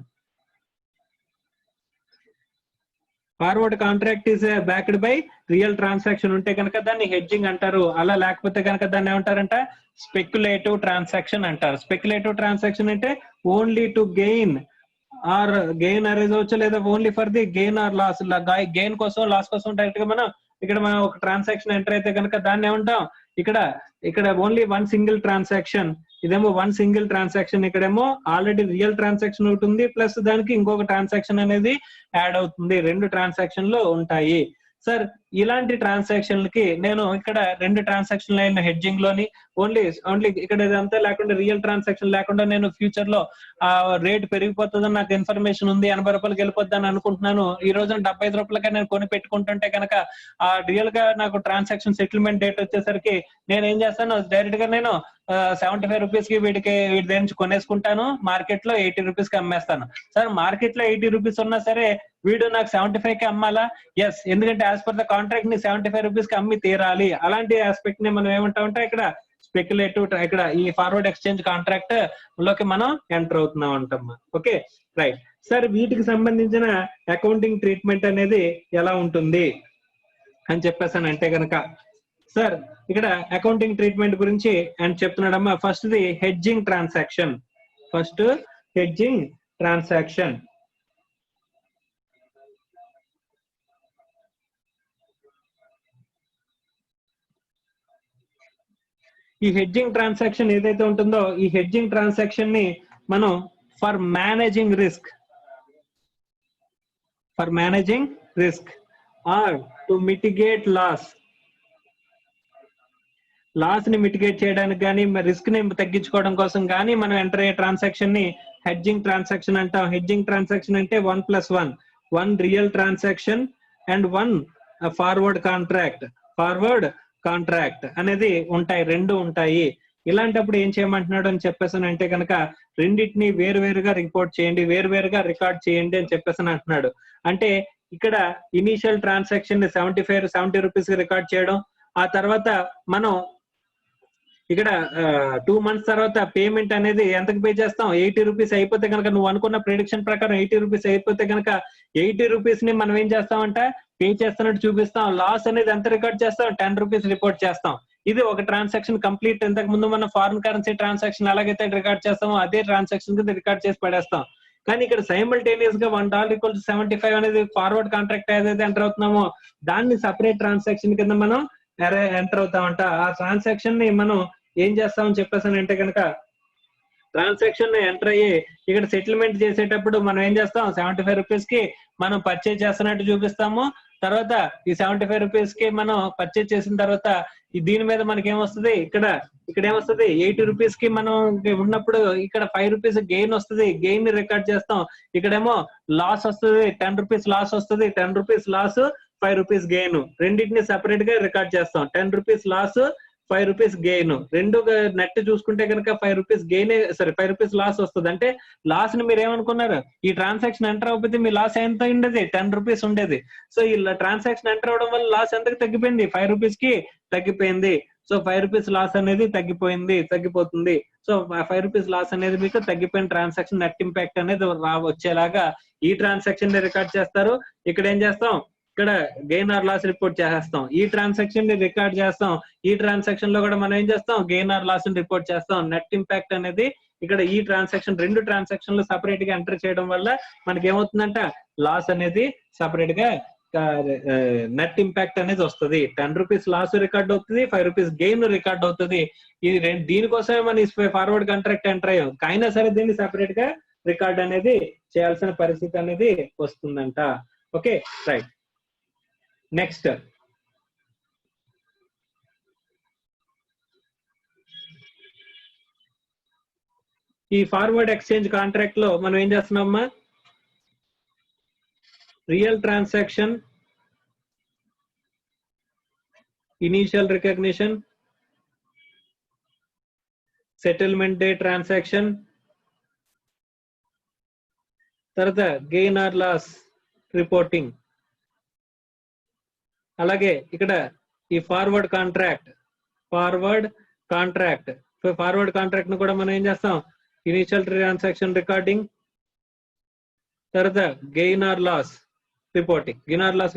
Forward contract is backed by real transaction ఉంటే కనుక దాన్ని హెడ్జింగ్ అంటారు. అలా లేకపోతే కనుక దాన్ని ఏమంటారంట స్పెక్యులేటివ్ ట్రాన్సాక్షన్ అంటారు. స్పెక్యులేటివ్ ట్రాన్సాక్షన్ అంటే only to gain or gain అరేజ్ అవ్వచ్చు, లేదా only for the gain or loss. Gain కోసం లాస్ కోసం డైరెక్ట్ గా మనం ఒక ట్రాన్సాక్షన్ ఎంటర్ అయితే కనుక దాన్ని ఏమంటాం, ఇక్కడ ఓన్లీ వన్ సింగిల్ ట్రాన్సాక్షన్, ఇదేమో వన్ సింగిల్ ట్రాన్సాక్షన్, ఇక్కడేమో ఆల్రెడీ రియల్ ట్రాన్సాక్షన్ ఒకటి ఉంది, ప్లస్ దానికి ఇంకొక ట్రాన్సాక్షన్ అనేది యాడ్ అవుతుంది, రెండు ట్రాన్సాక్షన్లు ఉంటాయి. సార్ ఇలాంటి ట్రాన్సాక్షన్లకి నేను ఇక్కడ రెండు ట్రాన్సాక్షన్ అయిన హెడ్జింగ్ లోని ఓన్లీ ఇక్కడ ఇదంతా లేకుండా రియల్ ట్రాన్సాక్షన్ లేకుండా నేను ఫ్యూచర్ లో ఆ రేట్ పెరిగిపోతుందని నాకు ఇన్ఫర్మేషన్ ఉంది, 80 రూపాయలకి వెళ్ళిపోద్దని అనుకుంటున్నాను, ఈ రోజున 75 రూపాయలకి నేను కొని పెట్టుకుంటుంటే కనుక ఆ రియల్ గా నాకు ట్రాన్సాక్షన్ సెటిల్మెంట్ డేట్ వచ్చేసరికి నేను ఏం చేస్తాను, డైరెక్ట్ గా నేను 75 రూపీస్ కి వీటి దగ్గర నుంచి కొనేసుకుంటాను, మార్కెట్ లో 80 రూపీస్ కి అమ్మేస్తాను. సార్ మార్కెట్ లో 80 రూపీస్ ఉన్నా సరే వీడు నాకు 75 కి అమ్మాలా? ఎస్, ఎందుకంటే యాజ్ పర్ ద కాంట్రాక్ట్ ని 75 రూపీస్ కి అమ్మి తీరాలి. అలాంటి ఆస్పెక్ట్ ని మనం ఏమంటామంటే ఇక్కడ స్పెక్యులేటివ్, ఇక్కడ ఈ ఫార్వర్డ్ ఎక్స్చేంజ్ కాంట్రాక్ట్ లోకి మనం ఎంటర్ అవుతున్నాం అంటాం. Okay right. సార్ వీటికి సంబంధించిన అకౌంటింగ్ ట్రీట్మెంట్ అనేది ఎలా ఉంటుంది అని చెప్పేసాను అంటే కనుక, సార్ ఇక్కడ అకౌంటింగ్ ట్రీట్మెంట్ గురించి అని చెప్తున్నాడమ్మా. First the hedging transaction. First hedging transaction. ఈ హెడ్జింగ్ ట్రాన్సాక్షన్ ఏదైతే ఉంటుందో ఈ హెడ్జింగ్ ట్రాన్సాక్షన్ ని మనం for managing risk or to mitigate loss ని మిటిగేట్ చేయడానికి కానీ రిస్క్ ని తగ్గించుకోవడం కోసం కానీ మనం ఎంటర్ అయ్యే ట్రాన్సాక్షన్ ని హెడ్జింగ్ ట్రాన్సాక్షన్ అంటాం. హెడ్జింగ్ ట్రాన్సాక్షన్ అంటే 1+1, 1 real transaction and 1 forward contract అనేది ఉంటాయి, రెండు ఉంటాయి. ఇలాంటప్పుడు ఏం చేయమంటున్నాడు అని చెప్పేసి అంటే కనుక రెండింటిని వేరువేరుగా రిపోర్ట్ చేయండి, వేరువేరుగా రికార్డ్ చేయండి అని చెప్పేసి అంటున్నాడు. అంటే ఇక్కడ ఇనీషియల్ ట్రాన్సాక్షన్ ని 70 రూపీస్ రికార్డ్ చేయడం, ఆ తర్వాత మనం ఇక్కడ 2 months తర్వాత పేమెంట్ అనేది ఎంతకు పే చేస్తాం, 80 రూపీస్ అయిపోతే కనుక నువ్వు అనుకున్న ప్రిడిక్షన్ ప్రకారం 80 రూపీస్ అయిపోతే కనుక 80 రూపీస్ ని మనం ఏం చేస్తామంటే పే చేస్తున్నట్టు చూపిస్తాం. లాస్ అనేది ఎంత రికార్డ్ చేస్తాం, 10 రూపీస్ రిపోర్ట్ చేస్తాం. ఇది ఒక ట్రాన్సాక్షన్ కంప్లీట్. ఇంతకు ముందు మనం ఫారిన్ కరెన్సీ ట్రాన్సాక్షన్ ఎలాగైతే రికార్డ్ చేస్తామో అదే ట్రాన్సాక్షన్ కింద రికార్డ్ చేసి పడేస్తాం. కానీ ఇక్కడ సైమల్టేనియస్ గా $1 = 75 అనేది ఫార్వర్డ్ కాంట్రాక్ట్ ఏదైతే ఎంటర్ అవుతున్నామో దాన్ని సపరేట్ ట్రాన్సాక్షన్ కింద మనం ఎంటర్ అవుతామంట. ఆ ట్రాన్సాక్షన్ ని మనం ఏం చేస్తామని చెప్పేసాను అంటే కనుక ట్రాన్సాక్షన్ ఎంటర్ అయ్యి ఇక్కడ సెటిల్మెంట్ చేసేటప్పుడు మనం ఏం చేస్తాం, 75 రూపీస్ కి మనం పర్చేజ్ చేస్తున్నట్టు చూపిస్తాము. తర్వాత ఈ 75 రూపీస్ కి మనం పర్చేజ్ చేసిన తర్వాత దీని మీద మనకి ఏమొస్తుంది, ఇక్కడ ఏమొస్తుంది 80 రూపీస్ కి మనం ఉన్నప్పుడు ఇక్కడ 5 రూపీస్ గెయిన్ వస్తుంది, గెయిన్ ని రికార్డ్ చేస్తాం. ఇక్కడేమో లాస్ వస్తుంది, 10 రూపీస్ లాస్ వస్తుంది, 10 రూపీస్ లాస్, 5 రూపీస్ గెయిన్, రెండింటిని సెపరేట్ గా రికార్డ్ చేస్తాం. 10 రూపీస్ లాస్, 5 రూపీస్ గెయిన్, రెండు నెట్ చూసుకుంటే కనుక 5 రూపీస్ గెయిన్, 5 రూపీస్ లాస్ వస్తుంది. అంటే లాస్ ని మీరు ఏమనుకున్నారు, ఈ ట్రాన్సాక్షన్ ఎంటర్ అవ్వకపోతే మీ లాస్ ఎంత ఉండేది, 10 రూపీస్ ఉండేది. సో ఈ ట్రాన్సాక్షన్ ఎంటర్ అవడం వల్ల లాస్ ఎంతకు తగ్గిపోయింది, 5 రూపీస్ కి తగ్గిపోయింది. సో 5 రూపీస్ లాస్ అనేది తగ్గిపోతుంది. సో 5 రూపీస్ లాస్ అనేది మీకు తగ్గిపోయిన ట్రాన్సాక్షన్ నెట్ ఇంపాక్ట్ అనేది వచ్చేలాగా ఈ ట్రాన్సాక్షన్ ని రికార్డ్ చేస్తారు. ఇక్కడ ఏం చేస్తాం, ఇక్కడ గెయిన్ ఆర్ లాస్ రిపోర్ట్ చేస్తాం. ఈ ట్రాన్సాక్షన్ ని రికార్డ్ చేస్తాం. ఈ ట్రాన్సాక్షన్ లో కూడా మనం ఏం చేస్తాం, గెయిన్ ఆర్ లాస్ ని రిపోర్ట్ చేస్తాం. నెట్ ఇంపాక్ట్ అనేది ఇక్కడ ఈ ట్రాన్సాక్షన్, రెండు ట్రాన్సాక్షన్లు సపరేట్ గా ఎంటర్ చేయడం వల్ల మనకి ఏమవుతుందంట, లాస్ అనేది సపరేట్ గా నెట్ ఇంపాక్ట్ అనేది వస్తుంది. 10 రూపీస్ లాస్ రికార్డ్ అవుతుంది, 5 రూపీస్ గెయిన్ రికార్డ్ అవుతుంది. ఇది దీనికోసమే మన ఫార్వర్డ్ కాంట్రాక్ట్ ఎంటర్ అయ్యాం. అయినా సరే దీన్ని సపరేట్ గా రికార్డ్ అనేది చేయాల్సిన పరిస్థితి అనేది వస్తుందంట. Okay right. నెక్స్ట్ ఈ ఫార్వర్డ్ ఎక్స్చేంజ్ కాంట్రాక్ట్ లో మనం ఏం చేస్తున్నామమ్మా, real transaction, initial recognition, settlement day transaction, తర్వాత గెయిన్ ఆర్ లాస్ రిపోర్టింగ్. అలాగే ఇక్కడ ఈ ఫార్వర్డ్ కాంట్రాక్ట్ ను కూడా మనం ఏం చేస్తాం, ఇనిషియల్ ట్రాన్సాక్షన్ రికార్డింగ్, తర్వాత గెయిన్ ఆర్ లాస్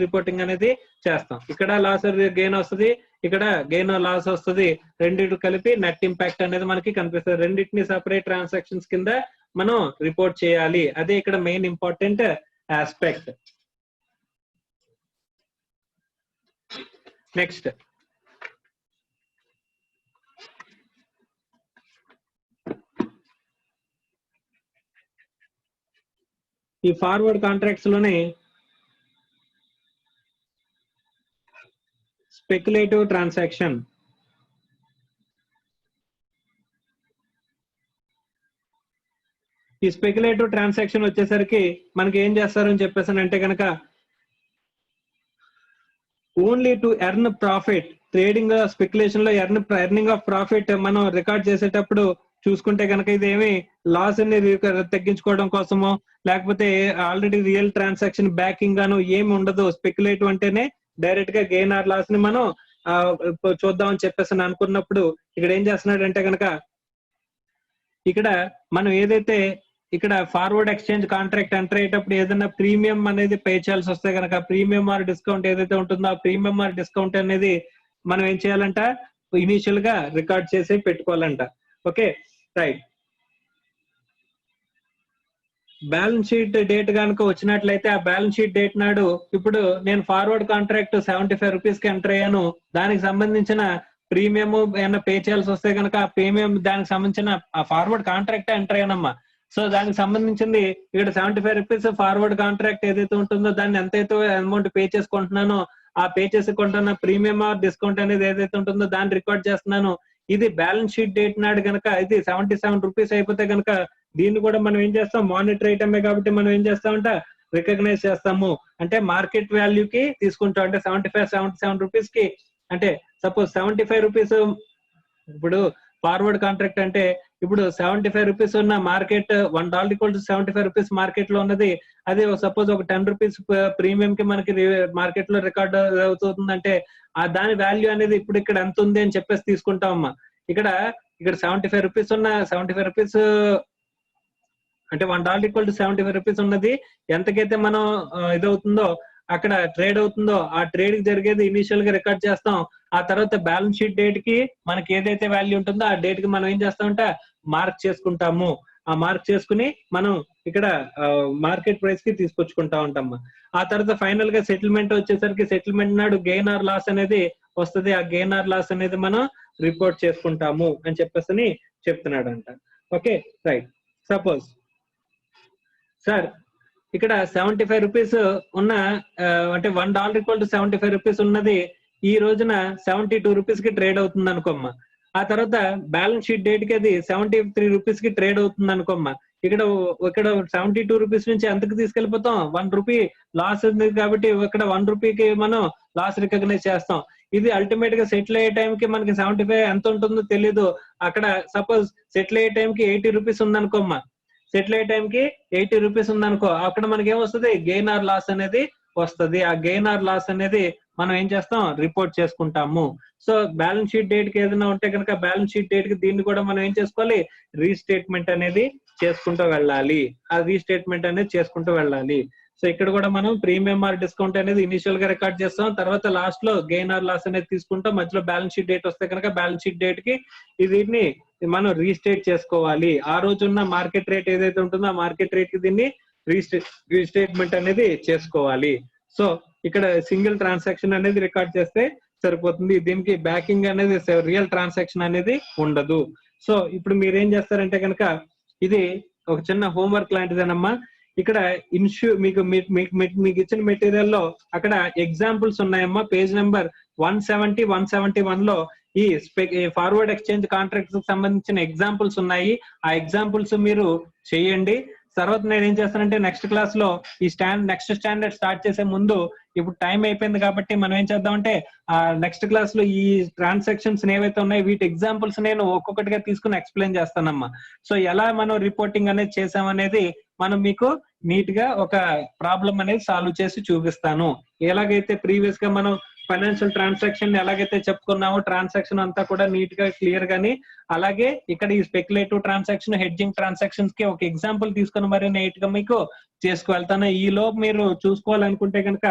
రిపోర్టింగ్ అనేది చేస్తాం. ఇక్కడ లాస్ గెయిన్ వస్తుంది, ఇక్కడ గెయిన్ ఆర్ లాస్ వస్తుంది, రెండింటి కలిపి నెట్ ఇంపాక్ట్ అనేది మనకి కనిపిస్తుంది. రెండింటిని సెపరేట్ ట్రాన్సాక్షన్స్ కింద మనం రిపోర్ట్ చేయాలి. అదే ఇక్కడ మెయిన్ ఇంపార్టెంట్ ఆస్పెక్ట్. నెక్స్ట్ ఈ ఫార్వర్డ్ కాంట్రాక్ట్స్ లోనే స్పెక్యులేటివ్ ట్రాన్సాక్షన్. ఈ స్పెక్యులేటివ్ ట్రాన్సాక్షన్ వచ్చేసరికి మనకి ఏం చేస్తారని చెప్పేసి అంటే కనుక only to earn profit. Trading speculation లో ఎర్నింగ్ ఆఫ్ ప్రాఫిట్ మనం రికార్డ్ చేసేటప్పుడు చూసుకుంటే కనుక ఇదేమి లాస్ ని తగ్గించుకోవడం కోసమో లేకపోతే ఆల్రెడీ రియల్ ట్రాన్సాక్షన్ బ్యాకింగ్ గాను ఏమి ఉండదు. స్పెక్యులేటివ్ అంటేనే డైరెక్ట్ గా గెయిన్ ఆర్ లాస్ ని మనం చూద్దామని చెప్పేసి అనుకున్నప్పుడు ఇక్కడ ఏం చేస్తున్నాడు అంటే కనుక ఇక్కడ మనం ఏదైతే ఇక్కడ ఫార్వర్డ్ ఎక్స్చేంజ్ కాంట్రాక్ట్ ఎంటర్ అయ్యేటప్పుడు ఏదైనా ప్రీమియం అనేది పే చేయాల్సి వస్తే కనుక ప్రీమియం ఆర్ డిస్కౌంట్ ఏదైతే ఉంటుందో ఆ ప్రీమియం ఆర్ డిస్కౌంట్ అనేది మనం ఏం చేయాలంట ఇనీషియల్ గా రికార్డ్ చేసి పెట్టుకోవాలంట. Okay right. Balance sheet date కనుక వచ్చినట్లయితే ఆ బ్యాలెన్స్ షీట్ డేట్ నాడు ఇప్పుడు నేను ఫార్వర్డ్ కాంట్రాక్ట్ 75 రూపీస్ కి ఎంటర్ అయ్యాను. దానికి సంబంధించిన ప్రీమియం ఏమైనా పే చేయాల్సి వస్తే కనుక ఆ ప్రీమియం దానికి సంబంధించిన ఆ ఫార్వర్డ్ కాంట్రాక్ట్ ఎంటర్ అయ్యానమ్మా. సో దానికి సంబంధించింది ఇక్కడ 75 రూపీస్ ఫార్వర్డ్ కాంట్రాక్ట్ ఏదైతే ఉంటుందో దాన్ని ఎంతైతే అమౌంట్ పే చేసుకుంటున్నానో ఆ పే చేసుకుంటున్న ప్రీమియం ఆర్ డిస్కౌంట్ అనేది ఏదైతే ఉంటుందో దాన్ని రికార్డ్ చేస్తున్నాను. ఇది బ్యాలెన్స్ షీట్ డేట్ నాడు కనుక ఇది 77 రూపీస్ అయిపోతే కనుక దీన్ని కూడా మనం ఏం చేస్తాం మానిటరీ ఐటమే కాబట్టి మనం ఏం చేస్తామంటే రికగ్నైజ్ చేస్తాము. అంటే మార్కెట్ వాల్యూకి తీసుకుంటాం. అంటే 77 రూపీస్ కి అంటే సపోజ్ 75 రూపీస్ ఇప్పుడు ఫార్వర్డ్ కాంట్రాక్ట్ అంటే ఇప్పుడు 75 రూపీస్ ఉన్న market $1 equal to 75 rupees market లో ఉన్నది. అదే సపోజ్ ఒక 10 రూపీస్ ప్రీమియం కి మనకి మార్కెట్ లో రికార్డ్ అవుతుందంటే ఆ దాని వాల్యూ అనేది ఇప్పుడు ఇక్కడ ఎంత ఉంది అని చెప్పేసి తీసుకుంటామమ్మా. ఇక్కడ 75 రూపీస్ ఉన్న 75 రూపీస్ అంటే $1 ఈక్వల్ టు 75 రూపీస్ ఉన్నది ఎంతకైతే మనం ఇదవుతుందో అక్కడ ట్రేడ్ అవుతుందో ఆ ట్రేడ్ కి జరిగేది ఇనిషియల్ గా రికార్డ్ చేస్తాం. ఆ తర్వాత బ్యాలెన్స్ షీట్ డేట్ కి మనకి ఏదైతే వాల్యూ ఉంటుందో ఆ డేట్ కి మనం ఏం చేస్తామంటే మార్క్ చేసుకుంటాము. ఆ మార్క్ చేసుకుని మనం ఇక్కడ మార్కెట్ ప్రైస్ కి తీసుకొచ్చుకుంటా ఉంటాము. ఆ తర్వాత ఫైనల్ గా సెటిల్మెంట్ వచ్చేసరికి సెటిల్మెంట్ నాడు గెయిన్ ఆర్ లాస్ అనేది వస్తుంది. ఆ గెయిన్ ఆర్ లాస్ అనేది మనం రిపోర్ట్ చేసుకుంటాము అని చెప్పేసి చెప్తున్నాడు అంట. Okay right. సపోజ్ సార్ ఇక్కడ 75 రూపీస్ ఉన్న అంటే $1 ఈక్వల్ టు 75 రూపీస్ ఉన్నది ఈ రోజున 72 రూపీస్ కి ట్రేడ్ అవుతుంది అనుకోమ్మా. ఆ తర్వాత బ్యాలెన్స్ షీట్ డేట్ కి అది 73 రూపీస్ కి ట్రేడ్ అవుతుంది అనుకోమ్మా. ఇక్కడ 72 రూపీస్ నుంచి ఎంతకు తీసుకెళ్లిపోతాం $1 రూపీ లాస్ ఉంది కాబట్టి ఇక్కడ $1 రూపీకి మనం లాస్ రికగ్నైజ్ చేస్తాం. ఇది అల్టిమేట్ గా సెటిల్ అయ్యే టైంకి మనకి 75 ఎంత ఉంటుందో తెలీదు. అక్కడ సపోజ్ సెటిల్ అయ్యే టైంకి 80 రూపీస్ ఉందనుకోమ్మా. సెటిల్ అయ్యే టైంకి 80 రూపీస్ ఉందనుకో అక్కడ మనకి ఏమొస్తుంది గెయిన్ ఆర్ లాస్ అనేది వస్తుంది. ఆ గెయిన్ ఆర్ లాస్ అనేది మనం ఏం చేస్తాం రిపోర్ట్ చేసుకుంటాము. సో బ్యాలెన్స్ షీట్ డేట్ కి ఏదైనా ఉంటే కనుక బ్యాలెన్స్ షీట్ డేట్ కి దీన్ని కూడా మనం ఏం చేసుకోవాలి రీస్టేట్మెంట్ అనేది చేసుకుంటూ వెళ్ళాలి. ఆ రీస్టేట్మెంట్ అనేది చేసుకుంటూ వెళ్ళాలి. సో ఇక్కడ కూడా మనం ప్రీమియం ఆర్ డిస్కౌంట్ అనేది ఇనిషియల్ గా రికార్డ్ చేస్తాం. తర్వాత లాస్ట్ లో గెయిన్ ఆర్ లాస్ అనేది తీసుకుంటాం. మధ్యలో బ్యాలెన్స్ షీట్ డేట్ వస్తే కనుక బ్యాలెన్స్ షీట్ డేట్ కి దీన్ని మనం రీస్టేట్ చేసుకోవాలి. ఆ రోజు ఉన్న మార్కెట్ రేట్ ఏదైతే ఉంటుందో ఆ మార్కెట్ రేట్ కి దీన్ని రీస్టేట్మెంట్ అనేది చేసుకోవాలి. సో ఇక్కడ సింగిల్ ట్రాన్సాక్షన్ అనేది రికార్డ్ చేస్తే సరిపోతుంది. దీనికి బ్యాకింగ్ అనేది రియల్ ట్రాన్సాక్షన్ అనేది ఉండదు. సో ఇప్పుడు మీరేం చేస్తారంటే కనుక ఇది ఒక చిన్న హోంవర్క్ లాంటిదేనమ్మా. ఇక్కడ మీకు ఇచ్చిన మెటీరియల్ లో అక్కడ ఎగ్జాంపుల్స్ ఉన్నాయమ్మా. పేజ్ నెంబర్ 170, 171 లో ఈ ఫార్వర్డ్ ఎక్స్చేంజ్ కాంట్రాక్ట్స్ కి సంబంధించిన ఎగ్జాంపుల్స్ ఉన్నాయి. ఆ ఎగ్జాంపుల్స్ మీరు చేయండి. తర్వాత నేను ఏం చేస్తానంటే నెక్స్ట్ క్లాస్ లో ఈ నెక్స్ట్ స్టాండర్డ్ స్టార్ట్ చేసే ముందు ఇప్పుడు టైం అయిపోయింది కాబట్టి మనం ఏం చేద్దామంటే ఆ నెక్స్ట్ క్లాస్ లో ఈ ట్రాన్సాక్షన్స్ ఏవైతే ఉన్నాయో వీటి ఎగ్జాంపుల్స్ నేను ఒక్కొక్కటిగా తీసుకుని ఎక్స్ప్లెయిన్ చేస్తానమ్మా. సో ఎలా మనం రిపోర్టింగ్ అనేది చేసామనేది మనం మీకు నీట్ గా ఒక ప్రాబ్లం అనేది సాల్వ్ చేసి చూపిస్తాను. ఎలాగైతే ప్రీవియస్ గా మనం ఫైనాన్షియల్ ట్రాన్సాక్షన్ ఎలాగైతే చెప్పుకున్నామో ట్రాన్సాక్షన్ అంతా కూడా నీట్ గా క్లియర్ గాని, అలాగే ఇక్కడ ఈ స్పెక్యులేటివ్ ట్రాన్సాక్షన్, హెడ్జింగ్ ట్రాన్సాక్షన్స్ కి ఒక ఎగ్జాంపుల్ తీసుకుని మరి నీట్ గా మీకు చేసుకువెళ్తాను. ఈలో మీరు చూసుకోవాలనుకుంటే కనుక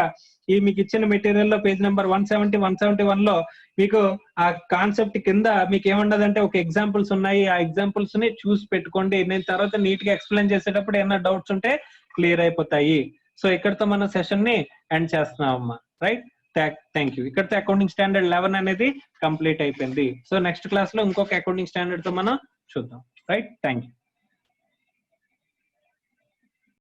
ఈ మీకు ఇచ్చిన మెటీరియల్ లో పేజ్ నెంబర్ 170, 171 లో మీకు ఆ కాన్సెప్ట్ కింద మీకు ఏముండదంటే ఒక ఎగ్జాంపుల్స్ ఉన్నాయి. ఆ ఎగ్జాంపుల్స్ ని చూసి పెట్టుకోండి. నేను తర్వాత నీట్ గా ఎక్స్ప్లెయిన్ చేసేటప్పుడు ఏమైనా డౌట్స్ ఉంటే క్లియర్ అయిపోతాయి. సో ఇక్కడతో మన సెషన్ ని ఎండ్ చేస్తున్నాం అమ్మా. Right, thank you. ఇక్కడతో అకౌంటింగ్ స్టాండర్డ్ 11 అనేది కంప్లీట్ అయిపోయింది. సో నెక్స్ట్ క్లాస్ లో ఇంకొక అకౌంటింగ్ స్టాండర్డ్ తో మనం చూద్దాం. Right, thank you.